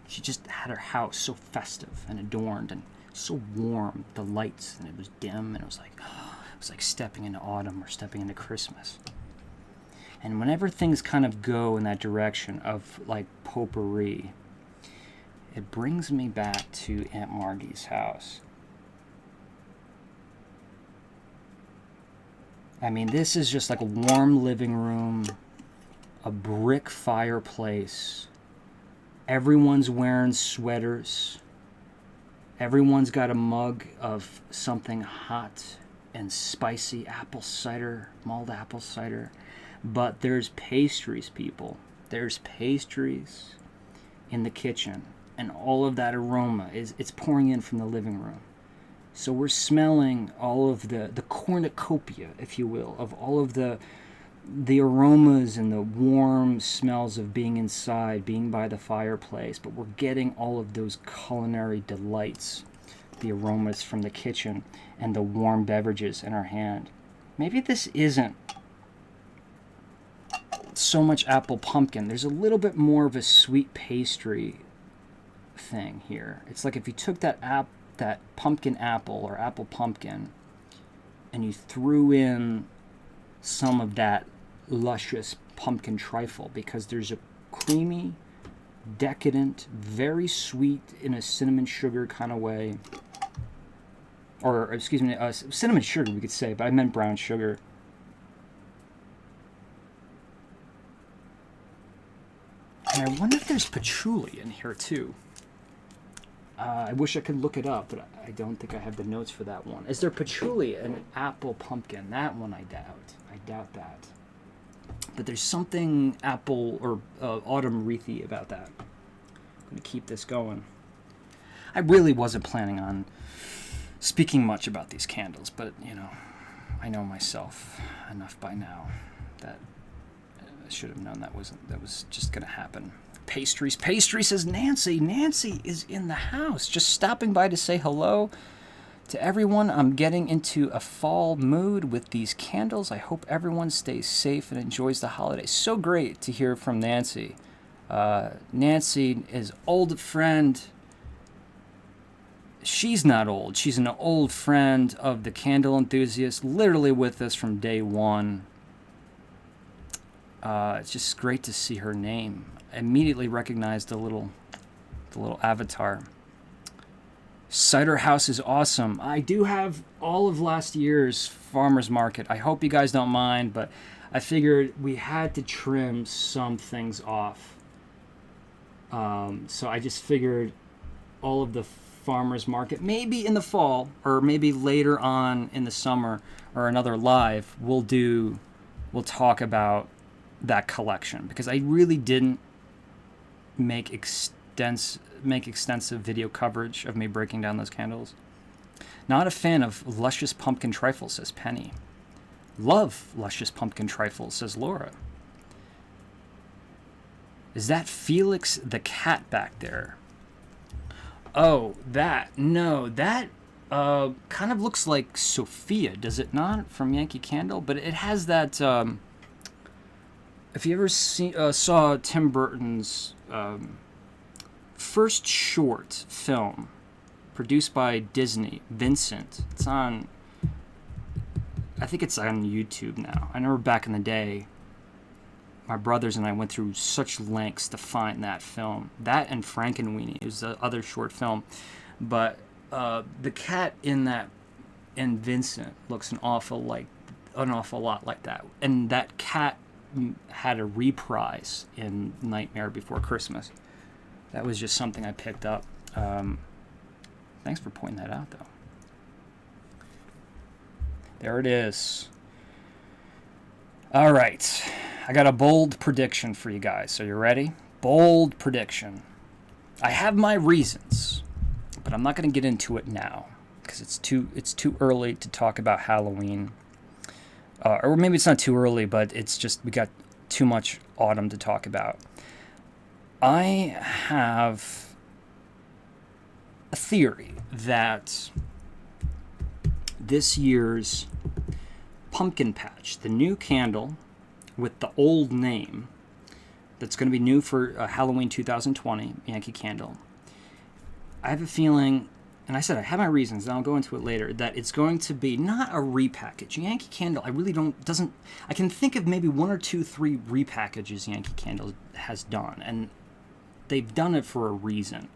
She just had her house so festive and adorned and so warm, the lights, and it was dim, and it was like stepping into autumn or stepping into Christmas. And whenever things kind of go in that direction of like potpourri, it brings me back to Aunt Margie's house. I mean, this is just like a warm living room, a brick fireplace. Everyone's wearing sweaters. Everyone's got a mug of something hot and spicy, apple cider, mulled apple cider. But there's pastries, people. There's pastries in the kitchen. And all of that aroma it's pouring in from the living room. So we're smelling all of the cornucopia, if you will, of all of the aromas and the warm smells of being inside, being by the fireplace. But we're getting all of those culinary delights, the aromas from the kitchen and the warm beverages in our hand. Maybe this isn't so much apple pumpkin. There's a little bit more of a sweet pastry thing here. It's like if you took that pumpkin apple or apple pumpkin and you threw in some of that luscious pumpkin trifle, because there's a creamy, decadent, very sweet in a cinnamon sugar kind of way, or excuse me, cinnamon sugar we could say, but I meant brown sugar. And I wonder if there's patchouli in here too. I wish I could look it up, but I don't think I have the notes for that one. Is there patchouli in apple pumpkin? That one I doubt. I doubt that. But there's something apple or autumn wreathy about that. I'm going to keep this going. I really wasn't planning on speaking much about these candles, but, you know, I know myself enough by now that I should have known that was just going to happen. Pastries, says Nancy. Nancy is in the house, just stopping by to say hello to everyone. I'm getting into a fall mood with these candles. I hope everyone stays safe and enjoys the holidays. So great to hear from Nancy. Nancy is old friend. She's not old. She's an old friend of the Candle Enthusiast, literally with us from day one. It's just great to see her name. Immediately recognized the little avatar. Cider House is awesome. I do have all of last year's farmer's market. I hope you guys don't mind, but I figured we had to trim some things off. So I just figured all of the farmer's market, maybe in the fall or maybe later on in the summer or another live, we'll talk about that collection, because I really didn't make extensive video coverage of me breaking down those candles. Not a fan of luscious pumpkin trifle, says Penny. Love luscious pumpkin trifle, says Laura. Is that Felix the cat back there? Oh, that kind of looks like Sophia, does it not, from Yankee Candle? But it has that. If you ever saw Tim Burton's first short film produced by Disney, Vincent, I think it's on YouTube now. I remember back in the day, my brothers and I went through such lengths to find that film. That and Frankenweenie is the other short film. But the cat in Vincent looks an awful lot like that, and that cat had a reprise in Nightmare Before Christmas. That was just something I picked up. Thanks for pointing that out, though. There it is. All right. I got a bold prediction for you guys. Are you ready? Bold prediction. I have my reasons, but I'm not going to get into it now because it's too early to talk about Halloween. Or maybe it's not too early, but it's just we got too much autumn to talk about. I have a theory that this year's pumpkin patch, the new candle with the old name, that's going to be new for Halloween 2020, Yankee Candle, I have a feeling, and I said I have my reasons, and I'll go into it later, that it's going to be not a repackage. Yankee Candle, I can think of maybe 1 or 2, 3 repackages Yankee Candle has done, and they've done it for a reason.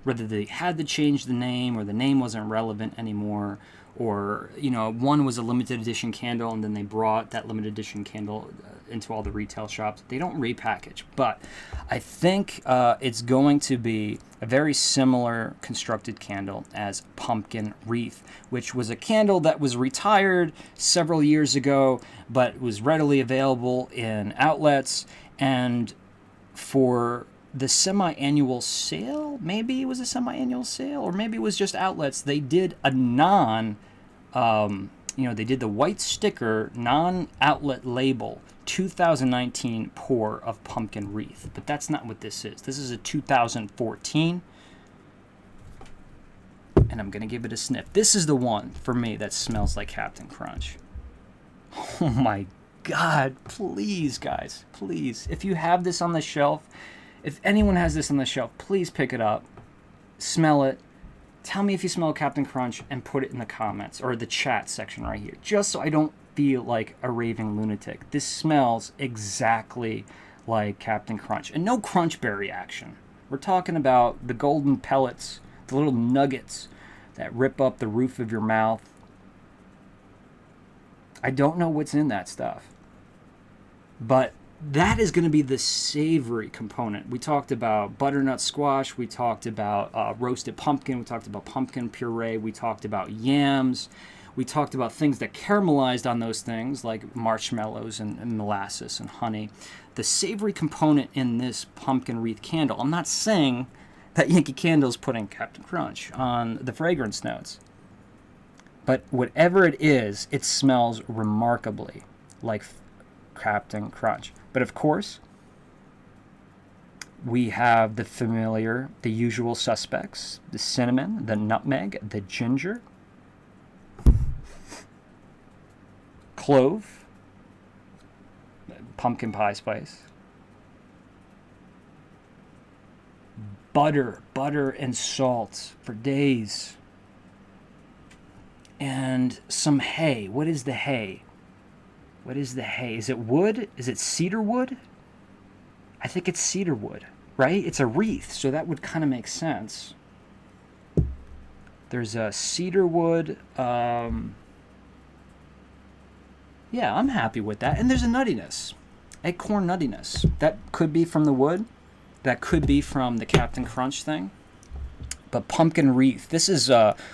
Whether they had to change the name or the name wasn't relevant anymore, or, one was a limited edition candle and then they brought that limited edition candle into all the retail shops. They don't repackage, but I think it's going to be a very similar constructed candle as Pumpkin Wreath, which was a candle that was retired several years ago, but was readily available in outlets. And for the semi-annual sale, maybe it was a semi-annual sale, or maybe it was just outlets, they did a they did the white sticker, non-outlet label 2019 pour of Pumpkin Wreath. But that's not what this is. This is a 2014. And I'm going to give it a sniff. This is the one, for me, that smells like Captain Crunch. Oh my God. Please, guys. Please. If you have this on the shelf, if anyone has this on the shelf, please pick it up. Smell it. Tell me if you smell Captain Crunch and put it in the comments or the chat section right here, just so I don't feel like a raving lunatic. This smells exactly like Captain Crunch. And no crunch berry action. We're talking about the golden pellets, the little nuggets that rip up the roof of your mouth. I don't know what's in that stuff, but that is going to be the savory component. We talked about butternut squash. We talked about roasted pumpkin. We talked about pumpkin puree. We talked about yams. We talked about things that caramelized on those things, like marshmallows and molasses and honey. The savory component in this pumpkin wreath candle, I'm not saying that Yankee Candle is putting Captain Crunch on the fragrance notes, but whatever it is, it smells remarkably like Captain Crunch. But of course, we have the usual suspects: the cinnamon, the nutmeg, the ginger, clove, pumpkin pie spice, butter and salt for days, and some hay. What is the hay? What is the hay? Is it wood? Is it cedar wood? I think it's cedar wood, right? It's a wreath, so that would kind of make sense. There's a cedar wood. Yeah, I'm happy with that. And there's a nuttiness, acorn nuttiness. That could be from the wood. That could be from the Captain Crunch thing. But pumpkin wreath. This is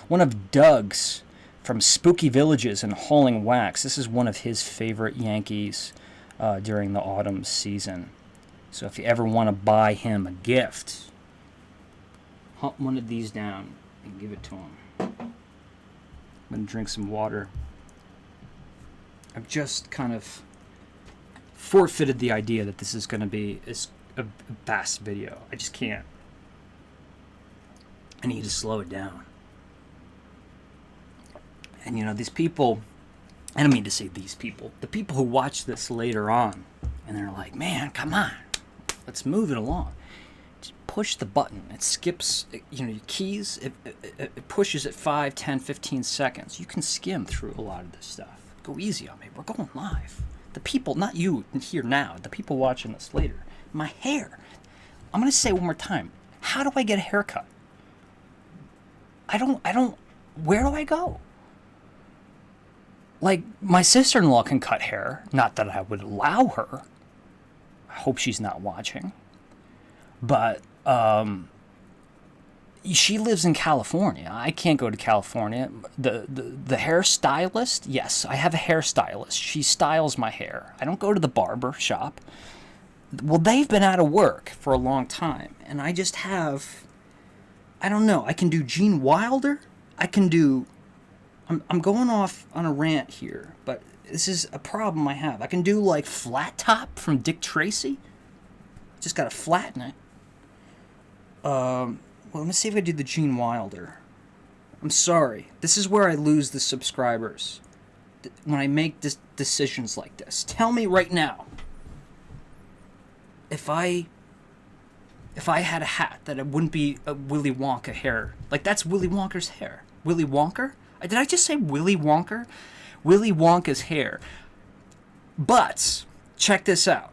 one of Doug's from Spooky Villages and Hauling Wax. This is one of his favorite Yankees during the autumn season. So if you ever want to buy him a gift, hunt one of these down and give it to him. I'm going to drink some water. I've just kind of forfeited the idea that this is going to be a fast video. I just can't. I need to slow it down. And these people, I don't mean to say these people, the people who watch this later on, and they're like, man, come on, let's move it along. Just push the button. It skips, your keys, it pushes at 5, 10, 15 seconds. You can skim through a lot of this stuff. Go easy on me. We're going live. The people, not you here now, the people watching this later. My hair. I'm going to say it one more time. How do I get a haircut? where do I go? Like, my sister-in-law can cut hair. Not that I would allow her. I hope she's not watching. But, she lives in California. I can't go to California. The hairstylist, yes, I have a hairstylist. She styles my hair. I don't go to the barber shop. Well, they've been out of work for a long time. And I just have, I don't know. I can do Gene Wilder. I can do, I'm going off on a rant here, but this is a problem I have. I can do like Flat Top from Dick Tracy. Just gotta flatten it. Well, let me see if I do the Gene Wilder. I'm sorry. This is where I lose the subscribers. When I make decisions like this. Tell me right now. If I had a hat that it wouldn't be a Willy Wonka hair. Like, that's Willy Wonka's hair. Willy Wonka? Did I just say Willy Wonka? Willy Wonka's hair. But, check this out.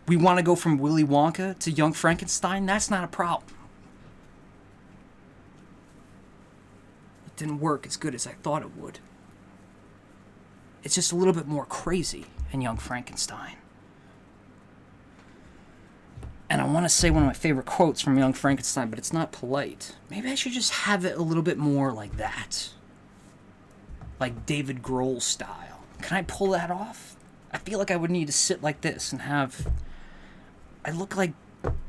We want to go from Willy Wonka to Young Frankenstein? That's not a problem. It didn't work as good as I thought it would. It's just a little bit more crazy in Young Frankenstein. And I want to say one of my favorite quotes from Young Frankenstein, but it's not polite. Maybe I should just have it a little bit more like that. Like David Grohl style. Can I pull that off? I feel like I would need to sit like this and have... I look like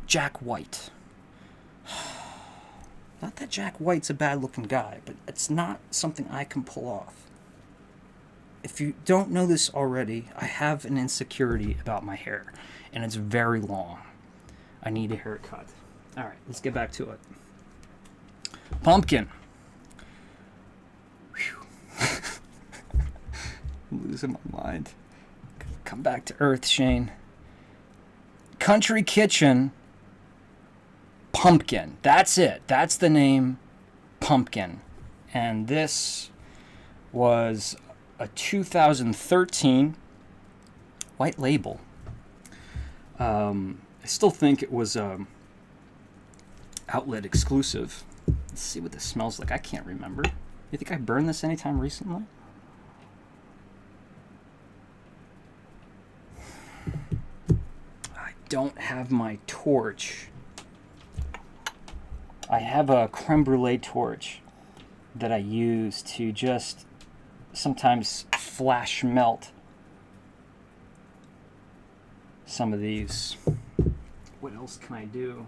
Jack White. Not that Jack White's a bad-looking guy, but it's not something I can pull off. If you don't know this already, I have an insecurity about my hair, and it's very long. I need a haircut. All right, let's get back to it. Pumpkin. I'm losing my mind. Come back to earth, Shane. Country Kitchen. Pumpkin. That's it. That's the name. Pumpkin. And this was a 2013 white label. I still think it was outlet exclusive. Let's see what this smells like. I can't remember. You think I burned this anytime recently? I don't have my torch. I have a creme brulee torch that I use to just sometimes flash melt some of these. What else can I do?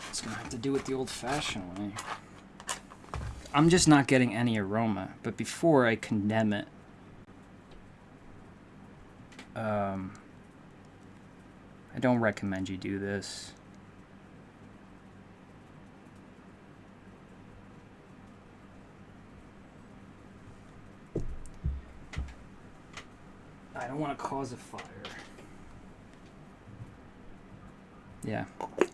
It's gonna have to do it the old-fashioned way. I'm just not getting any aroma, but before I condemn it, I don't recommend you do this. I don't want to cause a fire. Yeah,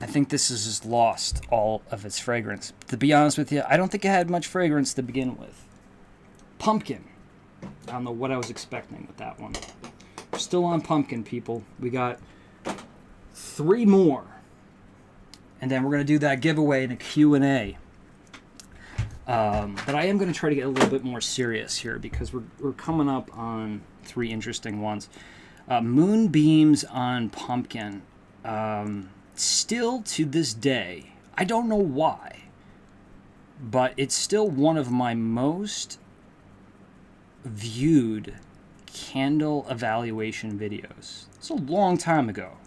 I think this has just lost all of its fragrance. To be honest with you, I don't think it had much fragrance to begin with. Pumpkin. I don't know what I was expecting with that one. We're still on pumpkin, people. We got 3 more. And then we're going to do that giveaway in a Q&A. But I am going to try to get a little bit more serious here because we're coming up on 3 interesting ones. Moonbeams on pumpkin. Still to this day, I don't know why, but it's still one of my most viewed candle evaluation videos. It's a long time ago.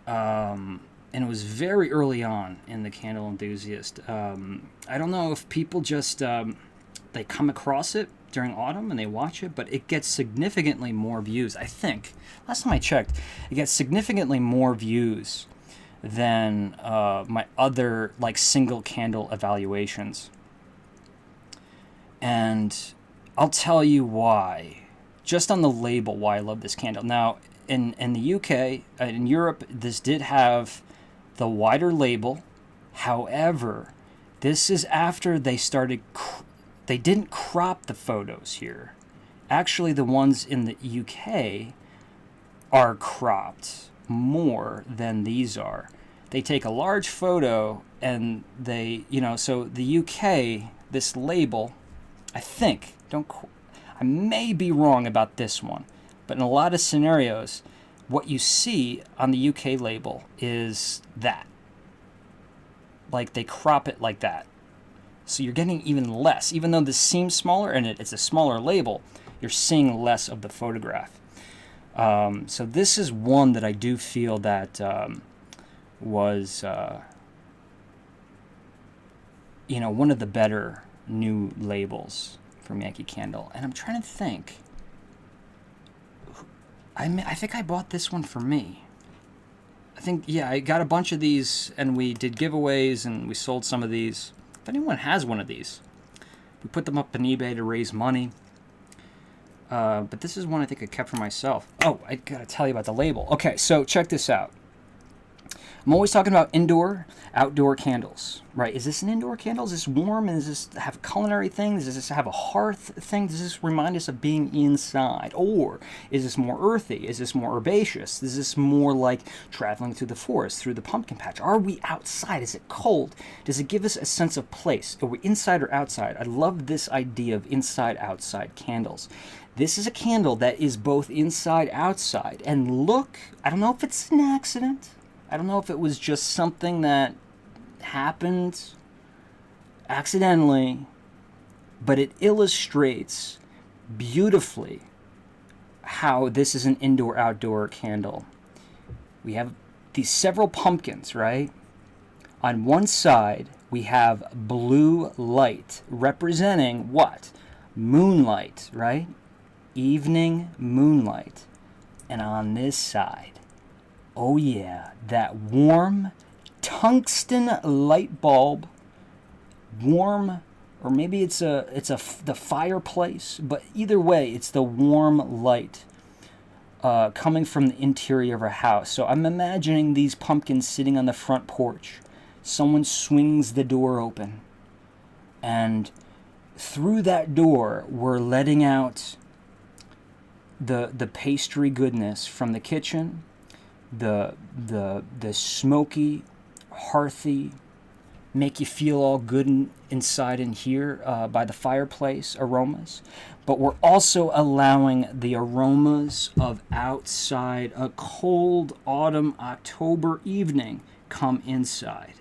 And it was very early on in the Candle Enthusiast. I don't know if people just, they come across it during autumn and they watch it, but it gets significantly more views. I think, last time I checked, it gets significantly more views than my other like single candle evaluations. And I'll tell you why. Just on the label, why I love this candle. Now, in the UK, in Europe, this did have the wider label. However, this is after they started... They didn't crop the photos here. Actually, the ones in the UK are cropped more than these are. They take a large photo and they, so the UK, this label, I think, I may be wrong about this one, but in a lot of scenarios, what you see on the UK label is that. Like, they crop it like that. So you're getting even less. Even though this seems smaller and it's a smaller label, you're seeing less of the photograph. So this is one that I do feel that was, one of the better new labels from Yankee Candle. And I'm trying to think. I think I bought this one for me. I think, yeah, I got a bunch of these, and we did giveaways, and we sold some of these. If anyone has one of these, we put them up on eBay to raise money. But this is one I think I kept for myself. Oh, I gotta tell you about the label. Okay, so check this out. I'm always talking about indoor, outdoor candles, right? Is this an indoor candle? Is this warm? Does this have a culinary thing? Does this have a hearth thing? Does this remind us of being inside? Or is this more earthy? Is this more herbaceous? Is this more like traveling through the forest, through the pumpkin patch? Are we outside? Is it cold? Does it give us a sense of place? Are we inside or outside? I love this idea of inside-outside candles. This is a candle that is both inside-outside. And look, I don't know if it's an accident. I don't know if it was just something that happened accidentally, but it illustrates beautifully how this is an indoor-outdoor candle. We have these several pumpkins, right? On one side, we have blue light representing what? Moonlight, right? Evening moonlight. And on this side, oh yeah, that warm tungsten light bulb, warm, or maybe it's the fireplace, but either way, it's the warm light coming from the interior of a house. So I'm imagining these pumpkins sitting on the front porch. Someone swings the door open, and through that door, we're letting out the pastry goodness from the kitchen. The smoky, hearthy, make you feel all good inside and here by the fireplace aromas. But we're also allowing the aromas of outside, a cold autumn October evening, come inside.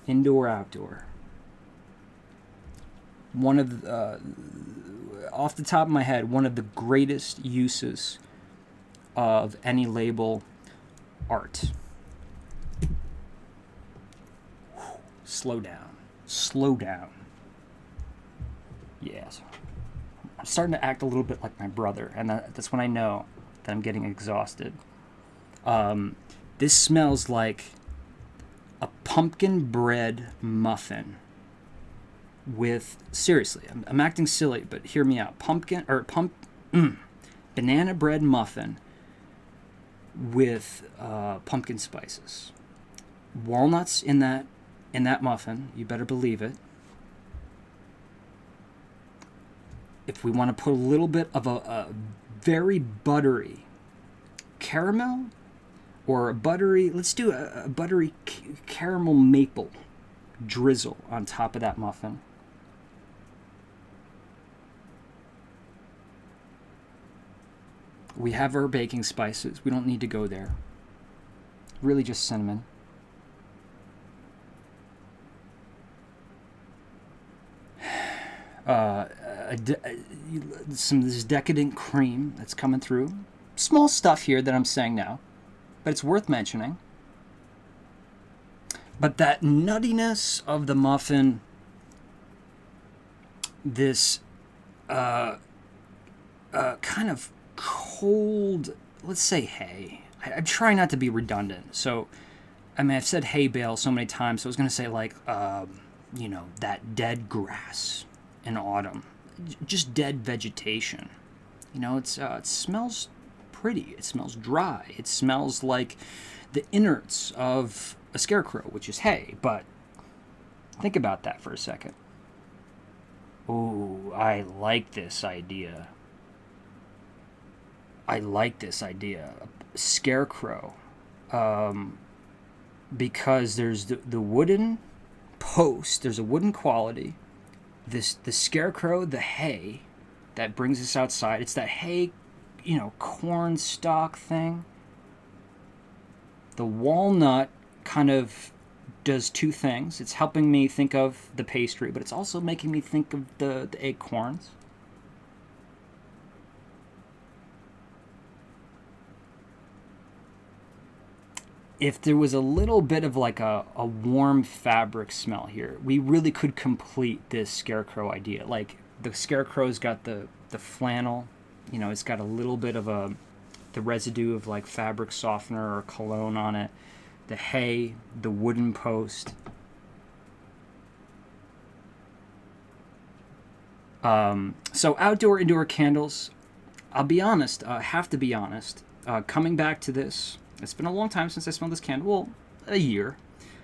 Indoor, outdoor. One of off the top of my head, one of the greatest uses of any label art. Slow down. Slow down. Yes. I'm starting to act a little bit like my brother, and that's when I know that I'm getting exhausted. This smells like a pumpkin bread muffin with, seriously, I'm acting silly, but hear me out. Banana bread muffin with pumpkin spices, walnuts in that muffin. You better believe it. If we want to put a little bit of a very buttery caramel, or a buttery, let's do a buttery caramel maple drizzle on top of that muffin. We have our baking spices. We don't need to go there. Really just cinnamon. Some of this decadent cream that's coming through. Small stuff here that I'm saying now, but it's worth mentioning. But that nuttiness of the muffin, this kind of cold, let's say hay. I'm trying not to be redundant. So, I mean, I've said hay bale so many times, so I was going to say, like, that dead grass in autumn. Just dead vegetation. It smells pretty. It smells dry. It smells like the innards of a scarecrow, which is hay. But think about that for a second. Ooh, I like this idea. A scarecrow. because there's the wooden post, there's a wooden quality, the scarecrow, the hay that brings us outside. It's that hay, corn stalk thing. The walnut kind of does two things. It's helping me think of the pastry, but it's also making me think of the acorns. If there was a little bit of like a warm fabric smell here, we really could complete this scarecrow idea. Like the scarecrow's got the flannel, it's got a little bit of the residue of like fabric softener or cologne on it. The hay, the wooden post. So outdoor, indoor candles, I'll be honest, have to be honest, coming back to this, it's been a long time since I smelled this candle. Well, a year.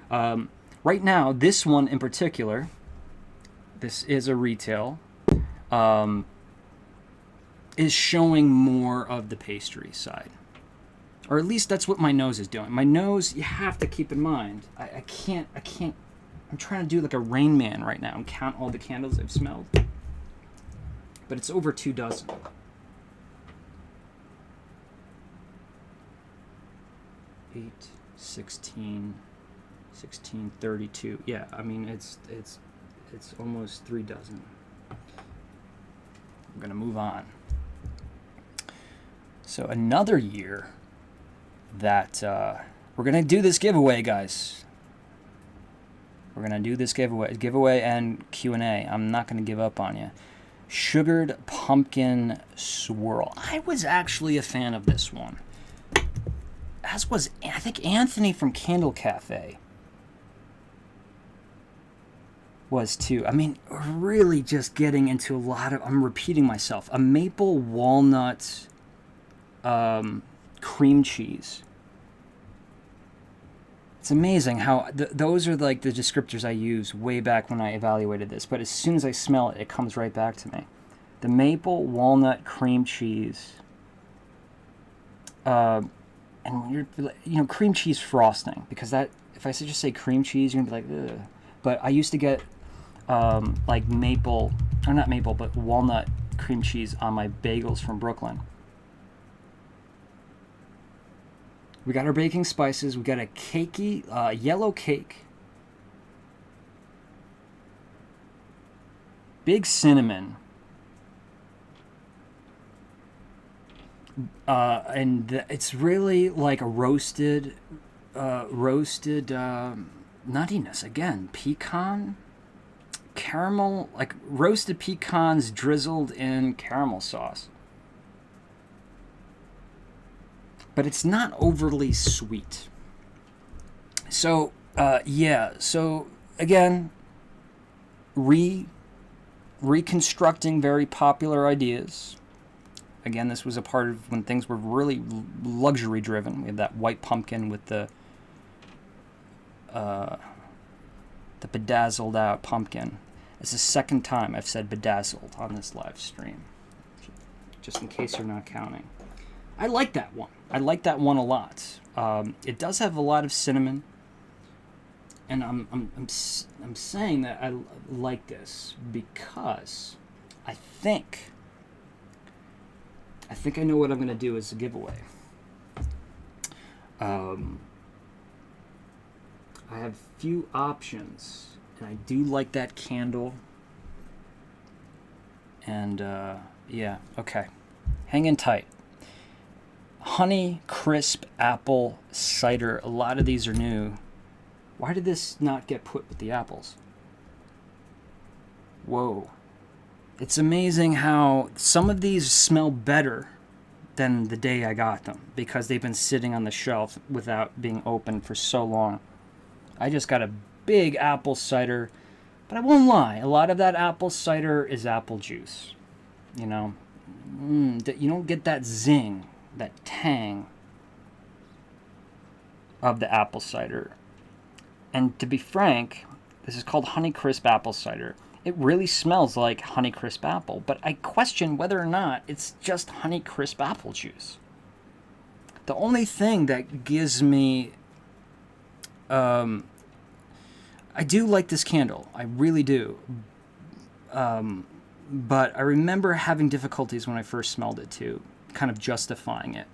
Right now, this one in particular, this is a retail, is showing more of the pastry side. Or at least that's what my nose is doing. My nose, you have to keep in mind, I can't, I'm trying to do like a Rain Man right now and count all the candles I've smelled. But it's over 2 dozen. Eight, 16, 16, 32. Yeah, I mean it's almost 3 dozen. I'm gonna move on. So another year that we're gonna do this giveaway, guys. We're gonna do this giveaway and Q&A. I'm not gonna give up on you. Sugared pumpkin swirl. I was actually a fan of this one. As was, I think, Anthony from Candle Cafe was too. I mean, really just getting into a lot of, I'm repeating myself, a maple walnut cream cheese. It's amazing how those are like the descriptors I used way back when I evaluated this, but as soon as I smell it, it comes right back to me. The maple walnut cream cheese. And when you're, cream cheese frosting, because that, if I just say cream cheese, you're gonna be like, ugh. But I used to get like maple, or not maple, but walnut cream cheese on my bagels from Brooklyn. We got our baking spices. We got a cakey yellow cake. Big cinnamon. And it's really like a roasted nuttiness. Again, pecan, caramel, like roasted pecans drizzled in caramel sauce. But it's not overly sweet. So, yeah. So, again, reconstructing very popular ideas. Again, this was a part of when things were really luxury driven. We have that white pumpkin with the bedazzled out pumpkin. It's the second time I've said bedazzled on this live stream, just in case you're not counting. I like that one. I like that one a lot. It does have a lot of cinnamon, and I'm saying that I like this because I think I know what I'm going to do as a giveaway. I have a few options, and I do like that candle. And, yeah, okay. Hang in tight. Honey Crisp Apple Cider. A lot of these are new. Why did this not get put with the apples? Whoa. It's amazing how some of these smell better than the day I got them because they've been sitting on the shelf without being opened for so long. I just got a big apple cider, but I won't lie, a lot of that apple cider is apple juice. You know, you don't get that zing, that tang of the apple cider. And to be frank, this is called Honey Crisp Apple Cider. It really smells like Honey Crisp apple, but I question whether or not it's just Honey Crisp apple juice. The only thing that gives me I do like this candle. I really do. But I remember having difficulties when I first smelled it too, kind of justifying it.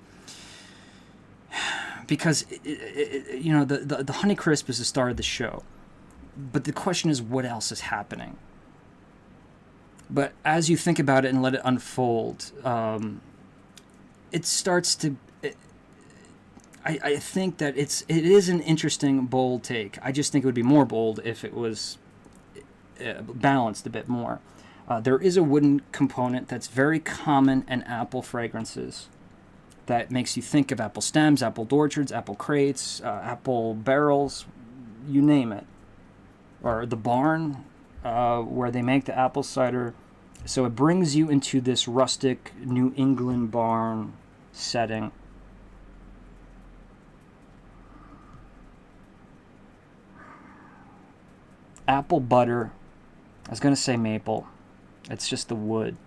Because, the Honeycrisp is the star of the show. But the question is, what else is happening? But as you think about it and let it unfold, it starts to... I think that it is an interesting, bold take. I just think it would be more bold if it was balanced a bit more. There is a wooden component that's very common in apple fragrances that makes you think of apple stems, apple orchards, apple crates, apple barrels, you name it. Or the barn where they make the apple cider. So it brings you into this rustic New England barn setting. Apple butter. I was going to say maple. It's just the wood.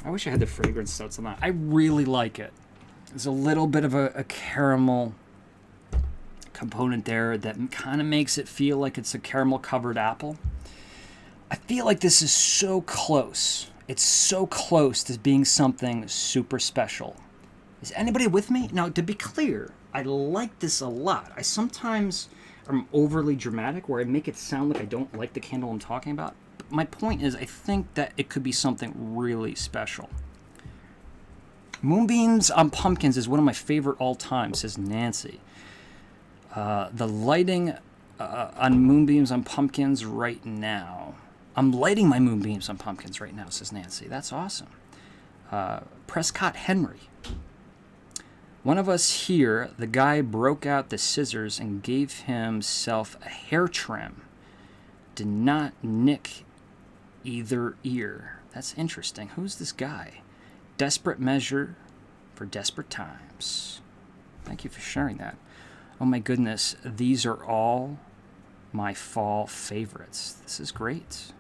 I wish I had the fragrance notes on that. I really like it. There's a little bit of a caramel component there that kind of makes it feel like it's a caramel covered apple. I feel like this is so close. It's so close to being something super special. Is anybody with me? Now, to be clear, I like this a lot. I sometimes am overly dramatic where I make it sound like I don't like the candle I'm talking about. But my point is, I think that it could be something really special. Moonbeams on Pumpkins is one of my favorite all time, says Nancy. The lighting on Moonbeams on Pumpkins right now. I'm lighting my Moonbeams on Pumpkins right now, says Nancy. That's awesome. Prescott Henry. One of us here, the guy broke out the scissors and gave himself a hair trim. Did not nick either ear. That's interesting. Who's this guy? Desperate measure for desperate times. Thank you for sharing that. Oh my goodness, these are all my fall favorites. This is great.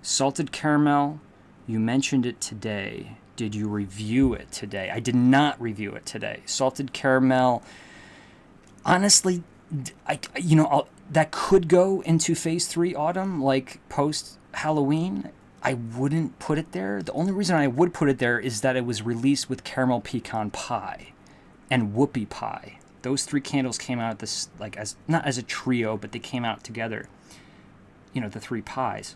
Salted caramel, you mentioned it today. Did you review it today? I did not review it today. Salted caramel, honestly, that could go into Phase 3 autumn, like post-Halloween. I wouldn't put it there. The only reason I would put it there is that it was released with caramel pecan pie and whoopie pie. Those three candles came out this as not as a trio, but they came out together. The three pies.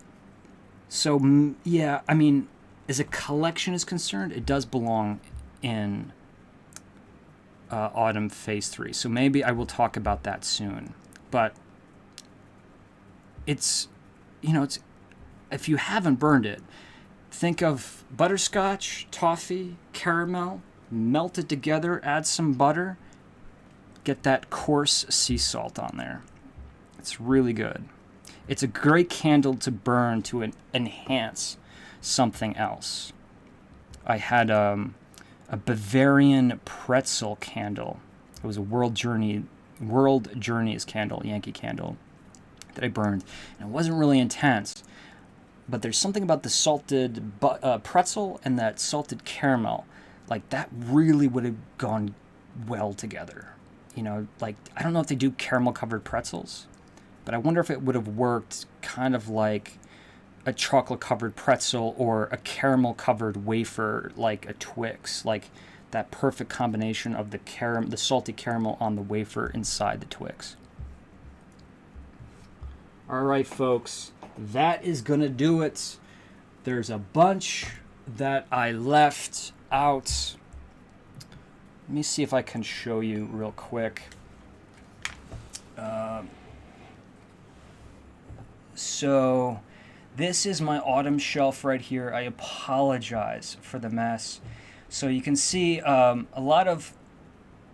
So yeah, I mean, as a collection is concerned, it does belong in autumn Phase 3. So maybe I will talk about that soon. But it's if you haven't burned it, think of butterscotch, toffee, caramel, melt it together, add some butter, get that coarse sea salt on there. It's really good. It's a great candle to burn to enhance something else. I had a Bavarian pretzel candle. It was a World Journeys candle, Yankee Candle, that I burned. And it wasn't really intense. But there's something about the salted pretzel and that salted caramel. That really would have gone well together. I don't know if they do caramel-covered pretzels, but I wonder if it would have worked kind of like a chocolate-covered pretzel or a caramel-covered wafer, like a Twix. That perfect combination of the salty caramel on the wafer inside the Twix. All right, folks. That is going to do it. There's a bunch that I left out. Let me see if I can show you real quick. So this is my autumn shelf right here. I apologize for the mess. So you can see a lot of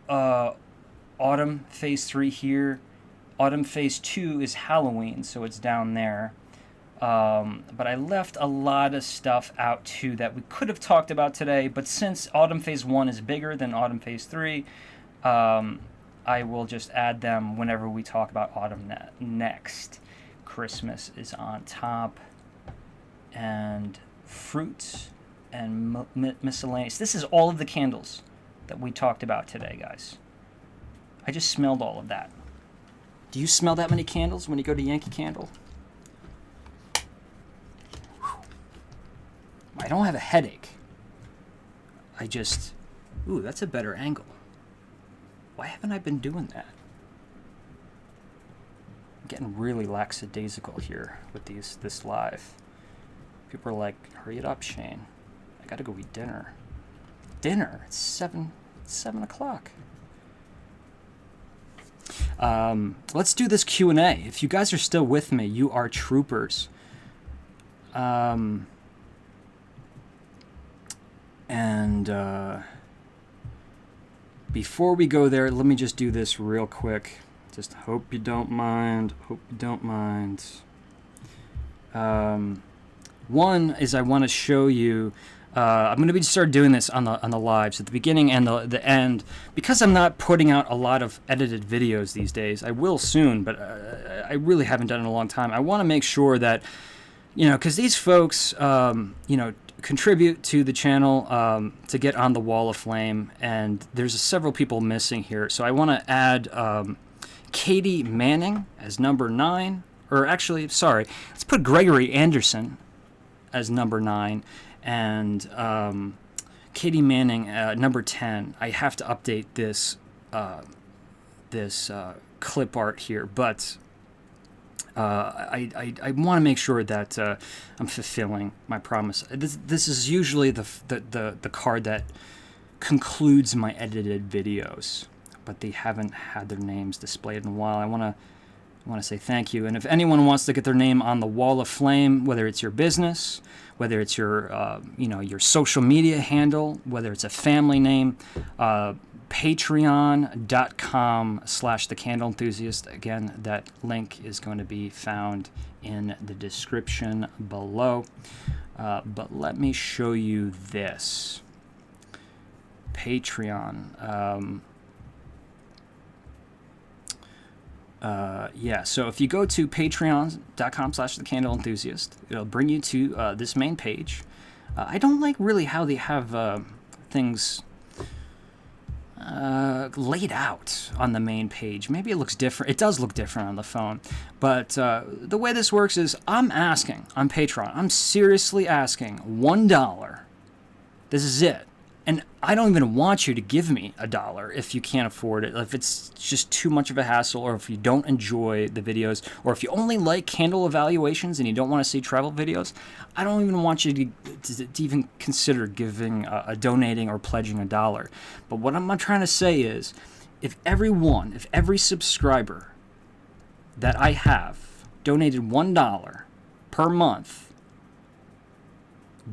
autumn Phase 3 here. Autumn Phase 2 is Halloween, so it's down there. But I left a lot of stuff out too that we could have talked about today, but since Autumn Phase 1 is bigger than Autumn Phase 3, I will just add them whenever we talk about autumn next. Christmas is on top, and fruit and miscellaneous. This is all of the candles that we talked about today, guys. I just smelled all of that. Do you smell that many candles when you go to Yankee Candle? I don't have a headache. I just... Ooh, that's a better angle. Why haven't I been doing that? I'm getting really lackadaisical here with this live. People are like, hurry it up, Shane. I gotta go eat dinner. Dinner? It's 7 o'clock. Let's do this Q&A. If you guys are still with me, you are troopers. Before we go there, let me just do this real quick. Just hope you don't mind. Hope you don't mind. One is I want to show you. I'm going to start doing this on the lives at the beginning and the end, because I'm not putting out a lot of edited videos these days. I will soon, but I really haven't done it in a long time. I want to make sure that, because these folks, contribute to the channel to get on the Wall of Flame, and there's several people missing here. So I want to add Katie Manning as number 9, or actually, sorry, let's put Gregory Anderson as number 9. And Katie Manning, number 10. I have to update this clip art here, but I want to make sure that I'm fulfilling my promise. This is usually the card that concludes my edited videos, but they haven't had their names displayed in a while. I want to say thank you. And if anyone wants to get their name on the Wall of Flame, whether it's your business, whether it's your your social media handle, whether it's a family name, patreon.com/thecandleenthusiast. Again, that link is going to be found in the description below. But let me show you this. Patreon. So if you go to patreon.com/thecandleenthusiast, it'll bring you to this main page. I don't like really how they have things laid out on the main page. Maybe it looks different. It does look different on the phone. But the way this works is I'm asking on Patreon. I'm seriously asking $1. This is it. And I don't even want you to give me $1 if you can't afford it, if it's just too much of a hassle, or if you don't enjoy the videos, or if you only like candle evaluations and you don't want to see travel videos. I don't even want you to even consider giving, donating or pledging $1. But what I'm trying to say is, if every subscriber that I have donated $1 per month,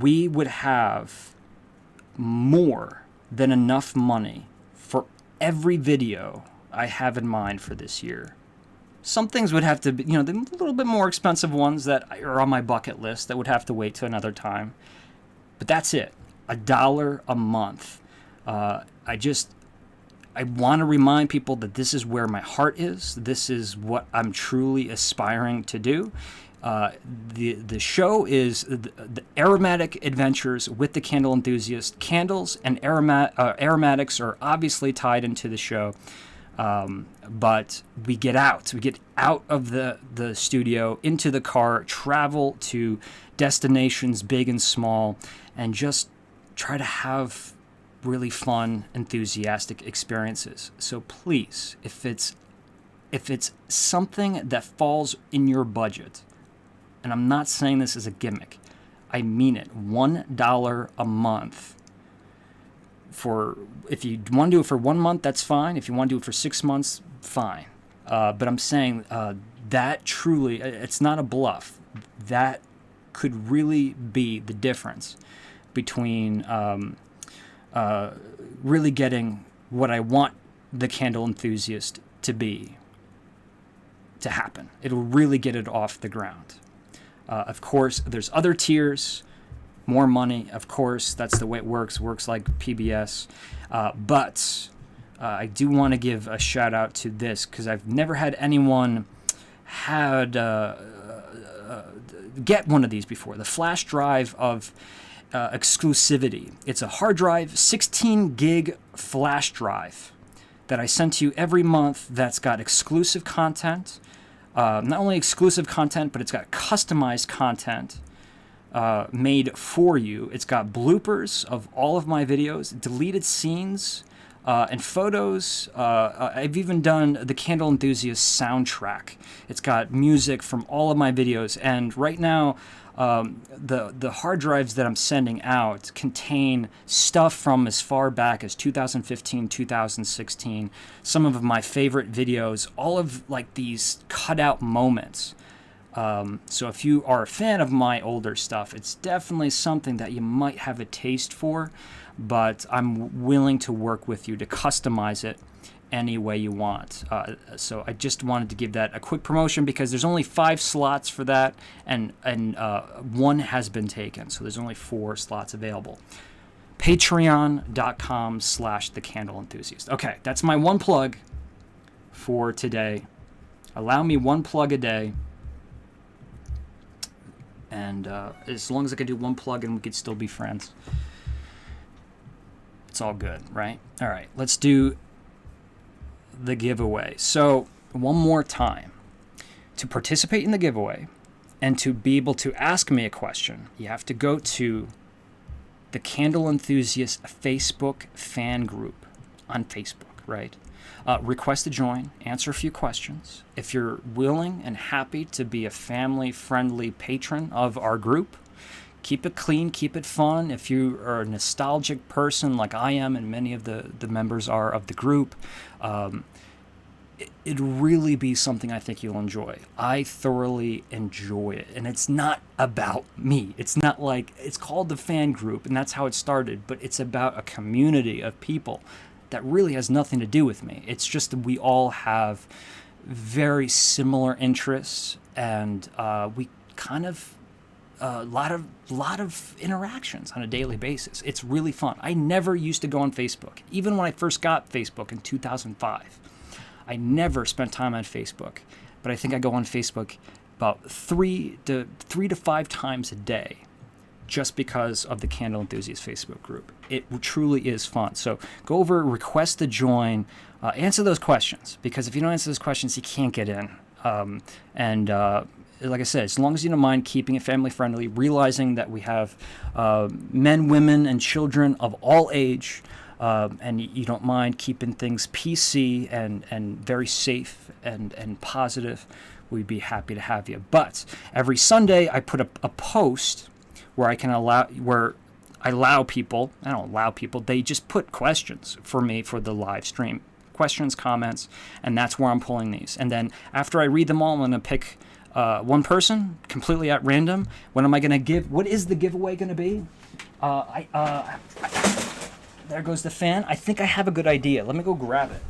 we would have more than enough money for every video I have in mind for this year. Some things would have to be, the little bit more expensive ones that are on my bucket list that would have to wait till another time. But that's it. $1 a month. I want to remind people that this is where my heart is. This is what I'm truly aspiring to do. The show is the aromatic adventures with the candle enthusiast. Candles and aromatics are obviously tied into the show, but we get out of the studio, into the car, travel to destinations big and small, and just try to have really fun, enthusiastic experiences. So please, if it's something that falls in your budget, and I'm not saying this as a gimmick, I mean it, $1 a month. If you want to do it for 1 month, that's fine. If you want to do it for 6 months, fine. But I'm saying that truly, it's not a bluff. That could really be the difference between really getting what I want the candle enthusiast to happen. It'll really get it off the ground. Of course, there's other tiers, more money. Of course, that's the way it works. Works like PBS. But I do want to give a shout out to this, because I've never had anyone get one of these before. The flash drive of exclusivity. It's a hard drive, 16 gig flash drive that I send to you every month that's got exclusive content. Not only exclusive content, but it's got customized content made for you. It's got bloopers of all of my videos, deleted scenes, and photos. I've even done the Candle Enthusiast soundtrack. It's got music from all of my videos, and right now the hard drives that I'm sending out contain stuff from as far back as 2015, 2016, some of my favorite videos, all of like these cutout moments. So if you are a fan of my older stuff, it's definitely something that you might have a taste for, but I'm willing to work with you to customize it any way you want. So I just wanted to give that a quick promotion because there's only 5 slots for that, and one has been taken, so there's only 4 slots available. Patreon.com/thecandleenthusiast. Okay, that's my one plug for today. Allow me one plug a day. And as long as I can do one plug and we could still be friends, it's all good, right? All right, let's do the giveaway. So one more time, to participate in the giveaway and to be able to ask me a question, you have to go to the Candle Enthusiast Facebook fan group on Facebook, right? Request to join, answer a few questions. If you're willing and happy to be a family-friendly patron of our group, keep it clean, keep it fun. If you are a nostalgic person like I am and many of the members are of the group, it'd really be something I think you'll enjoy. I thoroughly enjoy it, and it's not about me. It's not like, it's called the fan group, and that's how it started, but it's about a community of people that really has nothing to do with me. It's just that we all have very similar interests, and we kind of a lot of interactions on a daily basis. It's really fun. I never used to go on Facebook, even when I first got Facebook in 2005. I never spent time on Facebook, but I think I go on Facebook about 3 to 5 times a day, just because of the Candle Enthusiast Facebook group. It truly is fun. So go over, request to join, answer those questions, because if you don't answer those questions, you can't get in. Like I said, as long as you don't mind keeping it family friendly, realizing that we have men, women, and children of all age, and you don't mind keeping things PC and very safe and positive, we'd be happy to have you. But every Sunday, I put a post where I allow people, they just put questions for me for the live stream. Questions, comments, and that's where I'm pulling these. And then after I read them all, I'm going to pick one person completely at random. What am I going to give? What is the giveaway going to be? There goes the fan. I think I have a good idea. Let me go grab it.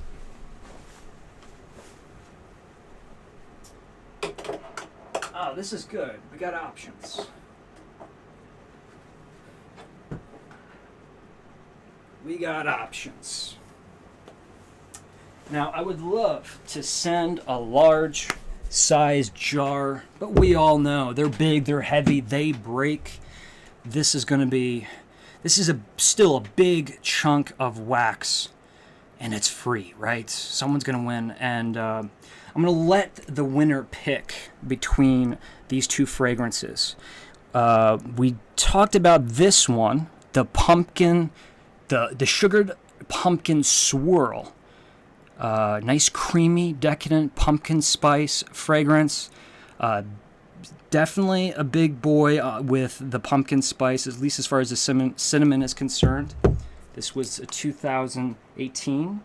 Oh, this is good. We got options. We got options. Now, I would love to send a large size jar, but we all know they're big, they're heavy, they break. This is still a big chunk of wax, and it's free, right? Someone's going to win, and I'm going to let the winner pick between these 2 fragrances. We talked about this one, the pumpkin, the sugared pumpkin swirl. Nice, creamy, decadent pumpkin spice fragrance. Definitely a big boy with the pumpkin spice, at least as far as the cinnamon is concerned. This was a 2018.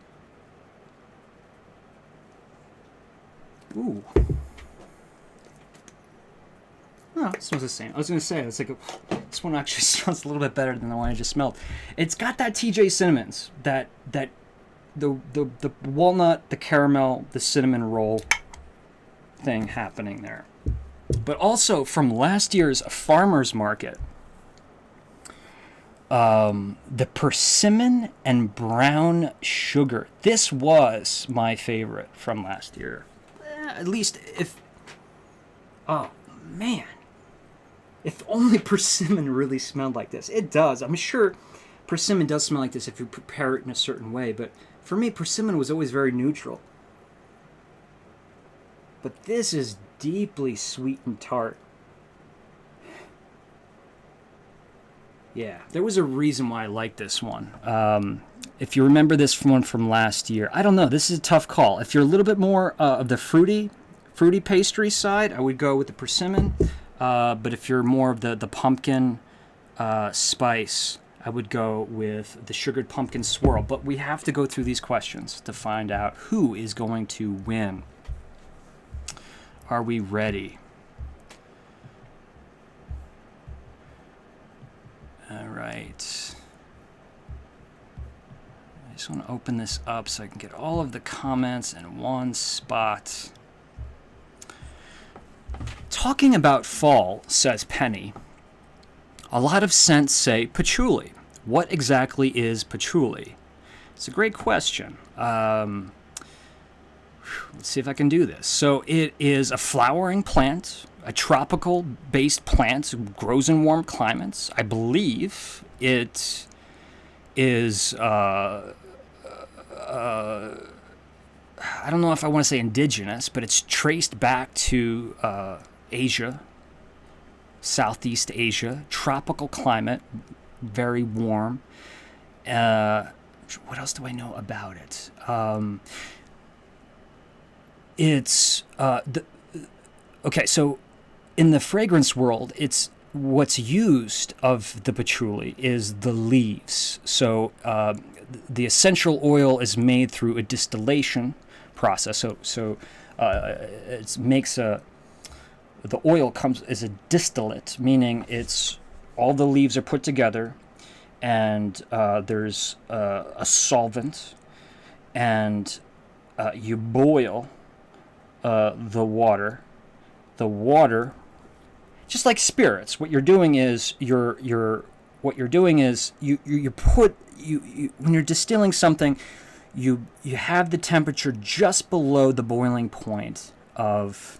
Ooh. No, it smells the same. I was going to say, this one actually smells a little bit better than the one I just smelled. It's got that TJ cinnamons, the walnut, the caramel, the cinnamon roll thing happening there. But also from last year's farmer's market, the persimmon and brown sugar. This was my favorite from last year. At least oh man. If only persimmon really smelled like this. It does. I'm sure persimmon does smell like this if you prepare it in a certain way, but for me, persimmon was always very neutral. But this is deeply sweet and tart. Yeah, there was a reason why I liked this one. If you remember this one from last year, I don't know. This is a tough call. If you're a little bit more of the fruity pastry side, I would go with the persimmon. But if you're more of the pumpkin spice, I would go with the sugared pumpkin swirl. But we have to go through these questions to find out who is going to win. Are we ready? All right. I just want to open this up so I can get all of the comments in one spot. Talking about fall, says Penny, a lot of scents say patchouli. What exactly is patchouli? It's a great question. Let's see if I can do this. So it is a flowering plant, a tropical-based plant, grows in warm climates. I believe it is, I don't know if I want to say indigenous, but it's traced back to Asia, Southeast Asia, tropical climate, very warm. What else do I know about it? Okay, so in the fragrance world, it's what's used of the patchouli is the leaves. So the essential oil is made through a distillation process. So it makes the oil comes as a distillate, meaning it's all the leaves are put together, and there's a solvent, and you boil the water. The water, just like spirits, what you're doing is you put when you're distilling something, you have the temperature just below the boiling point of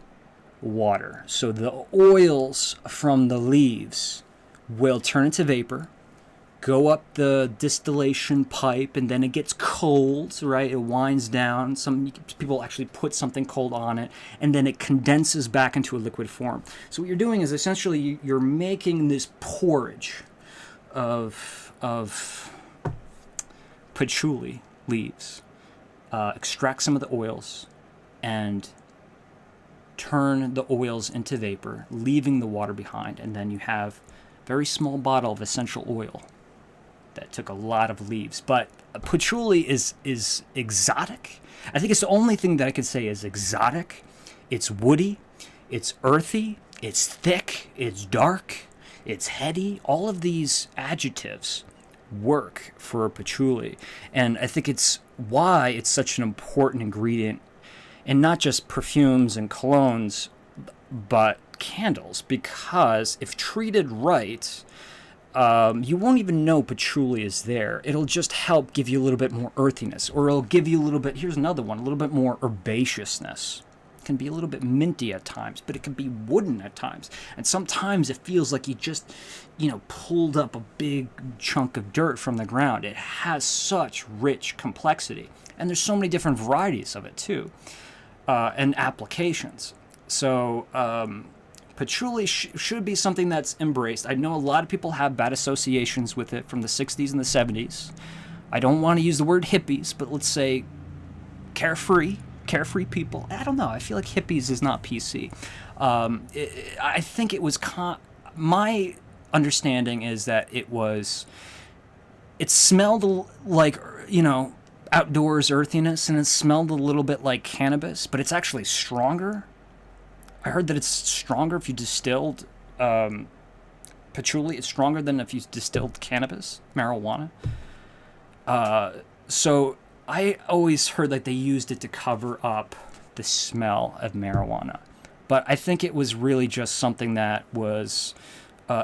water. So the oils from the leaves will turn into vapor, go up the distillation pipe, and then it gets cold, right? It winds down. Some people actually put something cold on it, and then it condenses back into a liquid form. So what you're doing is essentially you're making this porridge of patchouli leaves, extract some of the oils, and turn the oils into vapor, leaving the water behind, and then you have a very small bottle of essential oil that took a lot of leaves. But patchouli is exotic. I think it's the only thing that I could say is exotic. It's woody, it's earthy, it's thick, it's dark, it's heady. All of these adjectives work for patchouli. And I think it's why it's such an important ingredient in not just perfumes and colognes, but candles, because if treated right, you won't even know patchouli is there. It'll just help give you a little bit more earthiness, or it'll give you a little bit, here's another one, a little bit more herbaceousness. It can be a little bit minty at times, but it can be wooden at times. And sometimes it feels like you just, pulled up a big chunk of dirt from the ground. It has such rich complexity. And there's so many different varieties of it too, and applications. So, patchouli should be something that's embraced. I know a lot of people have bad associations with it from the 60s and the 70s. I don't want to use the word hippies, but let's say carefree people. I don't know. I feel like hippies is not PC. I think it was... my understanding is that it smelled like, outdoors earthiness, and it smelled a little bit like cannabis, but it's actually stronger. I heard that it's stronger if you distilled patchouli. It's stronger than if you distilled cannabis, marijuana. So I always heard that they used it to cover up the smell of marijuana. But I think it was really just something that was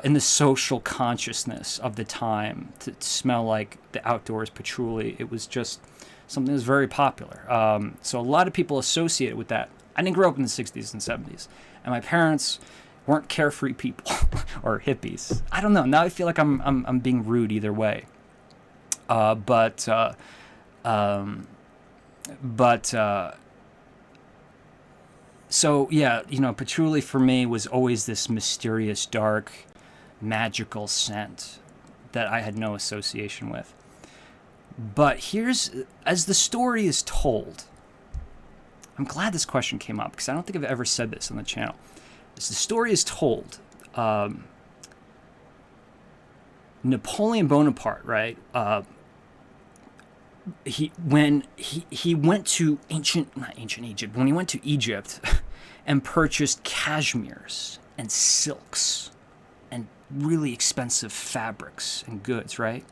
in the social consciousness of the time to smell like the outdoors patchouli. It was just something that was very popular. So a lot of people associate it with that. I didn't grow up in the 60s and 70s. And my parents weren't carefree people or hippies. I don't know. Now I feel like I'm being rude either way. But so yeah, patchouli for me was always this mysterious, dark, magical scent that I had no association with. But as the story is told, I'm glad this question came up because I don't think I've ever said this on the channel. As the story is told, Napoleon Bonaparte, right? When he went to not ancient Egypt, when he went to Egypt and purchased cashmeres and silks and really expensive fabrics and goods, right?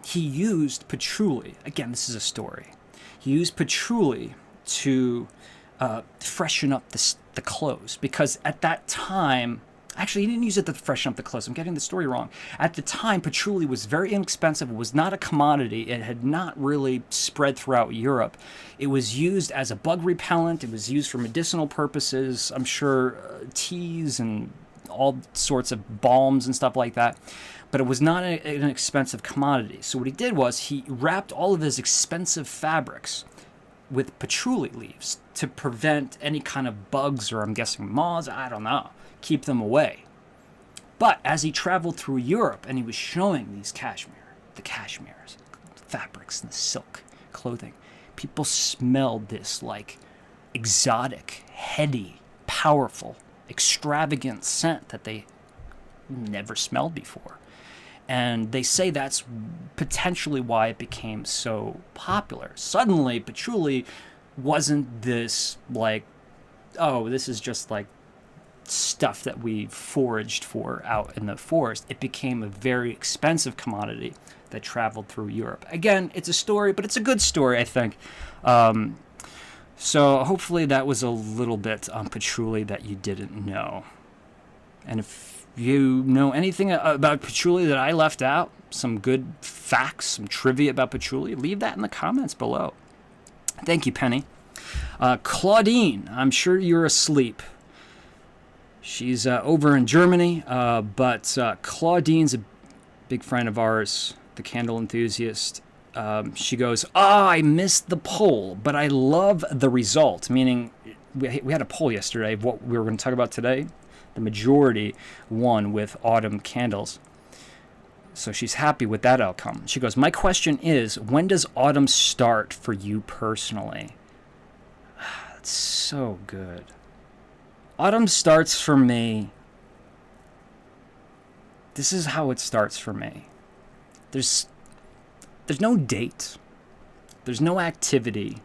He used patchouli. Again, this is a story. He used patchouli to freshen up the clothes, because at that time, actually, he didn't use it to freshen up the clothes. I'm getting the story wrong. At the time, patchouli was very inexpensive. It was not a commodity. It had not really spread throughout Europe. It was used as a bug repellent. It was used for medicinal purposes. I'm sure teas and all sorts of balms and stuff like that. But it was not an expensive commodity. So what he did was he wrapped all of his expensive fabrics with patchouli leaves to prevent any kind of bugs, or I'm guessing moths, I don't know, keep them away. But as he traveled through Europe and he was showing these the cashmeres, fabrics and the silk clothing, people smelled this like exotic, heady, powerful, extravagant scent that they never smelled before. And they say that's potentially why it became so popular. Suddenly, patchouli wasn't this like, oh, this is just like stuff that we foraged for out in the forest. It became a very expensive commodity that traveled through Europe. Again, it's a story, but it's a good story, I think. So hopefully that was a little bit on patchouli that you didn't know. And if you know anything about patchouli that I left out, some good facts, some trivia about patchouli, leave that in the comments below. Thank you, Penny. Claudine, I'm sure you're asleep. She's over in Germany, but Claudine's a big friend of ours, the candle enthusiast. She goes, I missed the poll, but I love the result, meaning we had a poll yesterday of what we were going to talk about today. The majority won with autumn candles. So she's happy with that outcome. She goes, my question is, when does autumn start for you personally? That's so good. Autumn starts for me. This is how it starts for me. There's no date. There's no activity.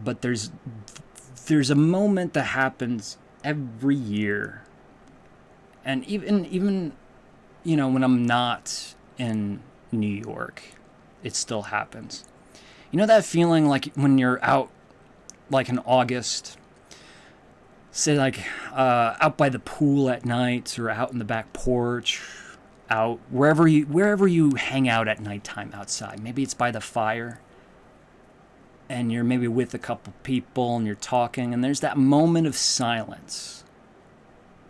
But there's a moment that happens every year, and even when I'm not in New York, it still happens. You know that feeling like when you're out, like in August, say like out by the pool at night, or out in the back porch, out wherever you hang out at nighttime outside. Maybe it's by the fire. And you're maybe with a couple people and you're talking, and there's that moment of silence.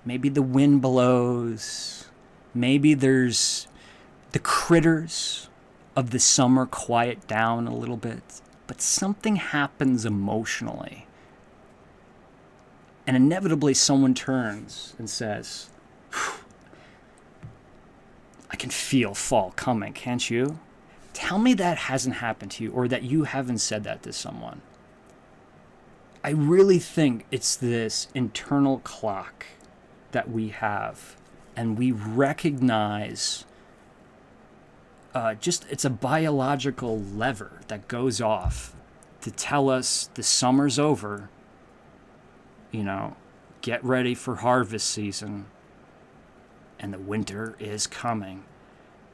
Maybe the wind blows. Maybe there's the critters of the summer quiet down a little bit. But something happens emotionally. And inevitably someone turns and says, I can feel fall coming, can't you? Tell me that hasn't happened to you, or that you haven't said that to someone. I really think it's this internal clock that we have, and we recognize it's a biological lever that goes off to tell us the summer's over, get ready for harvest season, and the winter is coming.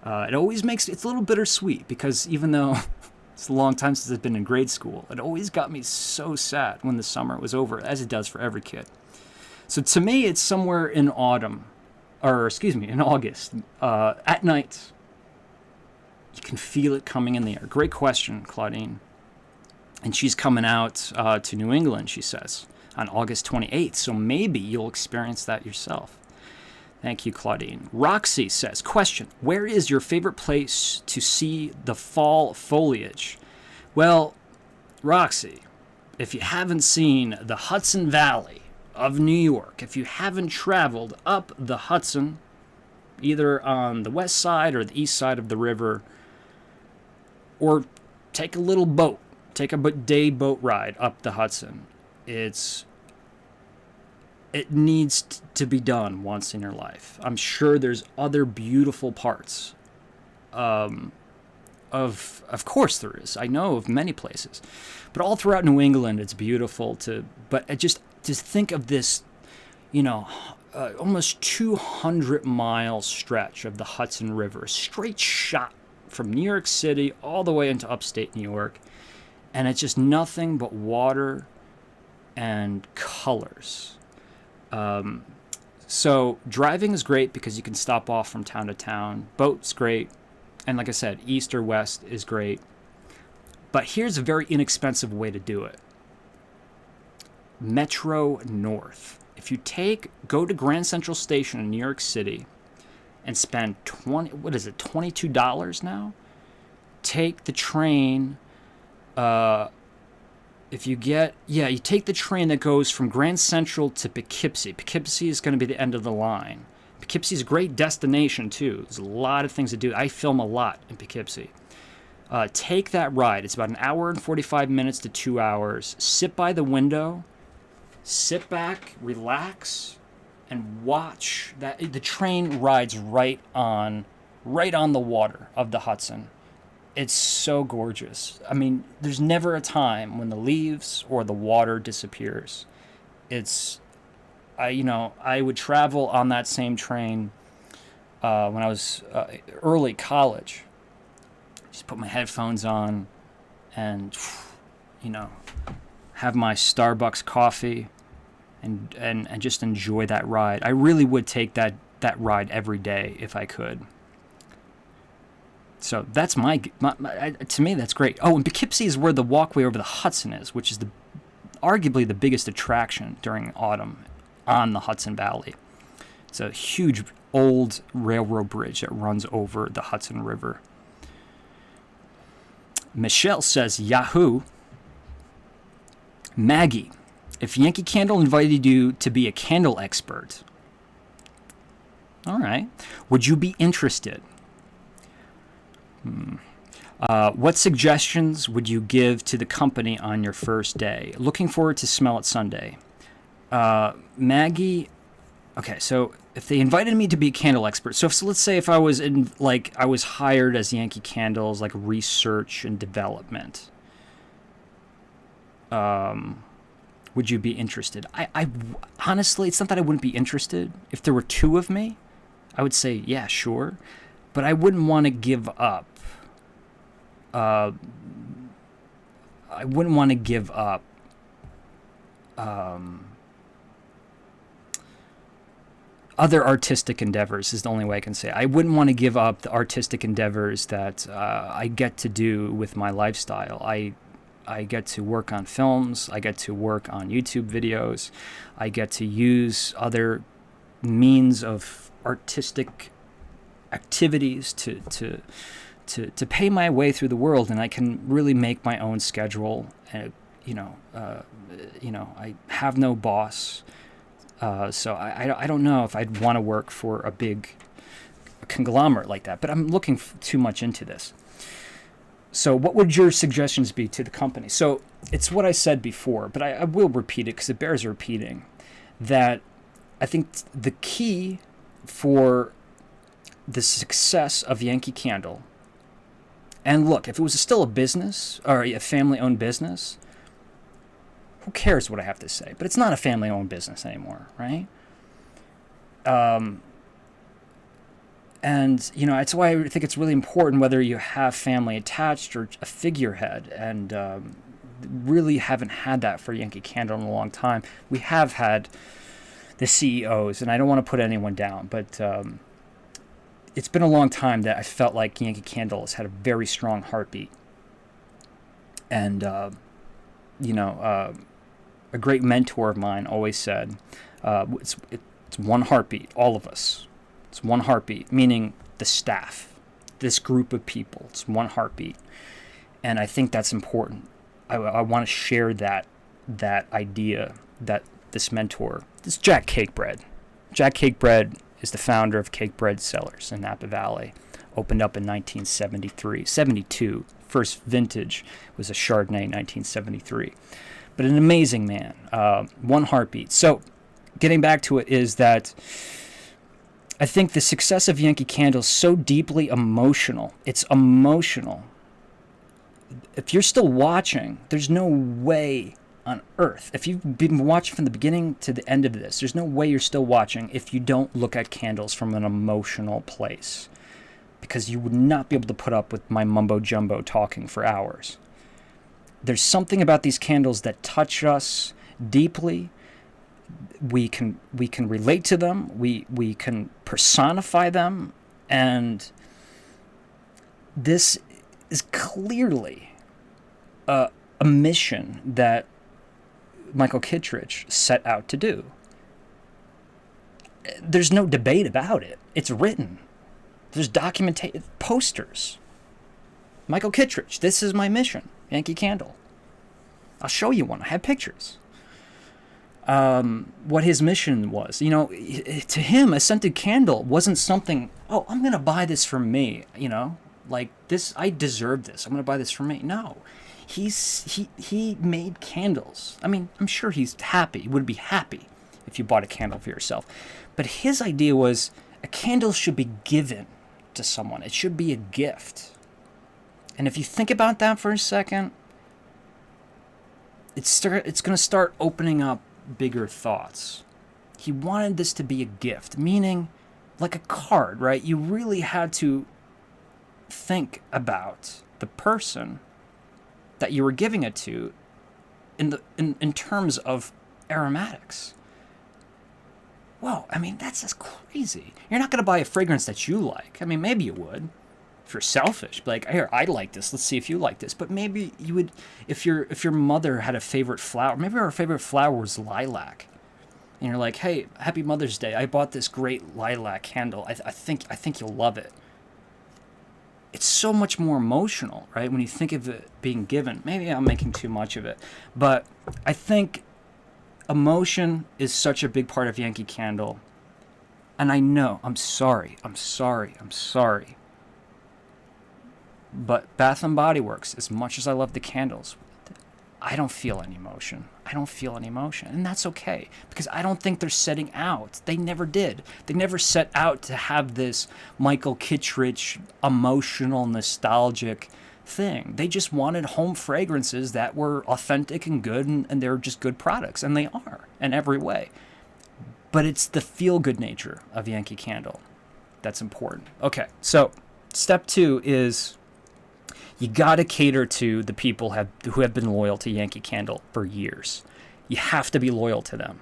It always it's a little bittersweet, because even though it's a long time since I've been in grade school, it always got me so sad when the summer was over, as it does for every kid. So to me, it's somewhere in in August, at night. You can feel it coming in the air. Great question, Claudine. And she's coming out to New England, she says, on August 28th. So maybe you'll experience that yourself. Thank you, Claudine. Roxy says, question, where is your favorite place to see the fall foliage? Well, Roxy, if you haven't seen the Hudson Valley of New York, if you haven't traveled up the Hudson, either on the west side or the east side of the river, or take a little boat, take a day boat ride up the Hudson, it needs to be done once in your life. I'm sure there's other beautiful parts. Of course there is. I know of many places, but all throughout New England, it's beautiful to. But just think of this, almost 200-mile stretch of the Hudson River, a straight shot from New York City all the way into upstate New York, and it's just nothing but water and colors. So driving is great because you can stop off from town to town. Boat's great. And like I said, east or west is great. But here's a very inexpensive way to do it. Metro North. If you go to Grand Central Station in New York City and spend $22 now? Take the train, you take the train that goes from Grand Central to Poughkeepsie. Poughkeepsie is going to be the end of the line. Poughkeepsie is a great destination, too. There's a lot of things to do. I film a lot in Poughkeepsie. Take that ride. It's about an hour and 45 minutes to 2 hours. Sit by the window. Sit back, relax, and watch that. The train rides right on the water of the Hudson. It's so gorgeous. I mean, there's never a time when the leaves or the water disappears. I would travel on that same train when I was early college. Just put my headphones on and, have my Starbucks coffee and just enjoy that ride. I really would take that ride every day if I could. So that's to me, that's great. Oh, and Poughkeepsie is where the walkway over the Hudson is, which is arguably the biggest attraction during autumn on the Hudson Valley. It's a huge old railroad bridge that runs over the Hudson River. Michelle says, Yahoo! Maggie, if Yankee Candle invited you to be a candle expert, all right, would you be interested? What suggestions would you give to the company on your first day? Looking forward to smell it Sunday. Maggie, okay, so if they invited me to be a candle expert, so let's say if I was I was hired as Yankee Candle's research and development, would you be interested? I honestly, it's not that I wouldn't be interested. If there were two of me, I would say, yeah, sure, but I wouldn't want to give up. Other artistic endeavors is the only way I can say it. I wouldn't want to give up the artistic endeavors that I get to do with my lifestyle. I get to work on films. I get to work on YouTube videos. I get to use other means of artistic activities to pay my way through the world, and I can really make my own schedule. I have no boss, so I don't know if I'd want to work for a big conglomerate like that. But I'm looking too much into this. So what would your suggestions be to the company? So it's what I said before, but I will repeat it because it bears repeating. That I think the key for the success of Yankee Candle. And look, if it was still a business or a family-owned business, who cares what I have to say? But it's not a family-owned business anymore, right? And, that's why I think it's really important whether you have family attached or a figurehead. And really haven't had that for Yankee Candle in a long time. We have had the CEOs, and I don't want to put anyone down, but it's been a long time that I felt like Yankee Candle has had a very strong heartbeat. And a great mentor of mine always said, it's one heartbeat, all of us. It's one heartbeat, meaning the staff, this group of people. It's one heartbeat. And I think that's important. I want to share that idea, that this mentor, this Jack Cakebread. Jack Cakebread is the founder of Cakebread Cellars in Napa Valley. Opened up in 72. First vintage was a Chardonnay in 1973. But an amazing man, one heartbeat. So getting back to it is that I think the success of Yankee Candle is so deeply emotional. It's emotional. If you're still watching, there's no way on earth, if you've been watching from the beginning to the end of this, there's no way you're still watching if you don't look at candles from an emotional place. Because you would not be able to put up with my mumbo-jumbo talking for hours. There's something about these candles that touch us deeply. We can relate to them. We can personify them. And this is clearly a mission that Michael Kittredge set out to do. There's no debate about it. It's written. There's documented posters. Michael Kittredge, this is my mission. Yankee Candle. I'll show you one. I have pictures. What his mission was. To him, a scented candle wasn't something, oh, I'm going to buy this for me. Like this, I deserve this. I'm going to buy this for me. No. He made candles. I mean, I'm sure he's happy. He would be happy if you bought a candle for yourself. But his idea was a candle should be given to someone. It should be a gift. And if you think about that for a second, it's going to start opening up bigger thoughts. He wanted this to be a gift, meaning like a card, right? You really had to think about the person that you were giving it to in terms of aromatics. Whoa, I mean, that's just crazy. You're not going to buy a fragrance that you like. I mean, maybe you would, if you're selfish. Like, here, I like this. Let's see if you like this. But maybe you would, if your mother had a favorite flower. Maybe her favorite flower was lilac, and you're like, hey, happy Mother's Day. I bought this great lilac candle. I think you'll love it. It's so much more emotional, right? When you think of it being given. Maybe I'm making too much of it, but I think emotion is such a big part of Yankee Candle. And I know, I'm sorry. But Bath & Body Works, as much as I love the candles, I don't feel any emotion. And that's okay, because I don't think they're setting out. They never did. They never set out to have this Michael Kittredge emotional, nostalgic thing. They just wanted home fragrances that were authentic and good, and they're just good products, and they are in every way. But it's the feel-good nature of Yankee Candle that's important. Okay, so step 2 is you got to cater to the people who have been loyal to Yankee Candle for years. You have to be loyal to them.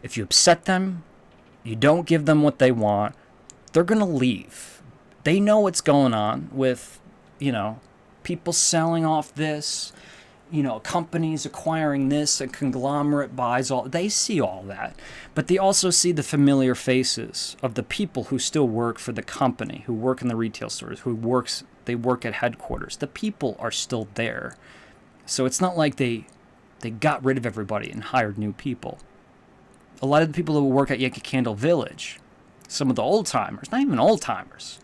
If you upset them, you don't give them what they want, they're going to leave. They know what's going on with, people selling off this, companies acquiring this, a conglomerate buys all. They see all that. But they also see the familiar faces of the people who still work for the company, who work in the retail stores, they work at headquarters. The people are still there. So it's not like they got rid of everybody and hired new people. A lot of the people who work at Yankee Candle Village, some of the old-timers, not even old-timers,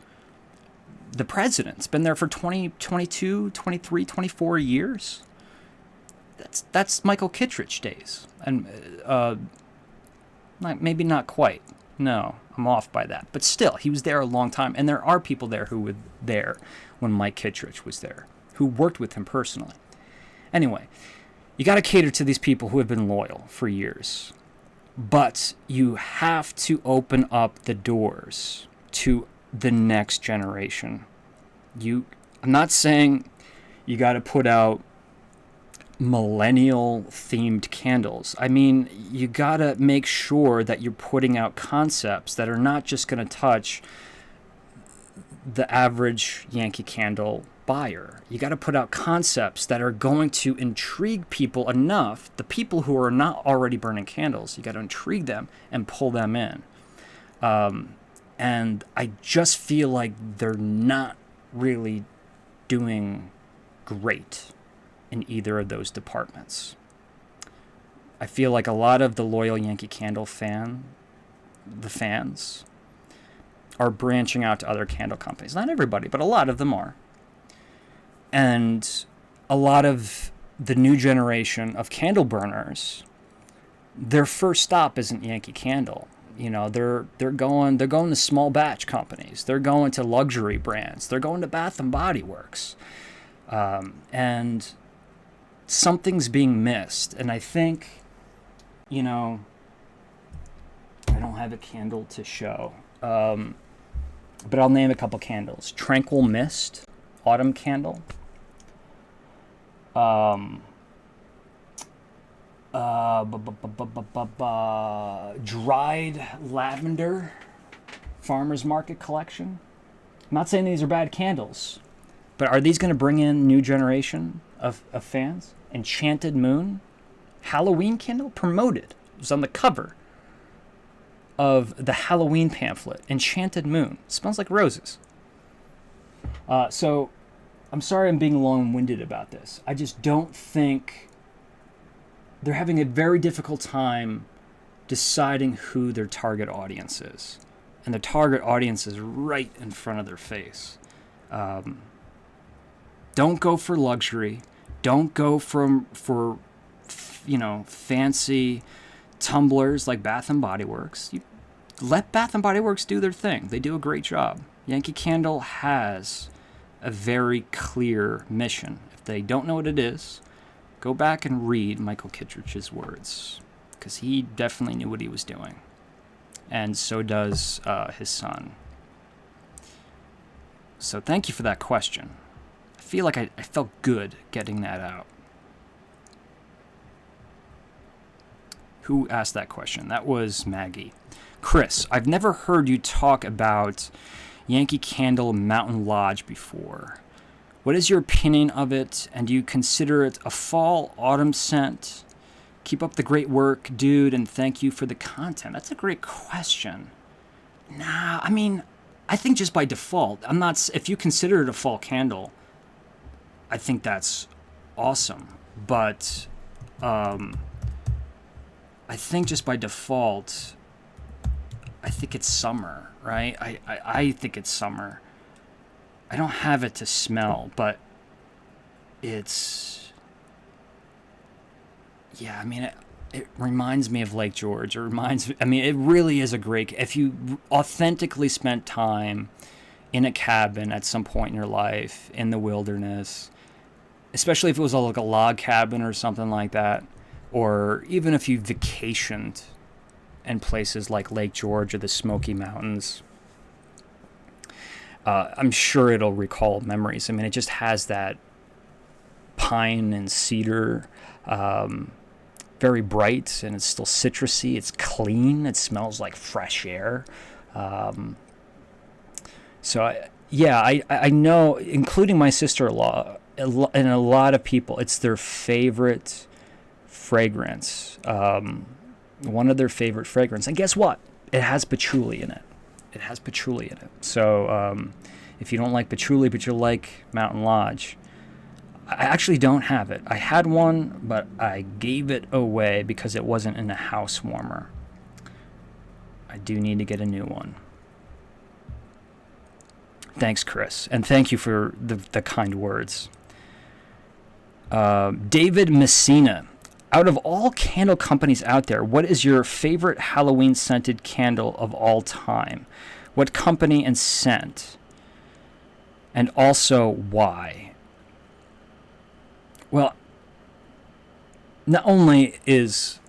the president's been there for 20, 22, 23, 24 years. That's Michael Kittredge days. And maybe not quite. No, I'm off by that. But still, he was there a long time. And there are people there who were there when Mike Kittredge was there, who worked with him personally. Anyway, you got to cater to these people who have been loyal for years. But you have to open up the doors to the next generation. I'm not saying you got to put out millennial themed candles. I mean, you got to make sure that you're putting out concepts that are not just going to touch the average Yankee Candle inspire. You got to put out concepts that are going to intrigue people enough. The people who are not already burning candles, you got to intrigue them and pull them in. And I just feel like they're not really doing great in either of those departments. I feel like a lot of the loyal Yankee Candle fans are branching out to other candle companies. Not everybody, but a lot of them are. And a lot of the new generation of candle burners, their first stop isn't Yankee Candle. You know, they're going to small batch companies. They're going to luxury brands. They're going to Bath and Body Works. And something's being missed. And I think, you know, I don't have a candle to show. But I'll name a couple candles. Tranquil Mist, Autumn Candle. Dried Lavender, Farmer's Market Collection. I'm not saying these are bad candles, but are these going to bring in new generation of fans? Enchanted Moon, Halloween candle, promoted. It was on the cover of the Halloween pamphlet. Enchanted Moon. Smells like roses. So, I'm sorry I'm being long-winded about this. I just don't think... They're having a very difficult time deciding who their target audience is. And their target audience is right in front of their face. Don't go for luxury. Don't go for fancy tumblers like Bath and Body Works. You let Bath and Body Works do their thing. They do a great job. Yankee Candle has a very clear mission. If they don't know what it is, go back and read Michael Kittredge's words, because he definitely knew what he was doing. And so does his son. So thank you for that question. I feel like I felt good getting that out. Who asked that question? That was Maggie. Chris, I've never heard you talk about Yankee Candle Mountain Lodge before. What is your opinion of it, and do you consider it a fall, autumn scent? Keep up the great work, dude, and thank you for the content. That's a great question. Nah, I mean, I think just by default, if you consider it a fall candle, I think that's awesome. But I think just by default, I think it's summer, right? I think it's summer. I don't have it to smell, but it's... Yeah, I mean, it reminds me of Lake George. It really is a great... If you authentically spent time in a cabin at some point in your life, in the wilderness, especially if it was like a log cabin or something like that, or even if you vacationed in places like Lake George or the Smoky Mountains, I'm sure it'll recall memories. I mean, it just has that pine and cedar, very bright, and it's still citrusy. It's clean. It smells like fresh air. I know, including my sister-in-law, and a lot of people, it's their favorite fragrance. One of their favorite fragrance. And guess what? It has patchouli in it. So if you don't like patchouli, but you like Mountain Lodge, I actually don't have it. I had one, but I gave it away because it wasn't in a house warmer. I do need to get a new one. Thanks, Chris. And thank you for the kind words. David Messina. Out of all candle companies out there, what is your favorite Halloween scented candle of all time? What company and scent? And also why? Well, not only is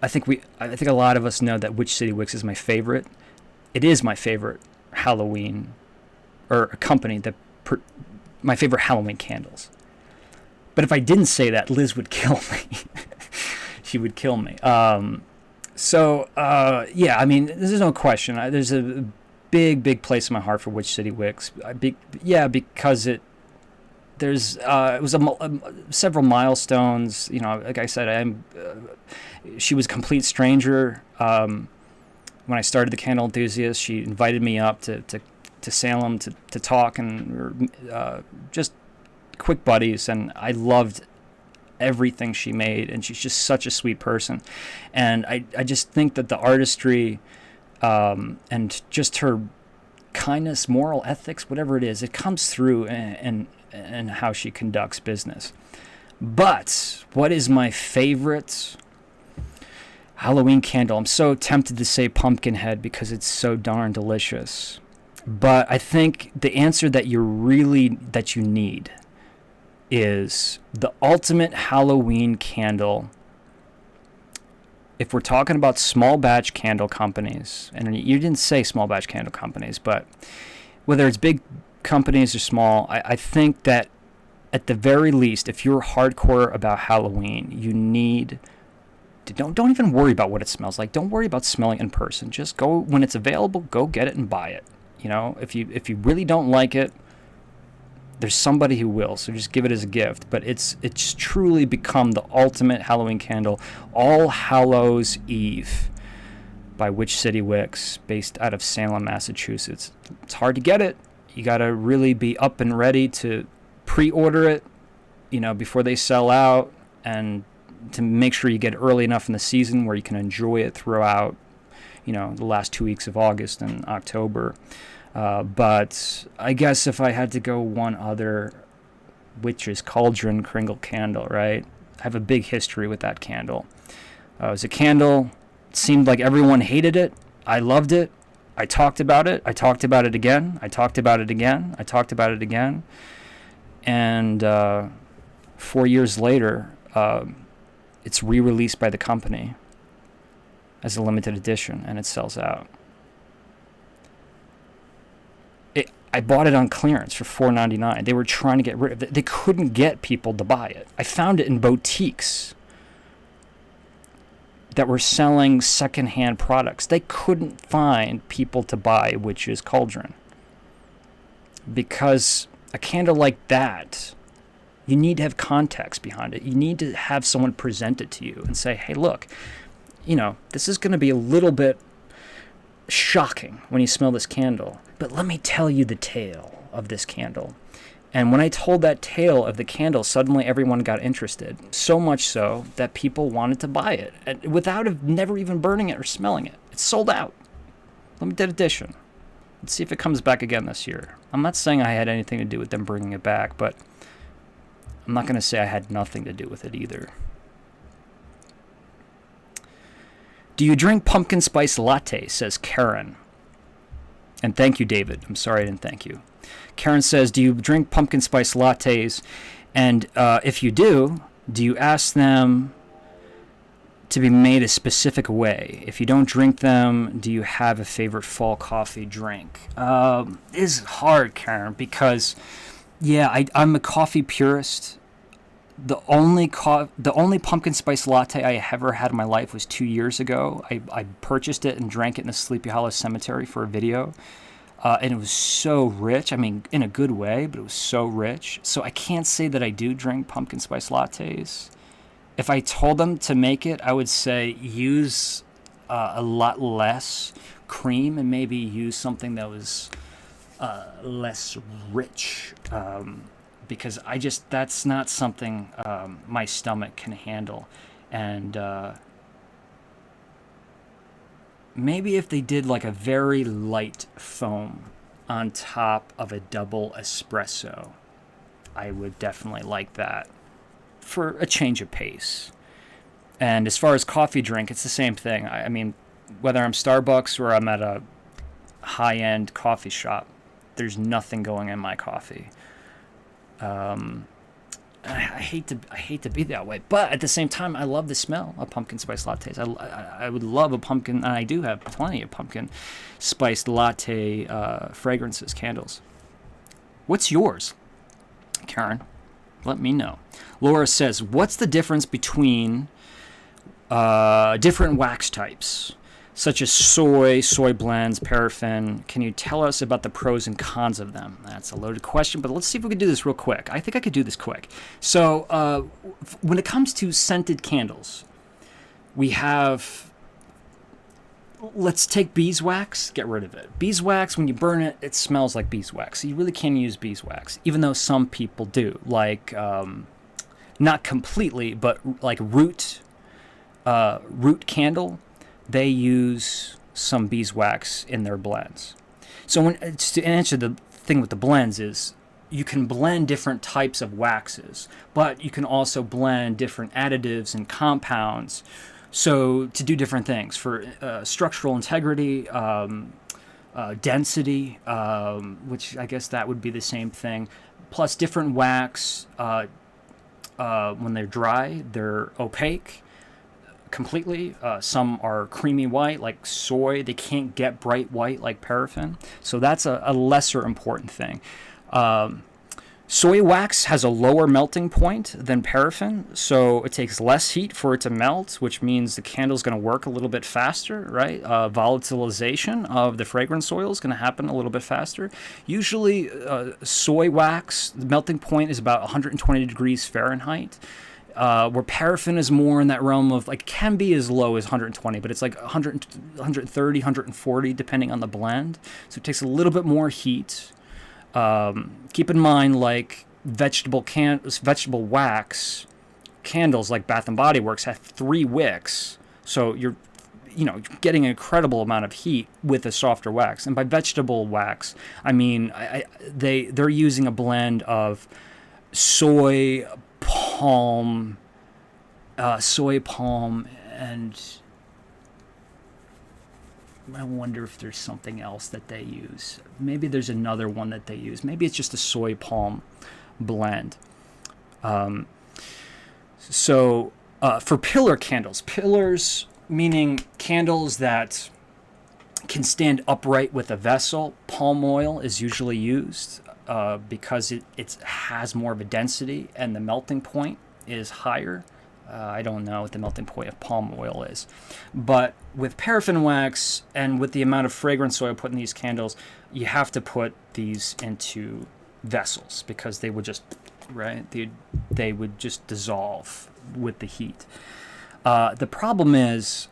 I think a lot of us know that Witch City Wicks is my favorite. It is my favorite Halloween, or a company that my favorite Halloween candles. But if I didn't say that, Liz would kill me. She would kill me. Yeah, I mean, there's no question. There's a big place in my heart for Witch City Wicks. Because it there's it was several milestones. You know, like I said, she was a complete stranger. When I started the Candle Enthusiast, she invited me up to Salem to talk, and just quick buddies, and I loved everything she made, and she's just such a sweet person. And I just think that the artistry and just her kindness, moral ethics, whatever it is, it comes through in how she conducts business. But what is my favorite Halloween candle? I'm so tempted to say Pumpkinhead because it's so darn delicious. But I think the answer that you need is the ultimate Halloween candle. If we're talking about small batch candle companies, and you didn't say small batch candle companies, but whether it's big companies or small, I think that at the very least, if you're hardcore about Halloween, you need to don't even worry about what it smells like. Don't worry about smelling it in person. Just go when it's available, go get it and buy it. You know, if you really don't like it, there's somebody who will, so just give it as a gift. But it's truly become the ultimate Halloween candle. All Hallows Eve by Witch City Wicks, based out of Salem, Massachusetts. It's hard to get it. You got to really be up and ready to pre-order it, you know, before they sell out, and to make sure you get it early enough in the season where you can enjoy it throughout, you know, the last 2 weeks of August and October. But I guess if I had to go one other, Witch's Cauldron Kringle candle, right? I have a big history with that candle. It was a candle. It seemed like everyone hated it. I loved it. I talked about it. I talked about it again. I talked about it again. I talked about it again. And 4 years later, it's re-released by the company as a limited edition, and it sells out. I bought it on clearance for $4.99. They were trying to get rid of it. They couldn't get people to buy it. I found it in boutiques that were selling secondhand products. They couldn't find people to buy Witch's Cauldron. Because a candle like that, you need to have context behind it. You need to have someone present it to you and say, hey, look, you know, this is going to be a little bit shocking when you smell this candle, but let me tell you the tale of this candle. And when I told that tale of the candle, suddenly everyone got interested. So much so that people wanted to buy it without never even burning it or smelling it. It's sold out. Limited edition. Let's see if it comes back again this year. I'm not saying I had anything to do with them bringing it back, but I'm not going to say I had nothing to do with it either. Do you drink pumpkin spice latte, says Karen. And thank you, David. I'm sorry I didn't thank you. Karen says, do you drink pumpkin spice lattes? And if you do you ask them to be made a specific way? If you don't drink them, do you have a favorite fall coffee drink? It's hard, Karen, because, yeah, I'm a coffee purist. The only pumpkin spice latte I ever had in my life was 2 years ago. I purchased it and drank it in the Sleepy Hollow Cemetery for a video. And it was so rich. I mean, in a good way, but it was so rich. So I can't say that I do drink pumpkin spice lattes. If I told them to make it, I would say use a lot less cream and maybe use something that was less rich. Because that's not something my stomach can handle. And maybe if they did like a very light foam on top of a double espresso, I would definitely like that for a change of pace. And as far as coffee drink, it's the same thing. I mean, whether I'm Starbucks or I'm at a high-end coffee shop, there's nothing going in my coffee. I hate to be that way, but at the same time, I love the smell of pumpkin spice lattes. I would love a pumpkin, and I do have plenty of pumpkin spiced latte fragrances, candles. What's yours, Karen? Let me know. Laura says, what's the difference between different wax types? such as soy blends, paraffin. Can you tell us about the pros and cons of them? That's a loaded question, but let's see if we can do this real quick. I think I could do this quick. So when it comes to scented candles, we have, let's take beeswax, get rid of it. Beeswax, when you burn it, it smells like beeswax. So you really can't use beeswax, even though some people do. Like, not completely, but like Root Candle, they use some beeswax in their blends. So to answer the thing with the blends is, you can blend different types of waxes, but you can also blend different additives and compounds. So to do different things for structural integrity, density, which I guess that would be the same thing, plus different wax, when they're dry, they're opaque completely. Some are creamy white like soy. They can't get bright white like paraffin. So that's a lesser important thing. Soy wax has a lower melting point than paraffin, so it takes less heat for it to melt, which means the candle's going to work a little bit faster, right? Volatilization of the fragrance oil is going to happen a little bit faster. Usually, soy wax, the melting point is about 120 degrees Fahrenheit, where paraffin is more in that realm of, like, can be as low as 120, but it's like 100, 130, 140, depending on the blend. So it takes a little bit more heat. Keep in mind, like vegetable wax candles, like Bath and Body Works, have 3 wicks, so you're getting an incredible amount of heat with a softer wax. And by vegetable wax, I mean they're using a blend of soy, palm, and I wonder if there's something else that they use. Maybe there's another one that they use. Maybe it's just a soy palm blend. So for pillar candles, pillars meaning candles that can stand upright with a vessel, palm oil is usually used because it has more of a density and the melting point is higher. I don't know what the melting point of palm oil is. But with paraffin wax and with the amount of fragrance oil put in these candles, you have to put these into vessels because they would just, right? They would just dissolve with the heat. The problem is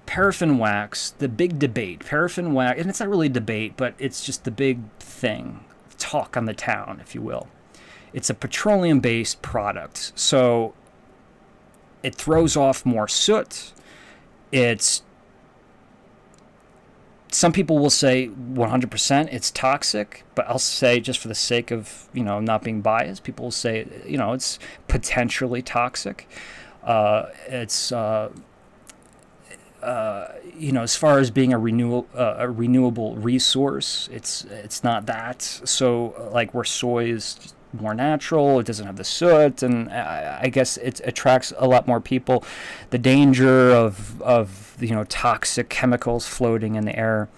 paraffin wax, the big debate. Paraffin wax, and it's not really a debate, but it's just the big thing, talk on the town, if you will. It's a petroleum-based product. So it throws off more soot. Some people will say 100% it's toxic, but I'll say, just for the sake of not being biased, people will say it's potentially toxic. As far as being a renewable resource, it's not that. So like where soy is more natural, it doesn't have the soot, and I guess it attracts a lot more people. The danger of toxic chemicals floating in the air.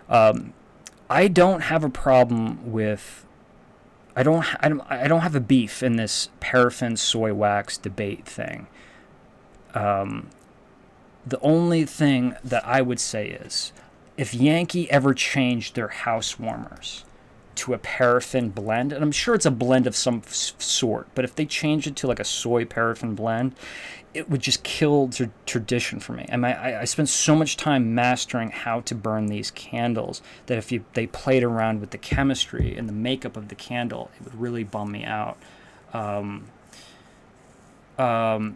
I don't have a problem with. I don't have a beef in this paraffin soy wax debate thing. The only thing that I would say is, if Yankee ever changed their house warmers to a paraffin blend, and I'm sure it's a blend of some sort, but if they change it to like a soy paraffin blend, it would just kill tradition for me. And I spent so much time mastering how to burn these candles that if they played around with the chemistry and the makeup of the candle, it would really bum me out.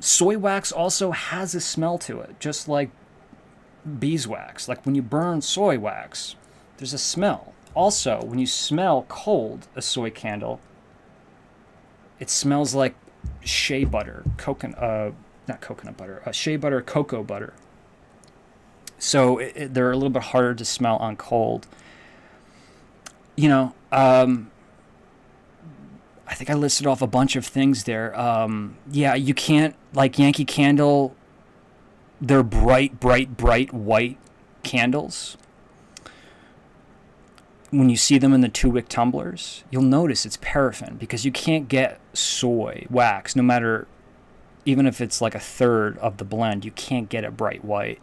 Soy wax also has a smell to it, just like beeswax. Like when you burn soy wax, there's a smell. Also, when you smell cold a soy candle, it smells like shea butter, shea butter, cocoa butter. So they're a little bit harder to smell on cold. I think I listed off a bunch of things there. You can't, like Yankee Candle, they're bright white candles. When you see them in the 2-wick tumblers, you'll notice it's paraffin because you can't get soy wax, no matter, even if it's like a third of the blend, you can't get it bright white.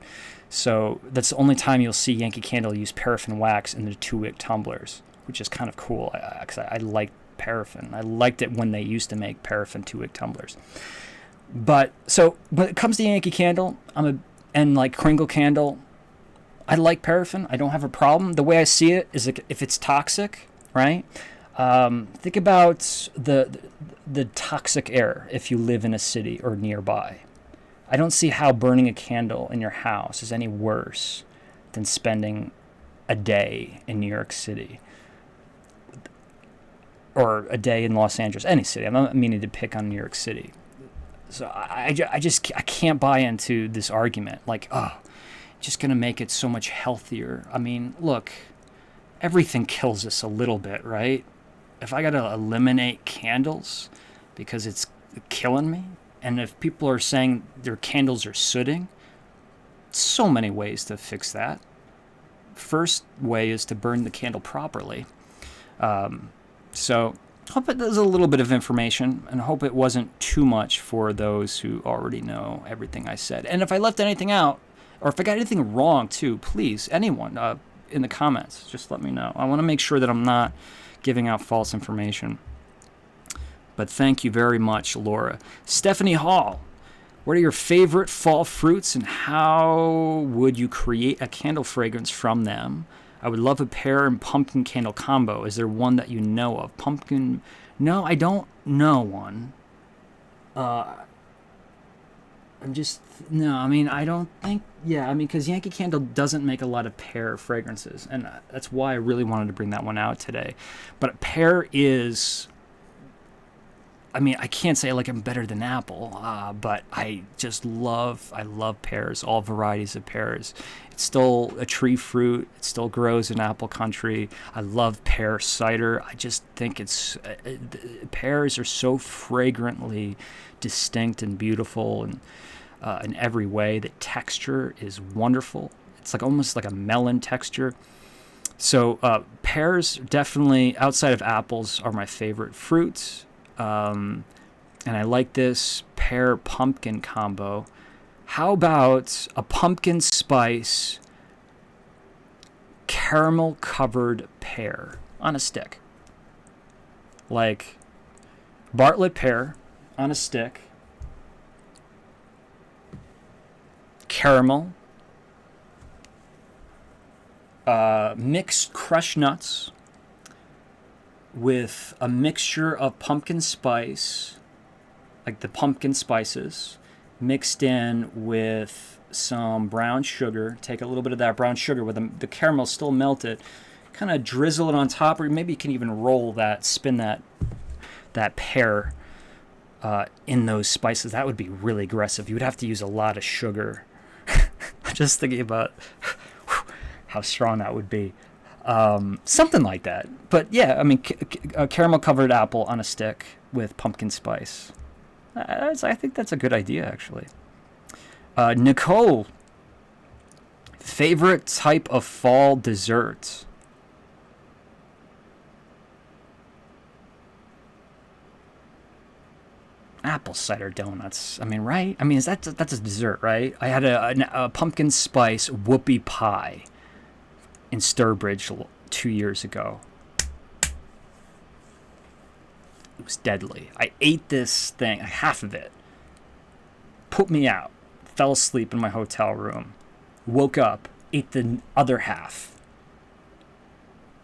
So that's the only time you'll see Yankee Candle use paraffin wax in the 2-wick tumblers, which is kind of cool. I like paraffin. I liked it when they used to make paraffin 2-wick tumblers. But so when it comes to Yankee Candle, and like Kringle Candle, I like paraffin. I don't have a problem. The way I see it is, like, if it's toxic, right? Think about the toxic air if you live in a city or nearby. I don't see how burning a candle in your house is any worse than spending a day in New York City or a day in Los Angeles, any city. I'm not meaning to pick on New York City. So I can't buy into this argument like, oh, just going to make it so much healthier. I mean, look, everything kills us a little bit, right? If I got to eliminate candles because it's killing me, and if people are saying their candles are sooting, so many ways to fix that. First way is to burn the candle properly. So hope it does a little bit of information, and hope it wasn't too much for those who already know everything I said. And if I left anything out, or if I got anything wrong too, please, anyone, in the comments, just let me know. I want to make sure that I'm not giving out false information. But thank you very much, Laura. Stephanie Hall, what are your favorite fall fruits, and how would you create a candle fragrance from them? I would love a pear and pumpkin candle combo. Is there one that you know of? Pumpkin? No, I don't know one. I don't think, because Yankee Candle doesn't make a lot of pear fragrances, and that's why I really wanted to bring that one out today. But pear is, I can't say like I'm better than apple, but I love pears, all varieties of pears. It's still a tree fruit. It still grows in apple country. I love pear cider. I just think pears are so fragrantly distinct and beautiful, and in every way. The texture is wonderful. It's like almost like a melon texture. So pears, definitely, outside of apples, are my favorite fruits. And I like this pear pumpkin combo. How about a pumpkin spice caramel covered pear on a stick? Like Bartlett pear on a stick, caramel, mixed crushed nuts with a mixture of pumpkin spice, like the pumpkin spices, mixed in with some brown sugar. Take a little bit of that brown sugar with the caramel still melted, kind of drizzle it on top, or maybe you can even spin that pear in those spices. That would be really aggressive. You would have to use a lot of sugar. Just thinking about how strong that would be. Something like that. But yeah, a caramel covered apple on a stick with pumpkin spice. I think that's a good idea, actually. Nicole, favorite type of fall dessert? Apple cider donuts. Right? That's a dessert, right? I had a pumpkin spice whoopie pie in Sturbridge 2 years ago. It was deadly. I ate this thing, half of it, put me out, fell asleep in my hotel room, woke up, ate the other half,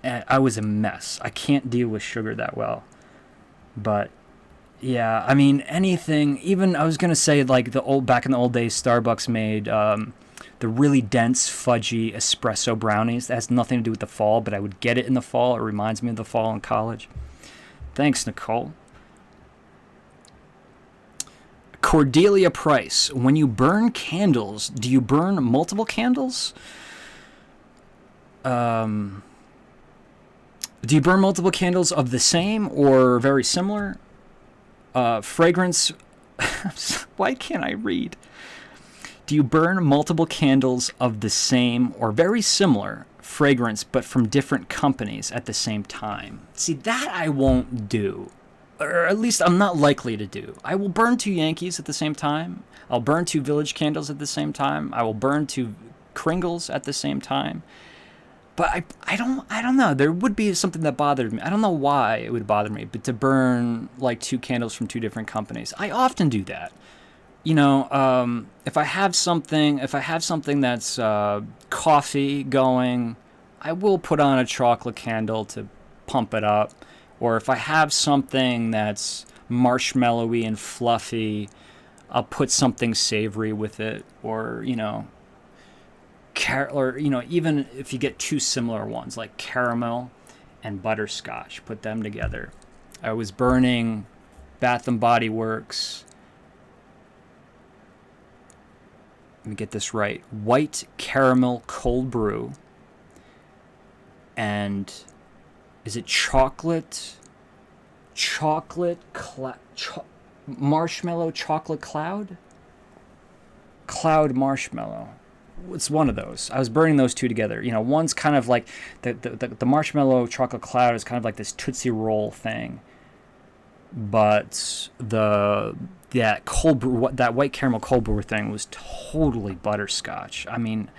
and I was a mess. I can't deal with sugar that well. But yeah, anything, even I was going to say like back in the old days, Starbucks made the really dense, fudgy espresso brownies. That has nothing to do with the fall, but I would get it in the fall. It reminds me of the fall in college. Thanks, Nicole. Cordelia Price, when you burn candles, do you burn multiple candles? Do you burn multiple candles of the same or very similar? Fragrance. Why can't I read? Do you burn multiple candles of the same or very similar fragrance, but from different companies at the same time? See, that I won't do. Or at least I'm not likely to do. I will burn 2 Yankees at the same time. I'll burn 2 Village Candles at the same time. I will burn 2 Kringles at the same time. But I don't know. There would be something that bothered me. I don't know why it would bother me, but to burn like 2 candles from 2 different companies. I often do that. If I have something that's coffee going, I will put on a chocolate candle to pump it up. Or if I have something that's marshmallowy and fluffy, I'll put something savory with it. Or, even if you get 2 similar ones, like caramel and butterscotch, put them together. I was burning Bath and Body Works. Let me get this right. White caramel cold brew. And is it marshmallow chocolate cloud? Cloud marshmallow. It's one of those. I was burning those 2 together. One's kind of like the marshmallow chocolate cloud is kind of like this Tootsie Roll thing, but that white caramel cold brew thing was totally butterscotch. I mean,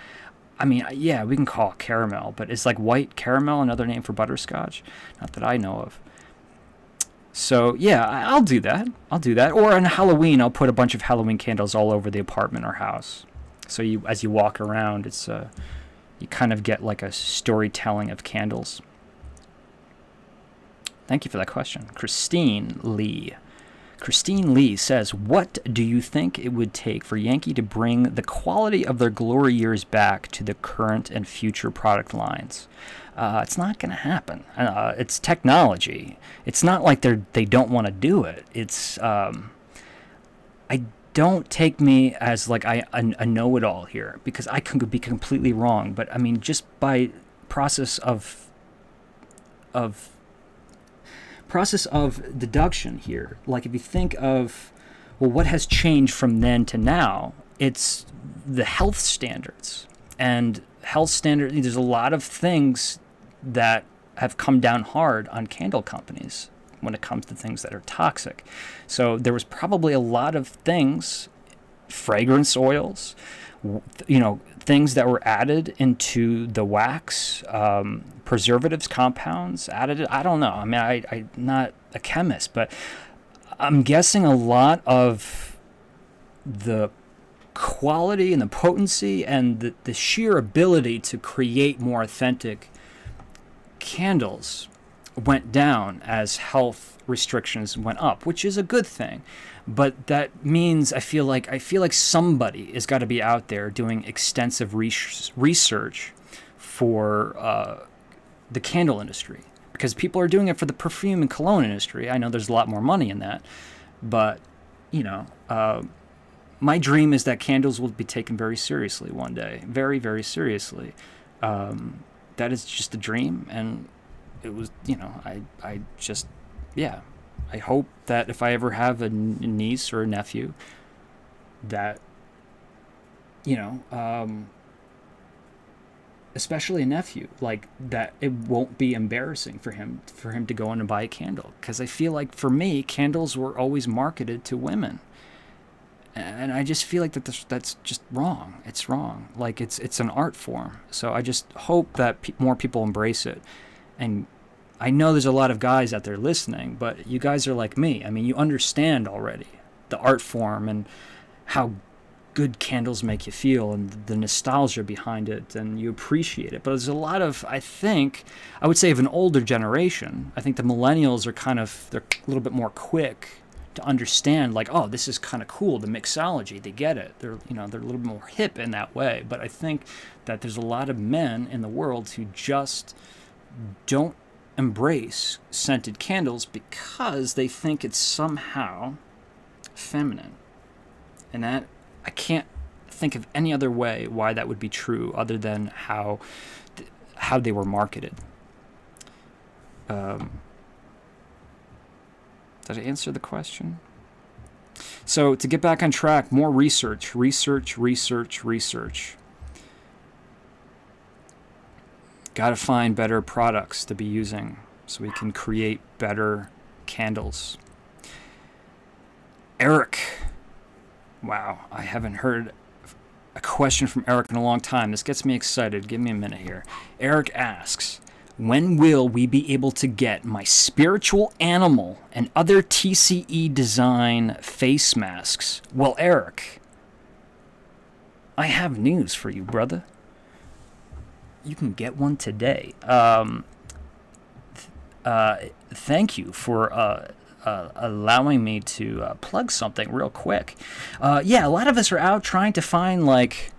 yeah, we can call it caramel, but it's like white caramel another name for butterscotch? Not that I know of. So yeah, I'll do that. Or on Halloween, I'll put a bunch of Halloween candles all over the apartment or house. So as you walk around, it's you kind of get like a storytelling of candles. Thank you for that question. Christine Lee says, what do you think it would take for Yankee to bring the quality of their glory years back to the current and future product lines? It's not going to happen. It's technology. It's not like they don't want to do it. It's don't take me as like a know-it-all here, because I could be completely wrong. But I mean, just by process of deduction here, like if you think of, well, what has changed from then to now, it's the health standards. And there's a lot of things that have come down hard on candle companies when it comes to things that are toxic. So there was probably a lot of things, fragrance oils, things that were added into the wax, preservatives, compounds added. I don't know. I mean, I'm not a chemist, but I'm guessing a lot of the quality and the potency and the sheer ability to create more authentic candles went down as health restrictions went up, which is a good thing. But that means I feel like somebody has got to be out there doing extensive research for the candle industry, because people are doing it for the perfume and cologne industry. I know there's a lot more money in that, but my dream is that candles will be taken very seriously one day, very, very seriously. That is just a dream, and it was, I hope that if I ever have a niece or a nephew, that, especially a nephew, like that it won't be embarrassing for him to go in and buy a candle. Because I feel like for me, candles were always marketed to women. And I just feel like that's just wrong. It's wrong. Like it's an art form. So I just hope that more people embrace it. And I know there's a lot of guys out there listening, but you guys are like me. I mean, you understand already the art form and how good candles make you feel and the nostalgia behind it, and you appreciate it. But there's a lot of, I would say, of an older generation. I think the millennials they're a little bit more quick to understand, like, oh, this is kind of cool, the mixology, they get it. They're a little bit more hip in that way. But I think that there's a lot of men in the world who just don't embrace scented candles because they think it's somehow feminine. And that, I can't think of any other way why that would be true other than how they were marketed. Did I answer the question? So to get back on track, more research. Got to find better products to be using so we can create better candles. Eric. Wow, I haven't heard a question from Eric in a long time. This gets me excited. Give me a minute here. Eric asks, when will we be able to get my spiritual animal and other TCE design face masks? Well, Eric, I have news for you, brother. You can get one today. Thank you for allowing me to plug something real quick. Yeah, a lot of us are out trying to find, like,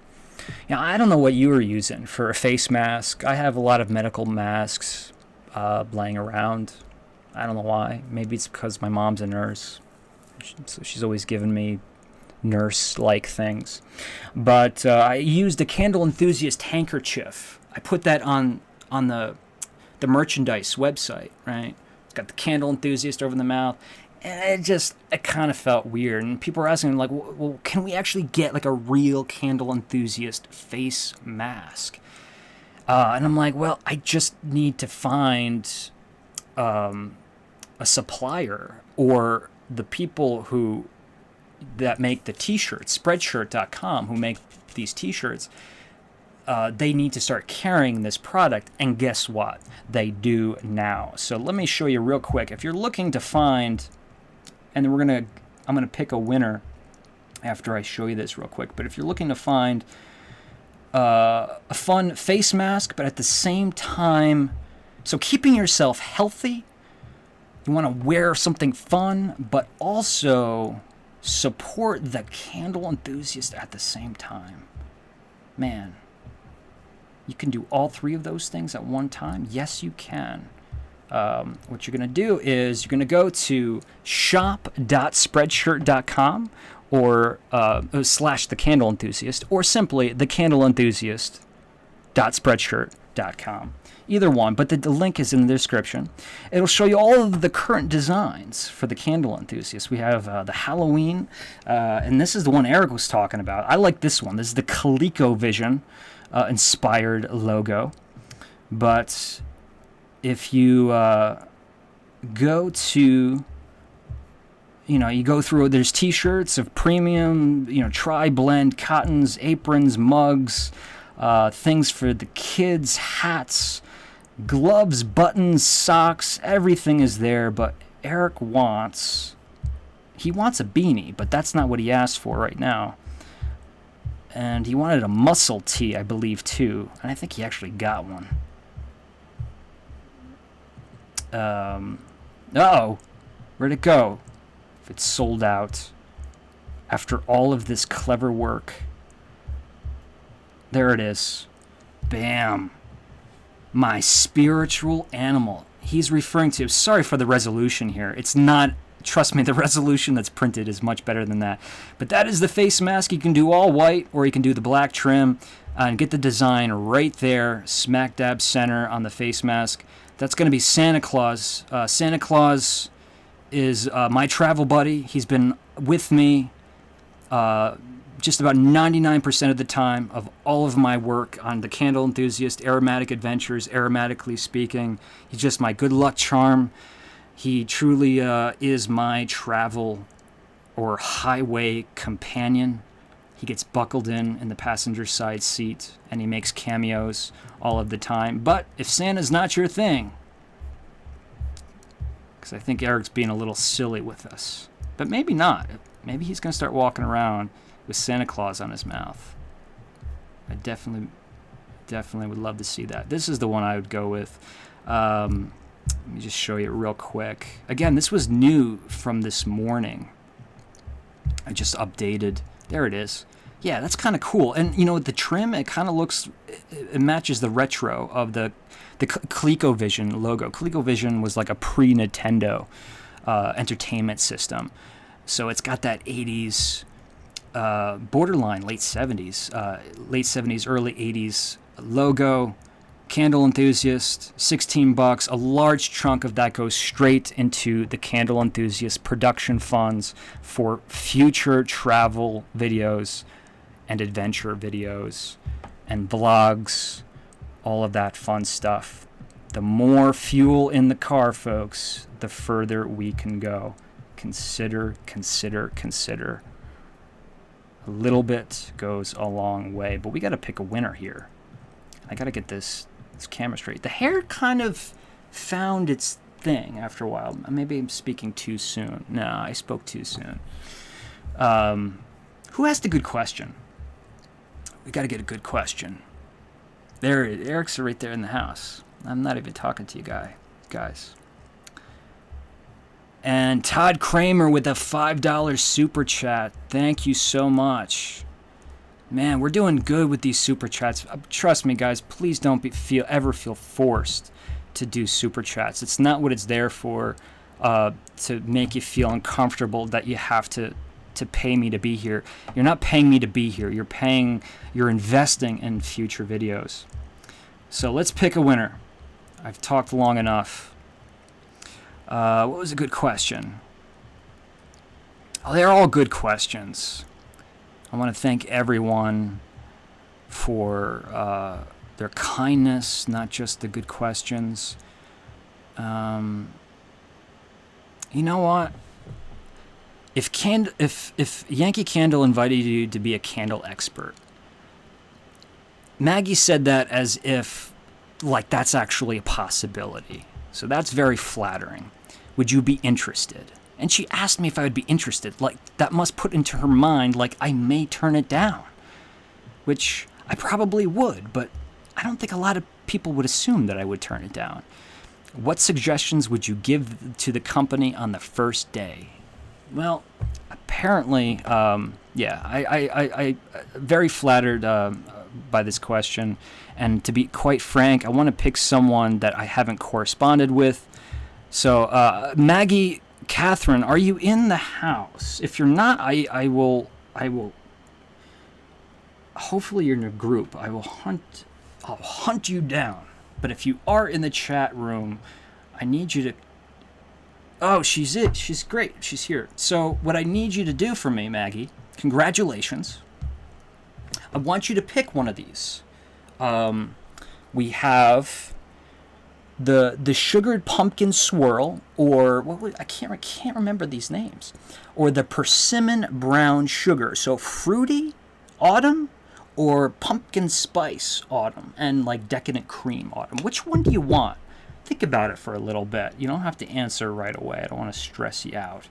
I don't know what you were using for a face mask. I have a lot of medical masks laying around. I don't know why. Maybe it's because my mom's a nurse, so she's always given me nurse-like things. But I used a Candle Enthusiast handkerchief. I put that on the merchandise website, right? It's got the Candle Enthusiast over the mouth, and it kind of felt weird. And people were asking, like, well, can we actually get like a real Candle Enthusiast face mask? And I'm like, well, I just need to find a supplier, or the people that make the t-shirts, Spreadshirt.com, who make these t-shirts. They need to start carrying this product, and guess what? They do now. So let me show you real quick. If you're looking to find, and I'm gonna pick a winner after I show you this real quick. But if you're looking to find a fun face mask, but at the same time, so keeping yourself healthy, you want to wear something fun, but also support the Candle Enthusiast at the same time. Man, you can do all three of those things at one time. Yes, you can. What you're going to do is you're going to go to shop.spreadshirt.com or / the Candle Enthusiast, or simply thecandleenthusiast.spreadshirt.com. Either one, but the link is in the description. It'll show you all of the current designs for the Candle Enthusiast. We have the Halloween, and this is the one Eric was talking about. I like this one. This is the ColecoVision inspired logo. But if you go to, you go through, there's t-shirts of premium, tri-blend cottons, aprons, mugs, things for the kids, hats, gloves, buttons, socks, everything is there. But Eric wants a beanie, but that's not what he asked for right now. And he wanted a muscle tee, I believe, too. And I think he actually got one. Uh-oh. Where'd it go? If it's sold out after all of this clever work. There it is. Bam. My spiritual animal. He's referring to... Sorry for the resolution here. It's not... Trust me, the resolution that's printed is much better than that. But that is the face mask. You can do all white, or you can do the black trim and get the design right there, smack dab center on the face mask. That's going to be Santa Claus. Santa Claus is my travel buddy. He's been with me just about 99% of the time of all of my work on the Candle Enthusiast, Aromatic Adventures, Aromatically speaking. He's just my good luck charm. He truly is my travel or highway companion. He gets buckled in the passenger side seat, and he makes cameos all of the time. But if Santa's not your thing, because I think Eric's being a little silly with us, but maybe not. Maybe he's going to start walking around with Santa Claus on his mouth. I definitely would love to see that. This is the one I would go with. Let me just show you real quick. Again, this was new from this morning. I just updated. There it is. Yeah, that's kind of cool. And, the trim, it kind of looks... It matches the retro of the ColecoVision logo. ColecoVision was like a pre-Nintendo entertainment system. So it's got that 80s, borderline late 70s, early 80s logo. Candle Enthusiast, $16. A large chunk of that goes straight into the Candle Enthusiast production funds for future travel videos and adventure videos and vlogs, all of that fun stuff. The more fuel in the car, folks, the further we can go. Consider. A little bit goes a long way, but we got to pick a winner here. I got to get this camera straight. The hair kind of found its thing after a while. Maybe I'm speaking too soon. No, I spoke too soon. Who asked a good question? We got to get a good question. There, Eric's right there in the house. I'm not even talking to you guys. And Todd Kramer with a $5 super chat. Thank you so much. Man, we're doing good with these super chats. Trust me, guys. Please don't ever feel forced to do super chats. It's not what it's there for. To make you feel uncomfortable that you have to pay me to be here. You're not paying me to be here. You're investing in future videos. So let's pick a winner. I've talked long enough. What was a good question? Oh, they're all good questions. I want to thank everyone for their kindness, not just the good questions. You know what? If Yankee Candle invited you to be a candle expert, Maggie said that as if like that's actually a possibility. So that's very flattering. Would you be interested? And she asked me if I would be interested. Like, that must put into her mind, like, I may turn it down. Which I probably would, but I don't think a lot of people would assume that I would turn it down. What suggestions would you give to the company on the first day? Well, apparently, I very flattered by this question. And to be quite frank, I want to pick someone that I haven't corresponded with. So, Maggie, Catherine, are you in the house? If you're not, I will. Hopefully, you're in a group. I'll hunt you down. But if you are in the chat room, I need you to. Oh, she's great. She's here. So, what I need you to do for me, Maggie, congratulations. I want you to pick one of these. We have the sugared pumpkin swirl, or I can't remember these names, or the persimmon brown sugar. So fruity autumn, or pumpkin spice autumn, and like decadent cream autumn. Which one do you want? Think about it for a little bit. You don't have to answer right away. I don't want to stress you out.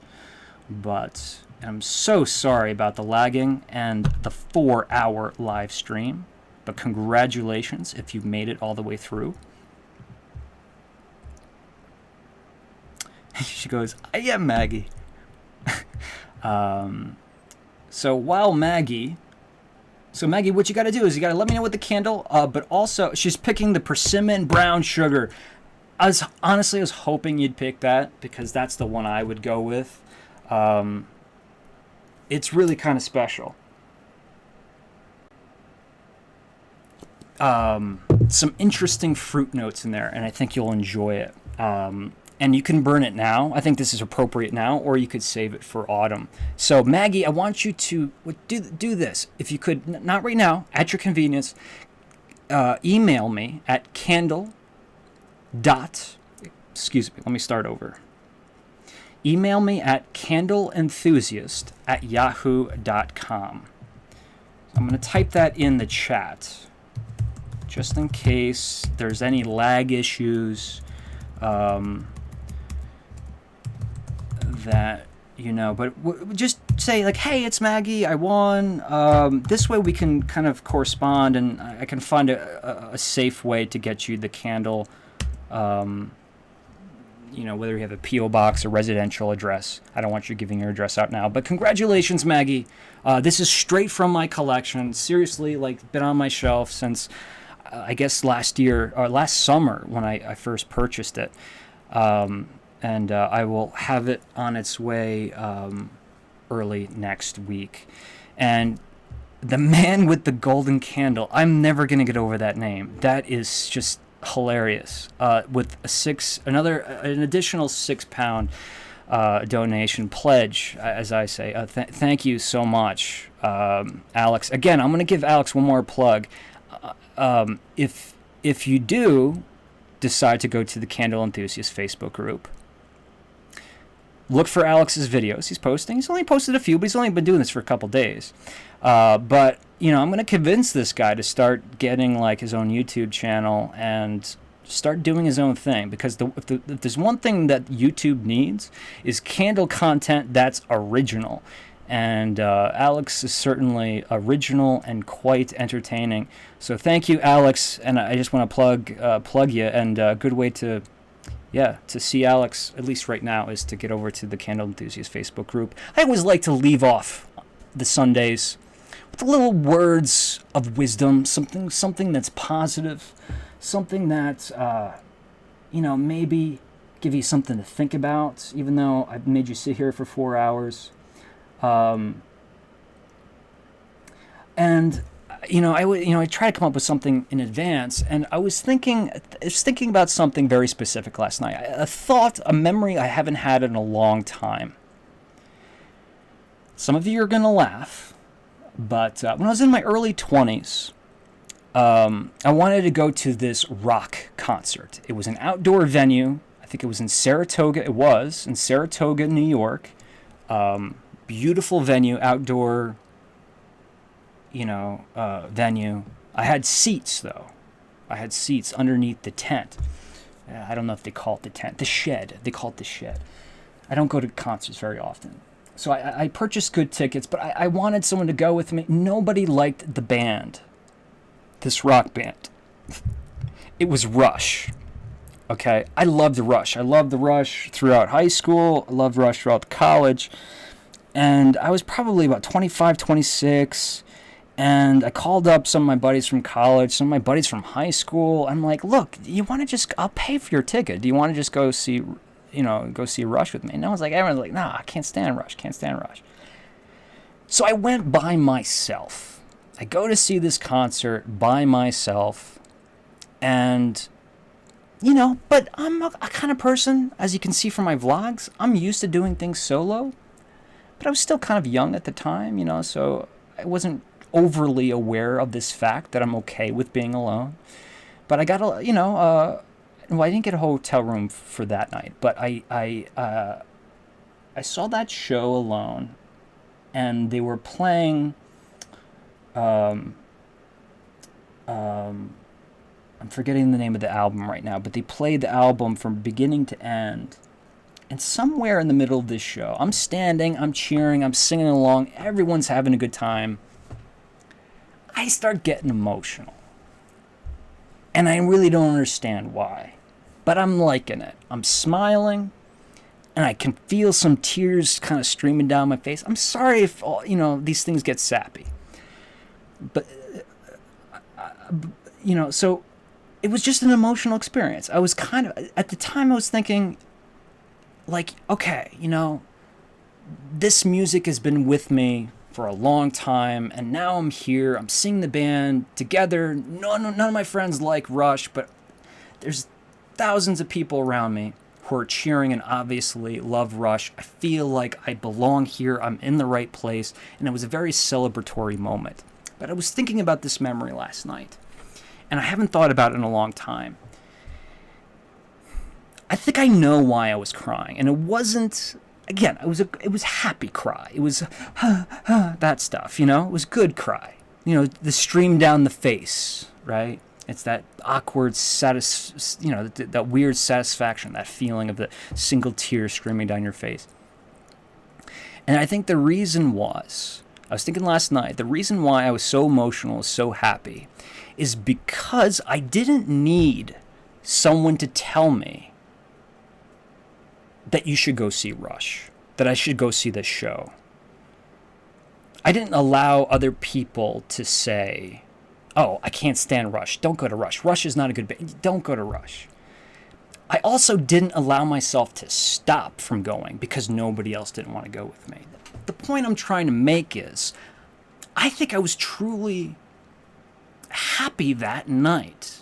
But I'm so sorry about the lagging and the 4-hour live stream. But congratulations if you've made it all the way through. She goes, I am Maggie. So Maggie, what you got to do is you got to let me know what the candle, but also she's picking the persimmon brown sugar. I was hoping you'd pick that because that's the one I would go with. It's really kind of special. Some interesting fruit notes in there, and I think you'll enjoy it. And you can burn it now. I think this is appropriate now, or you could save it for autumn. So, Maggie, I want you to do this. If you could, not right now, at your convenience, email me at let me start over. Email me at candleenthusiast@yahoo.com. I'm going to type that in the chat, just in case there's any lag issues. That but just say like, hey, it's Maggie, I won. This way we can kind of correspond, and I can find a safe way to get you the candle. Whether you have a P.O. box or residential address. I don't want you giving your address out now, but congratulations, Maggie. This is straight from my collection. Seriously, like, been on my shelf since I guess last summer when I first purchased it. And I will have it on its way early next week. And the man with the golden candle, I'm never going to get over that name. That is just hilarious. With an additional £6 donation pledge, as I say. Thank you so much, Alex. Again, I'm going to give Alex one more plug. If you do decide to go to the Candle Enthusiast Facebook group, look for Alex's videos. He's posting. He's only posted a few, but he's only been doing this for a couple days. But I'm going to convince this guy to start getting like his own YouTube channel and start doing his own thing. Because if there's one thing that YouTube needs is candle content that's original. And Alex is certainly original and quite entertaining. So thank you, Alex. And I just want to plug you. And a good way to see Alex, at least right now, is to get over to the Candle Enthusiast Facebook group. I always like to leave off the Sundays with little words of wisdom, something that's positive, something that, maybe give you something to think about, even though I've made you sit here for 4 hours. I try to come up with something in advance, and I was thinking about something very specific last night. A memory I haven't had in a long time. Some of you are going to laugh, but when I was in my early 20s, I wanted to go to this rock concert. It was an outdoor venue. I think it was in Saratoga. It was in Saratoga, New York. Beautiful venue, outdoor, venue. I had seats, though. I had seats underneath the tent. I don't know if they call it the tent. The shed. They call it the shed. I don't go to concerts very often. So I purchased good tickets, but I wanted someone to go with me. Nobody liked the band. This rock band. It was Rush. Okay? I loved Rush. I loved the Rush throughout high school. I loved Rush throughout college. And I was probably about 25, 26. And I called up some of my buddies from college, some of my buddies from high school. I'm like, look, I'll pay for your ticket. Do you want to just go see Rush with me? And everyone's like, nah, I can't stand Rush. So I went by myself. I go to see this concert by myself. And, but I'm a kind of person, as you can see from my vlogs, I'm used to doing things solo. But I was still kind of young at the time, so I wasn't overly aware of this fact that I'm okay with being alone. But I got I didn't get a hotel room for that night, but I saw that show alone, and they were playing. I'm forgetting the name of the album right now, but they played the album from beginning to end. And somewhere in the middle of this show, I'm standing, I'm cheering, I'm singing along, everyone's having a good time. I start getting emotional. And I really don't understand why. But I'm liking it. I'm smiling, and I can feel some tears kind of streaming down my face. I'm sorry if these things get sappy. But, so it was just an emotional experience. I was at the time I was thinking, like, okay, this music has been with me for a long time, and now I'm here, I'm seeing the band together. None of my friends like Rush, but there's thousands of people around me who are cheering and obviously love Rush. I feel like I belong here, I'm in the right place, and it was a very celebratory moment. But I was thinking about this memory last night, and I haven't thought about it in a long time. I think I know why I was crying, and it wasn't. Again, it was happy cry. It was that stuff, It was good cry. The stream down the face, right? It's that awkward that weird satisfaction, that feeling of the single tear streaming down your face. And I think the reason was, I was thinking last night, the reason why I was so emotional, so happy, is because I didn't need someone to tell me that you should go see Rush, that I should go see this show. I didn't allow other people to say, oh, I can't stand Rush. Don't go to Rush. Rush is not a good band. Don't go to Rush. I also didn't allow myself to stop from going because nobody else didn't want to go with me. The point I'm trying to make is, I think I was truly happy that night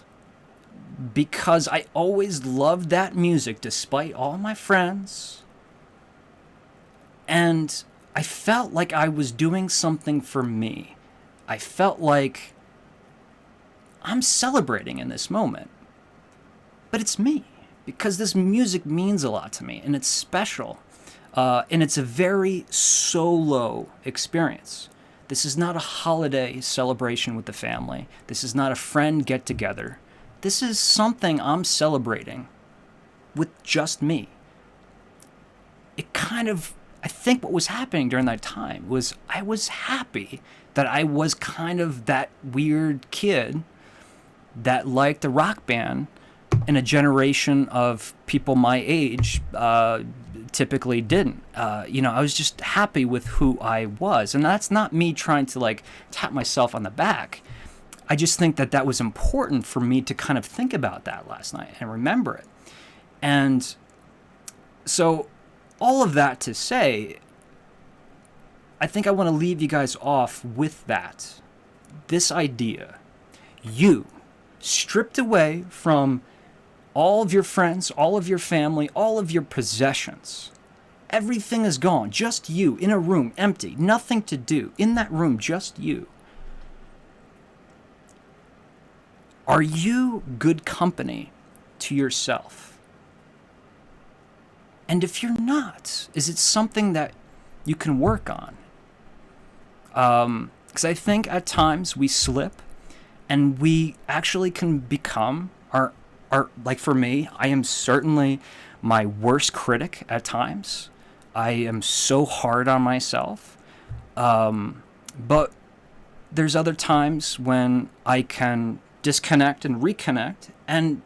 because I always loved that music despite all my friends. And I felt like I was doing something for me. I felt like I'm celebrating in this moment. But it's me, because this music means a lot to me, and it's special. And it's a very solo experience. This is not a holiday celebration with the family. This is not a friend get-together. This is something I'm celebrating with just me. I think what was happening during that time was I was happy that I was kind of that weird kid that liked a rock band in a generation of people my age typically didn't. I was just happy with who I was. And that's not me trying to like tap myself on the back. I just think that that was important for me to kind of think about that last night and remember it. And so all of that to say, I think I want to leave you guys off with that. This idea, you stripped away from all of your friends, all of your family, all of your possessions. Everything is gone. Just you in a room, empty, nothing to do. In that room, just you. Are you good company to yourself? And if you're not, is it something that you can work on? Because I think at times we slip and we actually can become our, like for me, I am certainly my worst critic at times. I am so hard on myself. But there's other times when I can disconnect and reconnect and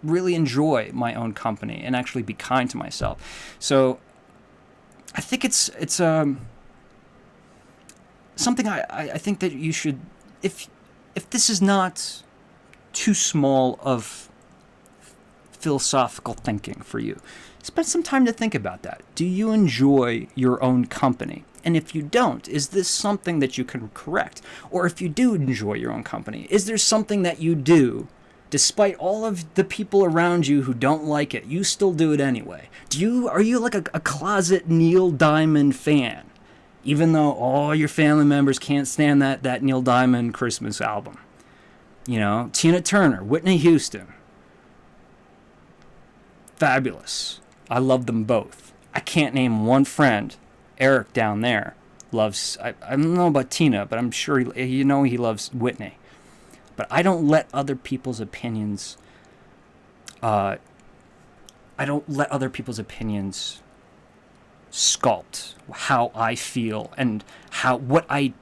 really enjoy my own company and actually be kind to myself. So I think it's something I think that you should, if this is not too small of philosophical thinking for you, spend some time to think about that. Do you enjoy your own company? And if you don't, is this something that you can correct? Or if you do enjoy your own company, is there something that you do, despite all of the people around you who don't like it, you still do it anyway? Are you like a closet Neil Diamond fan, even though all your family members can't stand that Neil Diamond Christmas album? Tina Turner, Whitney Houston, fabulous. I love them both. I can't name one friend. Eric down there loves, I don't know about Tina, but I'm sure he loves Whitney. But I don't let other people's opinions, sculpt how I feel and what I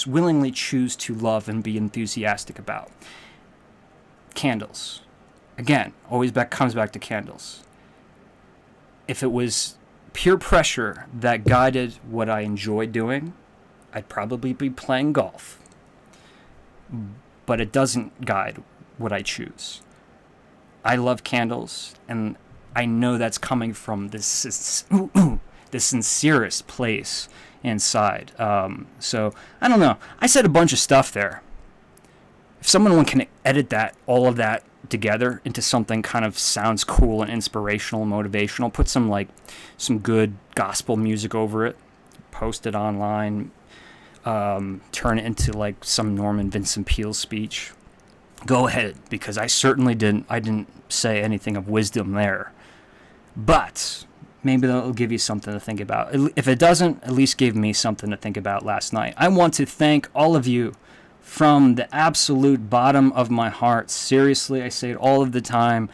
willingly choose to love and be enthusiastic about. Candles. Again, always comes back to candles. If it was peer pressure that guided what I enjoy doing, I'd probably be playing golf. But it doesn't guide what I choose. I love candles, and I know that's coming from the sincerest place inside. So, I don't know. I said a bunch of stuff there. If someone can edit all of that together into something kind of sounds cool and inspirational and motivational, put some good gospel music over it, post it online, turn it into some Norman Vincent Peale speech, go ahead, because I certainly didn't say anything of wisdom there. But maybe that'll give you something to think about. If it doesn't, at least gave me something to think about last night. I want to thank all of you from the absolute bottom of my heart. Seriously, I say it all of the time,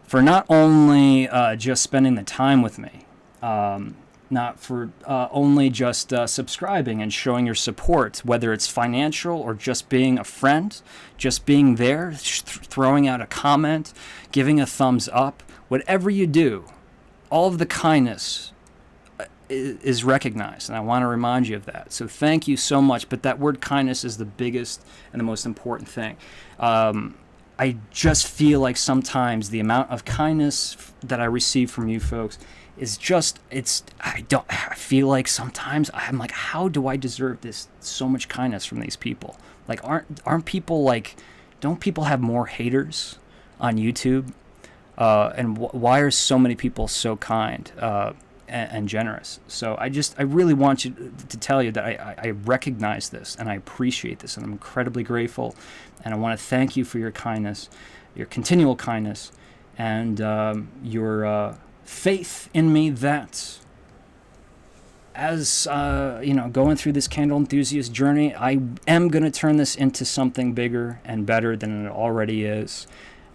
for not only just spending the time with me, not for only just subscribing and showing your support, whether it's financial or just being a friend, just being there, throwing out a comment, giving a thumbs up, whatever you do, all of the kindness is recognized, and I want to remind you of that. So thank you so much. But that word kindness is the biggest and the most important thing. I just feel like sometimes the amount of kindness that I receive from you folks is just, I feel like sometimes I'm like, how do I deserve this so much kindness from these people? Like, aren't people don't people have more haters on YouTube? And why are so many people so kind and generous? So I really want you to tell you that I recognize this and I appreciate this, and I'm incredibly grateful, and I want to thank you for your kindness, your continual kindness, and your faith in me that as going through this candle enthusiast journey, I am going to turn this into something bigger and better than it already is.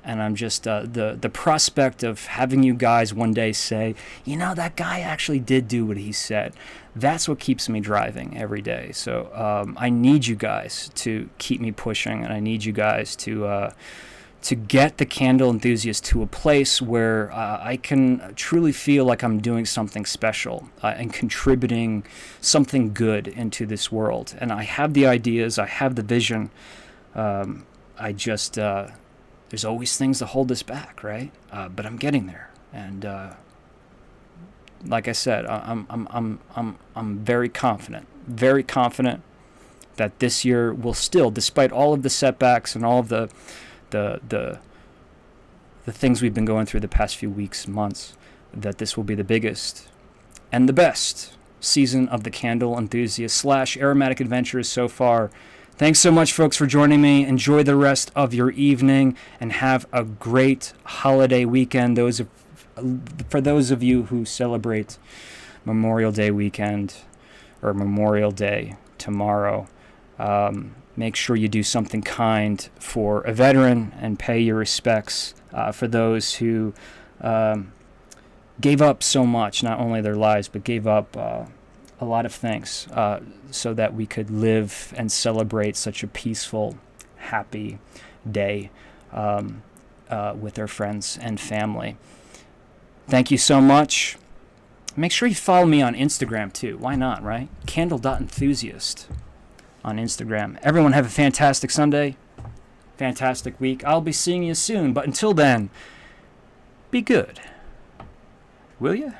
And I'm just the prospect of having you guys one day say, that guy actually did do what he said. That's what keeps me driving every day. So I need you guys to keep me pushing, and I need you guys to get the candle enthusiast to a place where I can truly feel like I'm doing something special and contributing something good into this world. And I have the ideas, I have the vision. There's always things that hold us back, right? But I'm getting there, and like I said, I'm very confident that this year will still, despite all of the setbacks and all of the things we've been going through the past few weeks, months, that this will be the biggest and the best season of the Candle Enthusiast / Aromatic Adventures so far. Thanks so much, folks, for joining me. Enjoy the rest of your evening and have a great holiday weekend. For those of you who celebrate Memorial Day weekend or Memorial Day tomorrow, make sure you do something kind for a veteran and pay your respects for those who gave up so much, not only their lives, but gave up a lot of things so that we could live and celebrate such a peaceful, happy day with our friends and family. Thank you so much. Make sure you follow me on Instagram too. Why not, right? Candle.enthusiast on Instagram. Everyone have a fantastic Sunday, fantastic week. I'll be seeing you soon, but until then, be good. Will you?